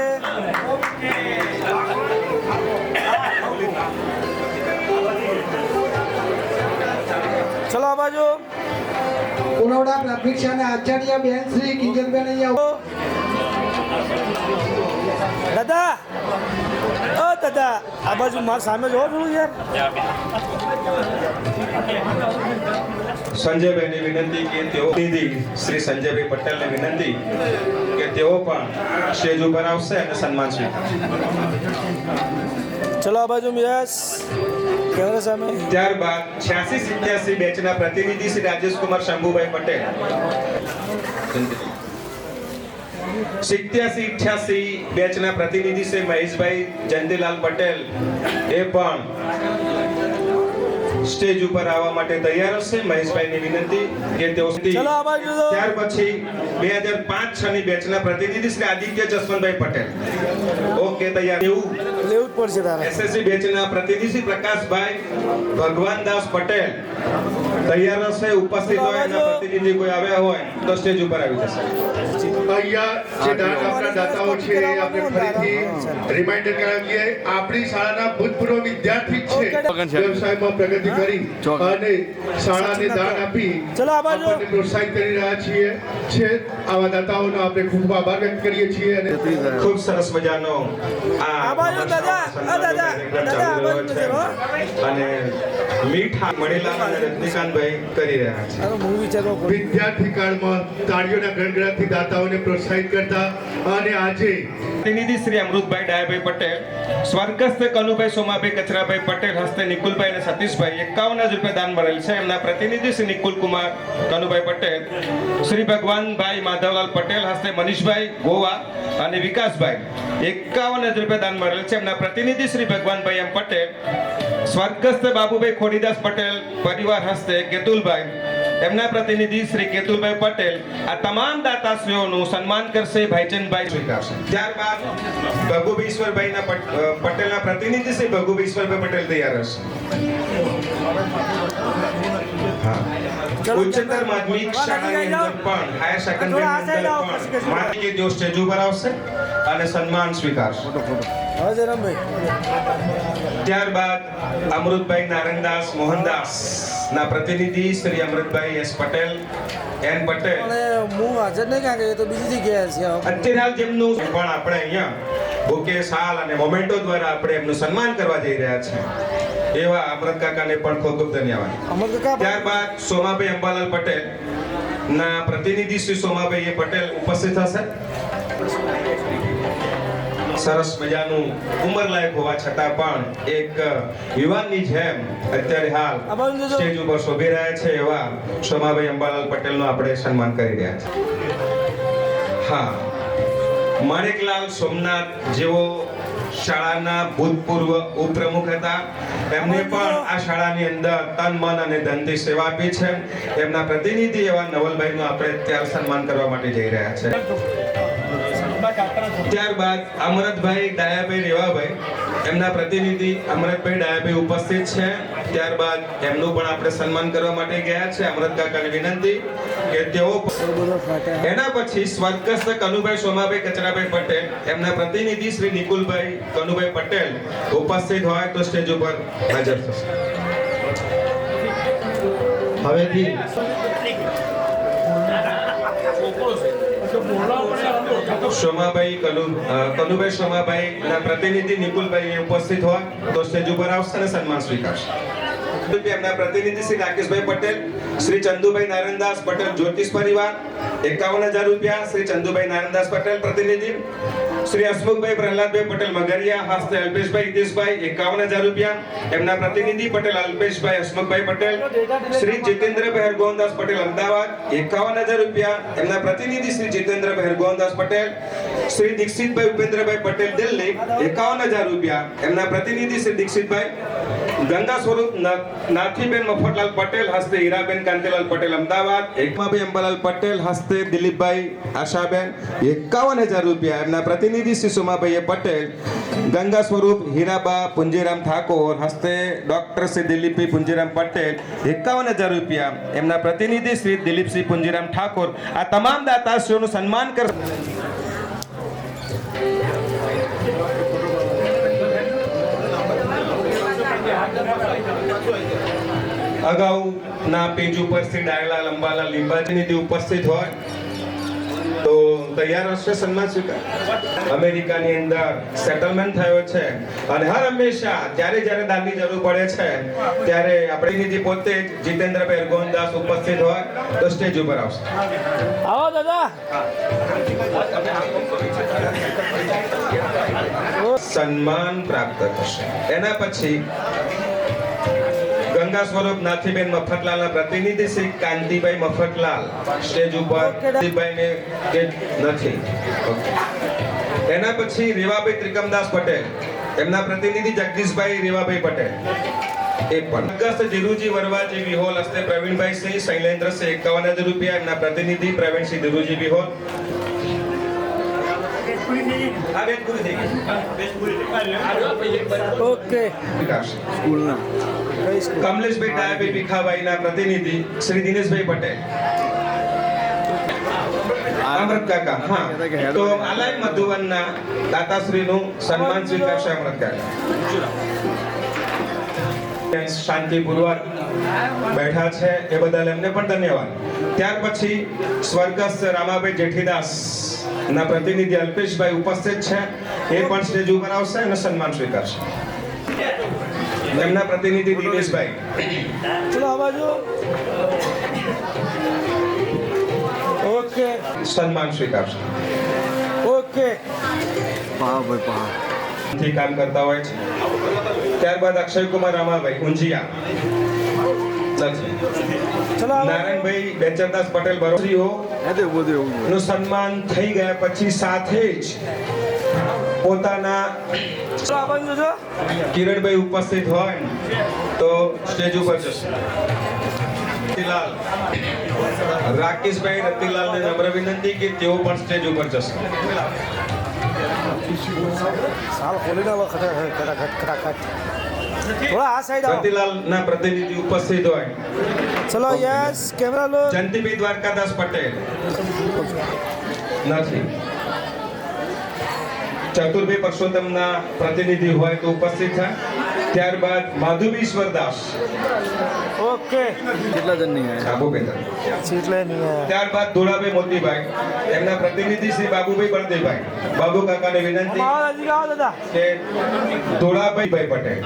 ચલો આ બાજુ. ઉનોડા પ્રાથમિક શાળાના આચાર્ય બેન શ્રી કિંજલબેન અહીંયા દાદા ઓ દાદા આ બાજુ મારા સામે જોવો છું યાર. સંજયભાઈને વિનંતી કે તેઓ શ્રી સંજયભાઈ પટેલને વિનંતી કે તેઓ પણ સ્ટેજ ઉપર આવશે અને સન્માન સ્વીકારશે. ચલો આ બાજુ યસ કેમેરા સામે. ત્યારબાદ 86-87 બેચના પ્રતિનિધિ શ્રી રાજેશકુમાર શંભુભાઈ પટેલ. 87-88 બેચના પ્રતિનિધિ શ્રી મહેશભાઈ જયંતિલાલ પટેલ એ પણ સ્ટેજ ઉપર આવવા માટે તૈયાર હશે. મહેશભાઈની વિનંતી કે તેઓ ત્યાર પછી 2005-06 ની બેચના પ્રતિનિધિ શ્રી આદિત્ય જસવંતભાઈ પટેલ. ઓકે તૈયાર લેવું જ પડશે તારે. એસએસસી બેચના પ્રતિનિધિ શ્રી પ્રકાશભાઈ ભગવાનદાસ પટેલ તૈયાર હશે. ઉપસ્થિત હોય એના પ્રતિનિધિ કોઈ આવ્યા હોય તો સ્ટેજ ઉપર આવી જશે. અહીંયા જે દાન આપના દાતાઓ છે એ આપણે ફરીથી રિમાઇન્ડર કરાવીએ. આપણી શાળાના ભૂતપૂર્વ વિદ્યાર્થી છે વ્યવસાયમાં પ્રગતિ કરી અને શાળાને દાન આપી આપણને પ્રોત્સાહિત કરી રહ્યા છીએ. આવા દાતાઓનો આપણે ખૂબ આભાર વ્યક્ત કરીએ છીએ અને ખૂબ સરસ મજાનો અને મીઠા મણિલાલ અને રજનીકાંતભાઈ કરી રહ્યા છે. વિદ્યાર્થી કાળમાં તાળીઓના ગણગણાટથી દાતાઓને પ્રોત્સાહિત કરતા અને આજે પ્રતિનિધિ શ્રી અમૃતભાઈ ડાયાભાઈ પટેલ, સ્વર્ગસ્થ કનુભાઈ સોમાભાઈ કચરાભાઈ પટેલ હસ્તે નિકુલભાઈ અને સતીશભાઈ 51,000 રૂપિયા દાન મળેલ છે. એમના પ્રતિનિધિ શ્રી નિકુલ કુમાર કનુભાઈ પટેલ, શ્રી ભગવાનભાઈ માધવલાલ પટેલ હસ્તે મનીષભાઈ ગોવા અને વિકાસભાઈ 51,000 રૂપિયા દાન મળેલ છે. એમના પ્રતિનિધિ શ્રી ભગવાનભાઈ એમ પટેલ, સ્વર્ગસ્થ બાબુભાઈ ખોડીદાસ પટેલ પરિવાર હસ્તે કેતુલભાઈ, એમના પ્રતિનિધિ શ્રી કેતુલભાઈ પટેલ આ તમામ દાતાશ્રીઓનું સન્માન કરશે. ભાઈચંદભાઈ સ્વીકારશે. ત્યારબાદ ભગુભાઈ ઈશ્વરભાઈના પટેલના પ્રતિનિધિ શ્રી ભગુભાઈ ઈશ્વરભાઈ પટેલ તૈયાર હશે. ઉચ્ચતર માધ્યમિક શાળાની અંદર પણ હાયર સેકન્ડરી અંદર પણ માનનીય જો સ્ટેજ ઉપર આવશે અને સન્માન સ્વીકારશે. ત્યારબાદ અમૃતભાઈ નારાયણદાસ મોહનદાસ ના પ્રતિનિધિ શ્રી અમૃતભાઈ એસ પટેલ એન પટેલ હું હાજર નહીં કાંકે તો બીજી જગ્યાએ છે. અત્યારે જેમનું પણ આપણે અહીંયા બુકે શાલ અને મોમેન્ટો દ્વારા આપણે એમનું સન્માન કરવા જઈ રહ્યા છે એવા અમૃત કાકાને પણ ખૂબ ખૂબ ધન્યવાદ. ત્યારબાદ સોમાભાઈ અંબાલાલ પટેલ ના પ્રતિનિધિ શ્રી સોમાભાઈ પટેલ ઉપસ્થિત હશે. સરસ મજાનું ઉંમરલાયક હોવા છતાં પણ એક યુવાનની જેમ અત્યારે હાલ સ્ટેજ ઉપર શોભી રહ્યા છે એવા સોમાભાઈ અંબાલાલ પટેલનું આપણે સન્માન કરી રહ્યા છે. હા, માણેકલાલ સોમનાથ જેવો શાળાના ભૂતપૂર્વ ઉપપ્રમુખ હતા. એમને પણ આ શાળાની અંદર તન મન અને ધનથી સેવા આપી છે. એમના પ્રતિનિધિ એવા નવલભાઈનું આપણે અત્યારે સન્માન કરવા માટે જઈ રહ્યા છે. ત્યારબાદ અમરતભાઈ ડાયાભાઈ રેવાભાઈ એમના પ્રતિનિધિ અમરતભાઈ ડાયાભાઈ ઉપસ્થિત છે. ત્યારબાદ એમનું પણ આપણે સન્માન કરવા માટે ગયા છે. અમરત કાકાને વિનંતી કે તેઓ એના પછી સ્વર્ગસ્થ કનુભાઈ સોમાભાઈ કચરાભાઈ પટેલ એમના પ્રતિનિધિ શ્રી નિકુલભાઈ કનુભાઈ પટેલ ઉપસ્થિત હોય તો સ્ટેજ ઉપર હાજર થશે. હવેથી સોમાભાઈ કનુભાઈ સોમાભાઈ ના પ્રતિનિધિ નિકુલભાઈ ઉપસ્થિત હોય તો સ્ટેજ ઉપર આવશે અને સન્માન સ્વીકારશે. એમના પ્રતિનિધિ શ્રી રાકેશભાઈ પટેલ, શ્રી ચંદુભાઈ નારાયણદાસ પટેલ જ્યોતિષ પરિવાર 51,000 રૂપિયા. શ્રી ચંદુભાઈ નારાયણદાસ પટેલ પ્રતિનિધિ, શ્રી હસમુખભાઈ પ્રહલાદભાઈ પટેલ મગરિયા હસ્તે અલ્પેશભાઈ હિતેશભાઈ 51,000 રૂપિયા. એમના પ્રતિનિધિ પટેલ અલ્પેશભાઈ હસમુખભાઈ પટેલ, શ્રી જીતેન્દ્રભાઈ હરગોવનદાસ પટેલ અમદાવાદ 51,000 રૂપિયા. એમના પ્રતિનિધિ શ્રી જીતેન્દ્રભાઈ હરગોવનદાસ પટેલ, શ્રી દીક્ષિતભાઈ ઉપેન્દ્રભાઈ પટેલ દિલ્હી 51,000 રૂપિયા. એમના પ્રતિનિધિ શ્રી દીક્ષિતભાઈ ગંગા સ્વરૂપ નાથીબેન મફતલાલ પટેલ હસ્તે હીરાબેન કાંતિલાલ પટેલ અમદાવાદ. એકમાભાઈ અંબાલાલ પટેલ હસ્તે દિલીપભાઈ આશાબેન 51,000 રૂપિયા. એમના પ્રતિનિધિ શ્રી સોમાભાઈ પટેલ ગંગા સ્વરૂપ હીરાબા પુંજીરામ ઠાકોર હસ્તે ડોક્ટર શ્રી દિલીપભાઈ પુંજીરામ પટેલ 51,000 રૂપિયા. એમના પ્રતિનિધિ શ્રી દિલીપસિંહ પુંજીરામ ઠાકોર. આ તમામ દાતાશ્રીઓનું સન્માન કરશે. અગાઉના પેજ ઉપર શ્રી ડાયલા લંબાલા લીંબાજીની ઉપસ્થિત હોય તો તૈયાર હશે સન્માન સ્વીકાર. અમેરિકાની અંદર સેટલમેન્ટ થયો છે અને હર હંમેશા જ્યારે દાનની જરૂર પડે છે ત્યારે આપણી નિધિ પોતે જ જીતેન્દ્રભાઈ હરગોવનદાસ ઉપસ્થિત હોય તો સ્ટેજ ઉપર આવશે. આવો દાદા. સન્માન પ્રાપ્ત કરશે. એના પછી ગંગા સ્વરૂપ નાથીબેન મફતલાલના પ્રતિનિધિ શ્રી કાંતિભાઈ મફતલાલ સ્ટેજ ઉપર કાંતિભાઈને કે નથી. એના પછી રેવાભાઈ ત્રિકમદાસ પટેલ એમના પ્રતિનિધિ જગદીશભાઈ રેવાભાઈ પટેલ એ પણ. અગસ્ત ધીરુજી વરવાજી વિહોલ હસ્તે પ્રવીણભાઈ સિંહ શૈલેન્દ્રસિંહ 51,000 રૂપિયા. એમના પ્રતિનિધિ પ્રવીણસિંહ ધીરુજી વિહોલ. ઓકે. સ્કૂલના કમલેશભાઈ ડાયાભાઈ ભીખાભાઈના પ્રતિનિધિ શ્રી દિનેશભાઈ પટેલ. અમૃત કાકા. હા, તો આલાય મધુવનના દાતાશ્રીનું સન્માન સ્વીકારશે અમૃત કાકા. શાંતિપૂર્વક બેઠા છે એ બદલ એમને પણ ધન્યવાદ. ત્યાર પછી સ્વર્ગસ્થ રામાભાઈ જેઠીદાસ ના પ્રતિનિધિ અલ્પેશભાઈ ઉપસ્થિત છે. એ પણ સ્ટેજ ઉપર આવશે અને સન્માન સ્વીકારશે. એમના પ્રતિનિધિ દિનેશભાઈ. ચલો આવાજો. ઓકે. સન્માન સ્વીકારશે. ઓકે. થી કામ કરતા હોય છે. ત્યારબાદ અક્ષયકુમાર રામાભાઈ ઊંઝિયા. નારાયણભાઈ બેચરદાસ પટેલ બરોરીઓ નું સન્માન થઈ ગયા પછી સાથે જ પોતાના કિરણભાઈ ઉપસ્થિત હોય તો સ્ટેજ ઉપર જશે. રાકેશભાઈ રતિલાલને નમ્ર વિનંતી કે તેઓ પણ સ્ટેજ ઉપર જશે. થોડા આ સાઈડ આવો. રતિલાલના પ્રતિનિધિ ઉપસ્થિત હોય. ચલો યસ કેમેરા લો. જયંતિભાઈ દ્વારકાદાસ પટેલ નથી. ચતુરભાઈ પરસોત્તમના પ્રતિનિધિ હોય તો ઉપસ્થિત થાય. ત્યારબાદ માધુબીશ્વરદાસ. ઓકે. કેટલા જણ નહીં આયા? બાબુભાઈ. કેટલા નહીં આયા? ત્યારબાદ ધોળાભાઈ મોતીભાઈ એમના પ્રતિનિધિ શ્રી બાબુભાઈ બળદેવભાઈ. બાબુ કાકાને વિનંતી કે ધોળાભાઈ પટેલ.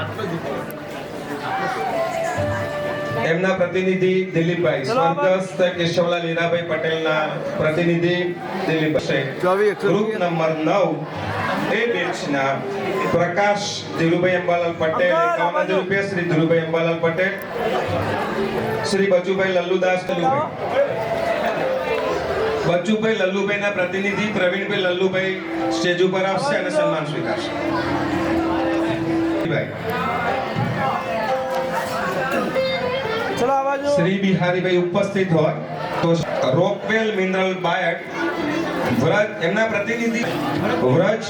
એમના પ્રતિનિધિ દિલીપભાઈ. સ્વર્ગસ્થ કેશવલાલ હીરાભાઈ પટેલના પ્રતિનિધિ દિલીપભાઈ. ગ્રુપ નંબર 9 એ બેચના પ્રકાશ ધીરુભાઈ અંબાલાલ પટેલ 51,000 રૂપિયા. શ્રી ધીરુભાઈ અંબાલાલ પટેલ, શ્રી બચુભાઈ લલ્લુદાસ બચુભાઈ લલ્લુભાઈના પ્રતિનિધિ પ્રવીણભાઈ લલ્લુભાઈ સ્ટેજ ઉપર આવશે અને સન્માન સ્વીકારશે. શ્રી બિહારીભાઈ ઉપસ્થિત હોય તો રોકવેલ મિનરલ બાયટ વ્રજ એમના પ્રતિનિધિ વ્રજ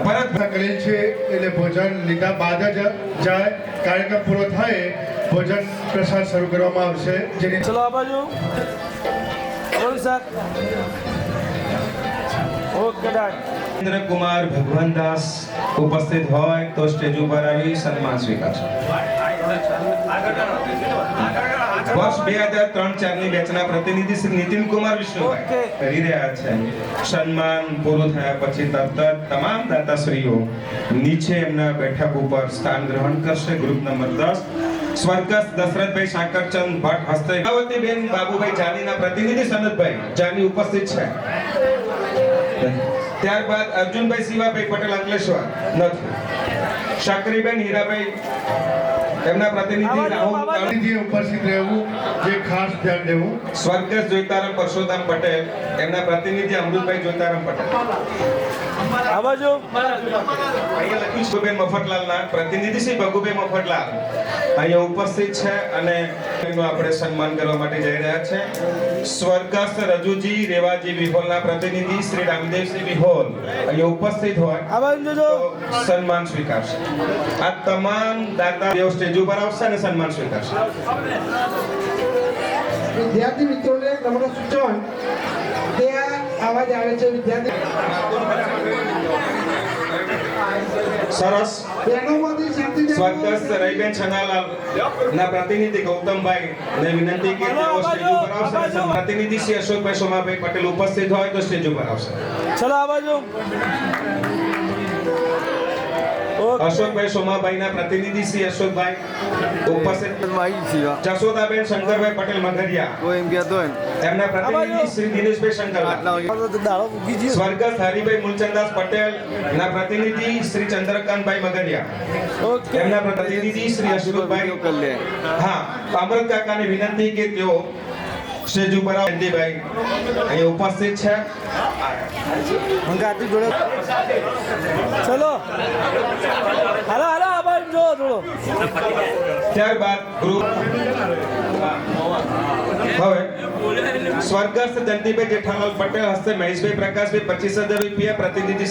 પરત કરેલ છે એટલે ભોજન લીધા બાદ જ જાય. કાર્યક્રમ પૂરો થાય ભોજન પ્રસાદ શરૂ કરવામાં આવશે. જેની ચલો આ બાજુ બોલ sir. Okay done. Kumar Bhagwandas ઉપસ્થિત હોય તો સ્ટેજ ઉપર આવી સન્માન સ્વીકારશે. વર્ષ 2003-4 ની બેચના પ્રતિનિધિ શ્રી નીતિન કુમાર વિષ્ણુભાઈ કરી રહ્યા છે. સન્માન પૂરું થયા પછી તરત તમામ દાતાશ્રીઓ નીચે એમના બેઠક ઉપર સ્થાન ગ્રહણ કરશે. ગ્રુપ નંબર 10 સ્વર્ગસ્થ દશરથભાઈ શાંકરચંદ ભટ્ટ હસ્તે કલાવતીબેન બાબુભાઈ જાનીના પ્રતિનિધિ સનતભાઈ જાની ઉપસ્થિત છે. ત્યારબાદ અર્જુનભાઈ શિવાભાઈ પટેલ અંકલેશ્વર નથી. શાકરીબેન હીરાભાઈ એમના પ્રતિનિધિ રાહુલ પ્રતિનિધિ ઉપસ્થિત રહેવું જે ખાસ ધ્યાન દેવું. સ્વર્ગસ્થ જોઈતારામ પરસોત્તમ પટેલ એમના પ્રતિનિધિ અમૃતભાઈ જોઈતારામ પટેલ. આ બાજુ અહીંયા લખ્યું છે મફતલાલના પ્રતિનિધિ શ્રી ભગુભાઈ મફતલાલ અહીંયા ઉપસ્થિત છે અને એનું આપણે સન્માન કરવા માટે જઈ રહ્યા છે. સ્વર્ગસ્થ રજુજી રેવાજી વિહોલના પ્રતિનિધિ શ્રી રામદેવસિંહ વિહોલ અહીંયા ઉપસ્થિત હોય આ બાજુ જોજો. તો સન્માન સ્વીકારશે. આ તમામ દાતા દેવ સ્ટેજ ઉપર આવશે અને સન્માન સ્વીકારશે. વિદ્યાર્થી મિત્રોને એક નમ્ર સૂચન કે આવાજ આવે છે વિદ્યાર્થી સરસ. બહેનોમાંથી શાંતિ સ્વર્ગસ્થ રહીબેન છનાલાલ ના પ્રતિનિધિ ગૌતમભાઈ ને વિનંતી કે તેઓ સ્ટેજ ઉપર આવશે. પ્રતિનિધિ શ્રી અશોકભાઈ સોમાભાઈ પટેલ ઉપસ્થિત હોય તો સ્ટેજ ઉપર આવશે. ચલો આ બાજુ. અશોકભાઈ સોમાભાઈ ના પ્રતિનિધિ શ્રી અશોકભાઈ ઉપસ્થિત. જશોદાબેન શંકરભાઈ પટેલ મગરિયા એમના પ્રતિનિધિ શ્રી દિનેશભાઈ શંકરભાઈ. સ્વર્ગસ્થ હરિભાઈ મૂલચંદાસ પટેલ ના પ્રતિનિધિ શ્રી ચંદ્રકાંતભાઈ મગરિયા એમના પ્રતિનિધિ શ્રી અશોકભાઈ. હા, અમૃત કાકાને વિનંતી કે તેઓ સ્ટેજ ઉપર આવંદીભાઈ અહીં ઉપસ્થિત છે. ચલો હાલો હાલો આ બાજુ જો થોડો. ત્યારબાદ ગ્રુપ હવે સ્વર્ગસ્થ જયંતિભાઈ જેઠાલાલ પટેલ હસ્તે મહેશભાઈ પ્રકાશભાઈ 25,000 રૂપિયા પ્રતિનિધિ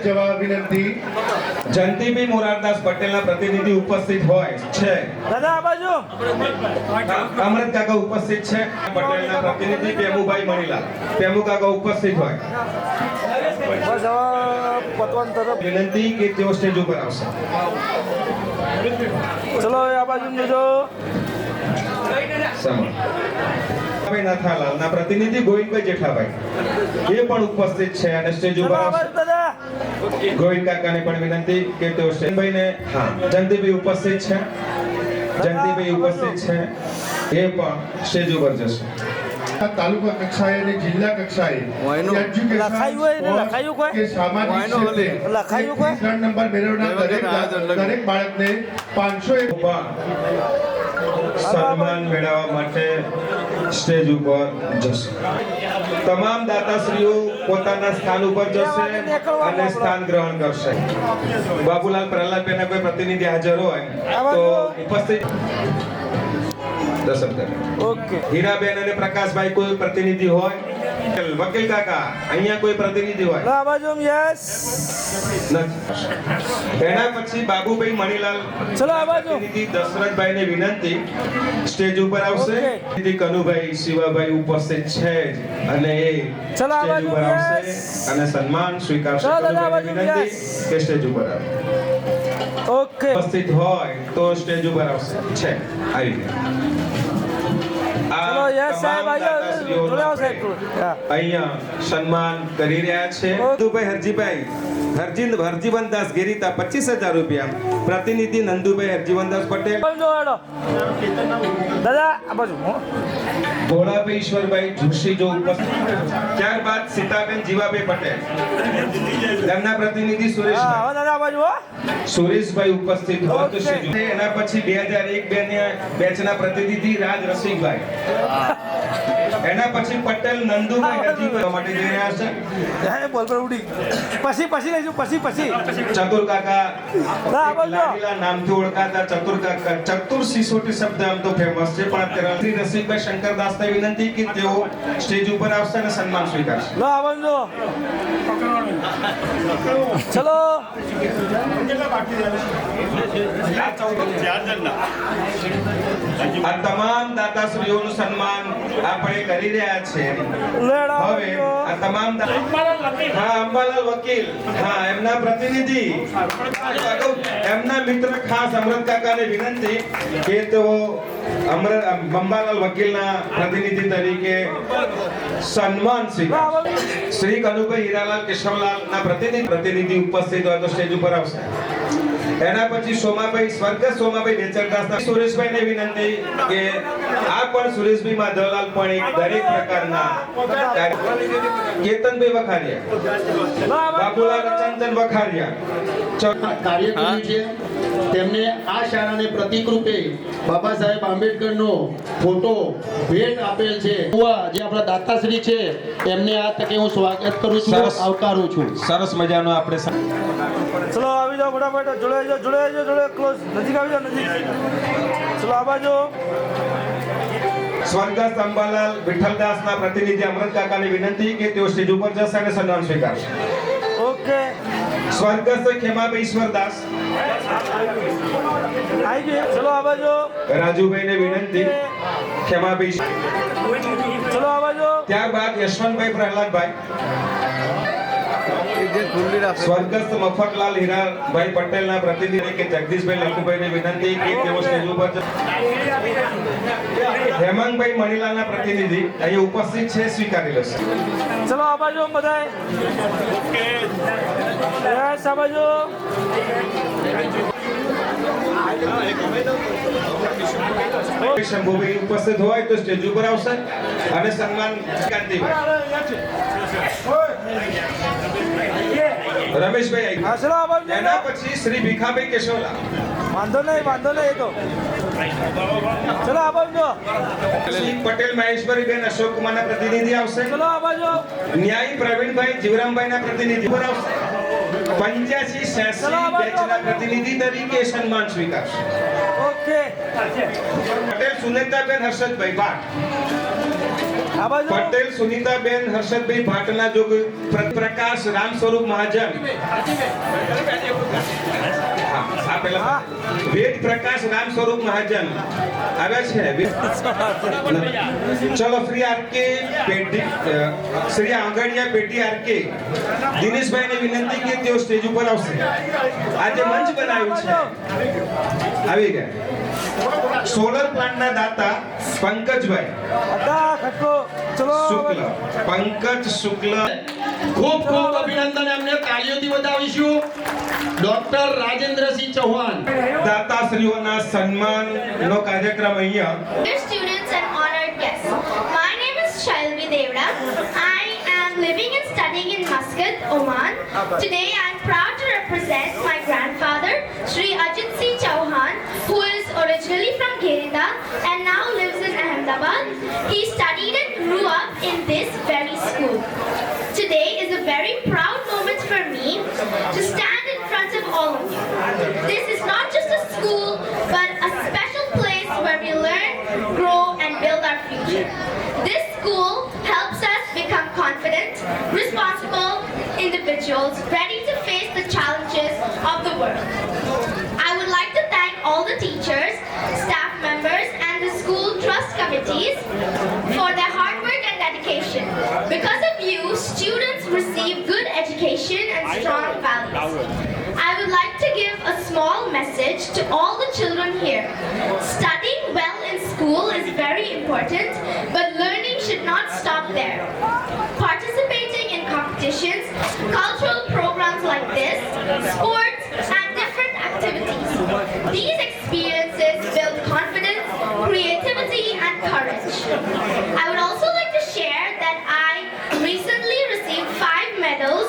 જવાબ વિનંતી. જયંતિભાઈ મોરારદાસ પટેલના પ્રતિનિધિ ઉપસ્થિત હોય છે. દાદા આ બાજુ. અમૃત કાકા ઉપસ્થિત છે. પટેલના પ્રતિનિધિ પેમુભાઈ મણીલાલ પેમુ કાકા ઉપસ્થિત હોય. બસ હવે પતવાન તરફ વિનંતી કે તેઓ સ્ટેજ ઉપર આવશે. ચલો આ બાજુ જોજો. ભાઈ નાથાલાલ ના પ્રતિનિધિ ગોવિંદભાઈ જેઠાભાઈ એ પણ ઉપસ્થિત છે અને સ્ટેજ ઉપર આવશે. ગોવિંદ કાકાને પણ વિનંતી કે તેઓ સ્ટેજભાઈ ને હા જયંતિભાઈ ઉપસ્થિત છે. જયંતિભાઈ ઉપસ્થિત છે એ પણ સ્ટેજ ઉપર જશે. તાલુકા કક્ષાએ અને જિલ્લા કક્ષાએ કે સામાજિક ક્ષેત્રે 3 નંબર મેળવનાર દરેક બાળકને 501 સન્માન મેળવવા માટે સ્ટેજ ઉપર જશે. તમામ દાતાશ્રીઓ પોતાના સ્થાન ઉપર જશે અને સ્થાન ગ્રહણ કરશે. બાબુલાલ પ્રહલાદભાઈના કોઈ પ્રતિનિધિ હાજર હોય તો ઉપસ્થિત દર્શન કરે. ઓકે. હીરાબેન અને પ્રકાશભાઈ કોઈ પ્રતિનિધિ હોય. વકીલ કાકા અહીંયા કોઈ પ્રતિનિધિ હોય આ બાજુ. યસ નથી. એના પછી બાબુભાઈ મણીલાલ ચલો આ બાજુ. પ્રતિનિધિ દશરથભાઈને વિનંતી સ્ટેજ ઉપર આવશે. કનુભાઈ શિવાભાઈ ઉપસ્થિત છે અને એ ચલો આ સ્ટેજ બાજુ. ઉપર આવશે અને સન્માન સ્વીકારશે. કનુભાઈને વિનંતી કે સ્ટેજ ઉપર આવે. ઓકે. ઉપસ્થિત હોય તો સ્ટેજ ઉપર આવશે. છે આવી ગયા. ચલો યસ સાહેબ આયો જોડે આવો સાહેબ. અહીંયા સન્માન કરી રહ્યા છે નંદુભાઈ હરજીભાઈ હરજીવનદાસ ગેરીતા 25,000 રૂપિયા. પ્રતિનિધિ નંદુભાઈ હરજીવનદાસ પટેલ. દાદા આ બાજુ. ભોળાભાઈ ઈશ્વરભાઈ જોશી જો ઉપસ્થિત. ત્યારબાદ સીતાબેન જીવાભાઈ પટેલ એમના પ્રતિનિધિ સુરેશભાઈ. દાદા આ બાજુ. સુરેશભાઈ ઉપસ્થિત હોય તો એના પછી 2001-2 બેચના પ્રતિનિધિ રાજ રસિકભાઈ એના પછી પટેલ નંદુભાઈ હરજીભાઈ માટે જઈ રહ્યા છે. બોલ પર ઉડી પછી લઈશું પછી ચતુર કાકા ના, બોલ તો. લાડીલા નામથી ઓળખાતા ચતુર કાકા. ચતુર સિસોટી શબ્દ આમ તો ફેમસ છે, પણ અત્યારે શ્રી રસિકભાઈ શંકરદાસને વિનંતી કે તેઓ સ્ટેજ ઉપર આવશે અને સન્માન સ્વીકારશે. લો આવજો ચલો આ તમામ દાતાશ્રીઓનું સન્માન આપણે કરી રહ્યા છે. હવે આ તમામ હા અંબાલાલ વકીલ, હા એમના પ્રતિનિધિ, એમના મિત્ર ખાસ અમૃત કાકાને વિનંતી કે તેઓ અંબાલાલ વકીલના પ્રતિનિધિ તરીકે સન્માન સ્વીકાર. શ્રી કનુભાઈ હીરાલાલ કેશવલાલના પ્રતિનિધિ ઉપસ્થિત હોય તો સ્ટેજ ઉપર આવશે. એના પછી સોમાભાઈ સ્વર્ગસ્થ સોમાભાઈ બેચરદાસના સુરેશભાઈને વિનંતી કે આ પણ સુરેશભાઈ માધવલાલ પણ દરેક પ્રકારના કેતનભાઈ વખારિયા, બાબુલાલ ચંદન વખારિયા કાર્યકર્તા છે. તેમને આ શાળાને પ્રતીક રૂપે બાબા સાહેબ આંબેડકરનો ફોટો ભેટ આપેલ છે. જે આપણા દાતાશ્રી છે એમને આ તકે હું સ્વાગત કરું છું, આવકારું છું. સરસ મજાનો આપણે ચલો આવી જાઓ ફટાફટ, જોડે ક્લોઝ નજીક આવી જાઓ નજીક. ચલો આ બાજુ સ્વર્ગસ્થ અંબાલાલ વિઠ્ઠલદાસના પ્રતિનિધિ અમૃત કાકાને વિનંતી કે તેઓ સ્ટેજ ઉપર જશે અને સન્માન સ્વીકારશે. ઓકે સ્વર્ગસ્થ ખેમાભાઈ ઈશ્વરદાસ આવી ગઈ. ચલો આ બાજુ રાજુભાઈને વિનંતી ખેમાભાઈ. ચલો આ બાજુ. ત્યારબાદ યશવંતભાઈ પ્રહલાદભાઈ, સ્વર્ગસ્થ મફતલાલ હીરાભાઈ પટેલના પ્રતિનિધિ કે જગદીશભાઈ લખુભાઈને વિનંતી કે તેઓ સ્ટેજ ઉપર હેમંતભાઈ મણીલાલના પ્રતિનિધિ અહીં ઉપસ્થિત છે, સ્વીકારી લેશે. ચલો આ બાજુ બધાય. યસ આ બાજુ. શંભુભાઈ ઉપસ્થિત હોય તો સ્ટેજ ઉપર આવશે અને સન્માન રમેશભાઈ. એના પછી શ્રી ભીખાભાઈ કેશવલાલ. વાંધો નહીં એ તો. ચલો આ બાજુ. શ્રી પટેલ મહેશભાઈ અશોક કુમારના પ્રતિનિધિ આવશે. ચલો આ બાજુ. ન્યાયી પ્રવીણભાઈ જીવરામભાઈના પ્રતિનિધિ પર આવશે. 85-86 બેચના પ્રતિનિધિ તરીકે સન્માન સ્વીકારશે. ઓકે. પટેલ સુનેતાબેન હર્ષદભાઈ ભાટ. પટેલ સુનીતાબેન હર્ષદભાઈ ભાટના જોગ પ્રકાશ રામ સ્વરૂપ મહાજન. વેદ પ્રકાશ રામ સ્વરૂપ મહાજન આવ્યા છે. ચલો શ્રી આરકે પેટી, શ્રી આંગણિયા પેટી આરકે દિનેશભાઈને વિનંતી કે તેઓ સ્ટેજ ઉપર આવશે. આજે મંચ બનાવ્યું છે, આવી ગયા. સોલર પ્લાન્ટના દાતા પંકજભાઈ શુક્લ, પંકજ શુક્લ. ખૂબ અભિનંદન. એમને તાળીઓથી વધાવીશું. ડોક્ટર રાજેન્દ્રસિંહ ચૌહાણ. દાતાશ્રીઓના સન્માનનો કાર્યક્રમ અહીંયા. Dear students and honored guests, my name is Shalvi Devda. I am living and studying in Muscat, Oman. Today I am proud to represent my grandfather, Sri Ajit Singh Chauhan, who is originally from Gerinda and now lives in Ahmedabad. He studied and grew up in this very school. Today is a very proud moment for me to stand in front of all of you. This is not just a school, but a special place where we learn, grow, and build our future. This school helps us become confident, responsible individuals ready to face the challenges of the world. I would like to thank all the teachers, staff members, and the school trust committees for their hard work and dedication. Because of you, students receive good education and strong values. I would like to give a small message to all the children here. Studying well in school is very important, but learning should not stop there. Participating in competitions, cultural programs like this, sports, and different activities. These experiences build confidence, creativity, and courage. I would also like to share that I recently received 5 medals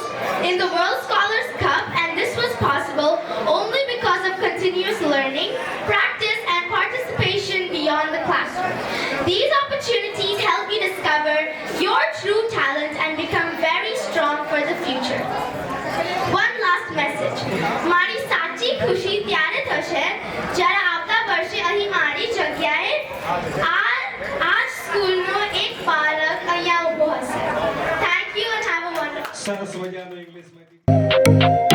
in the World Scholars Cup, and this was possible only because of continuous learning, practice, and participation beyond the classroom. These opportunities help you discover આ સ્કૂલનો એક બાળક અહીંયા ઊભો હશે. Thank you and have a wonderful. સરસ મજાનું ઇંગ્લિશમાં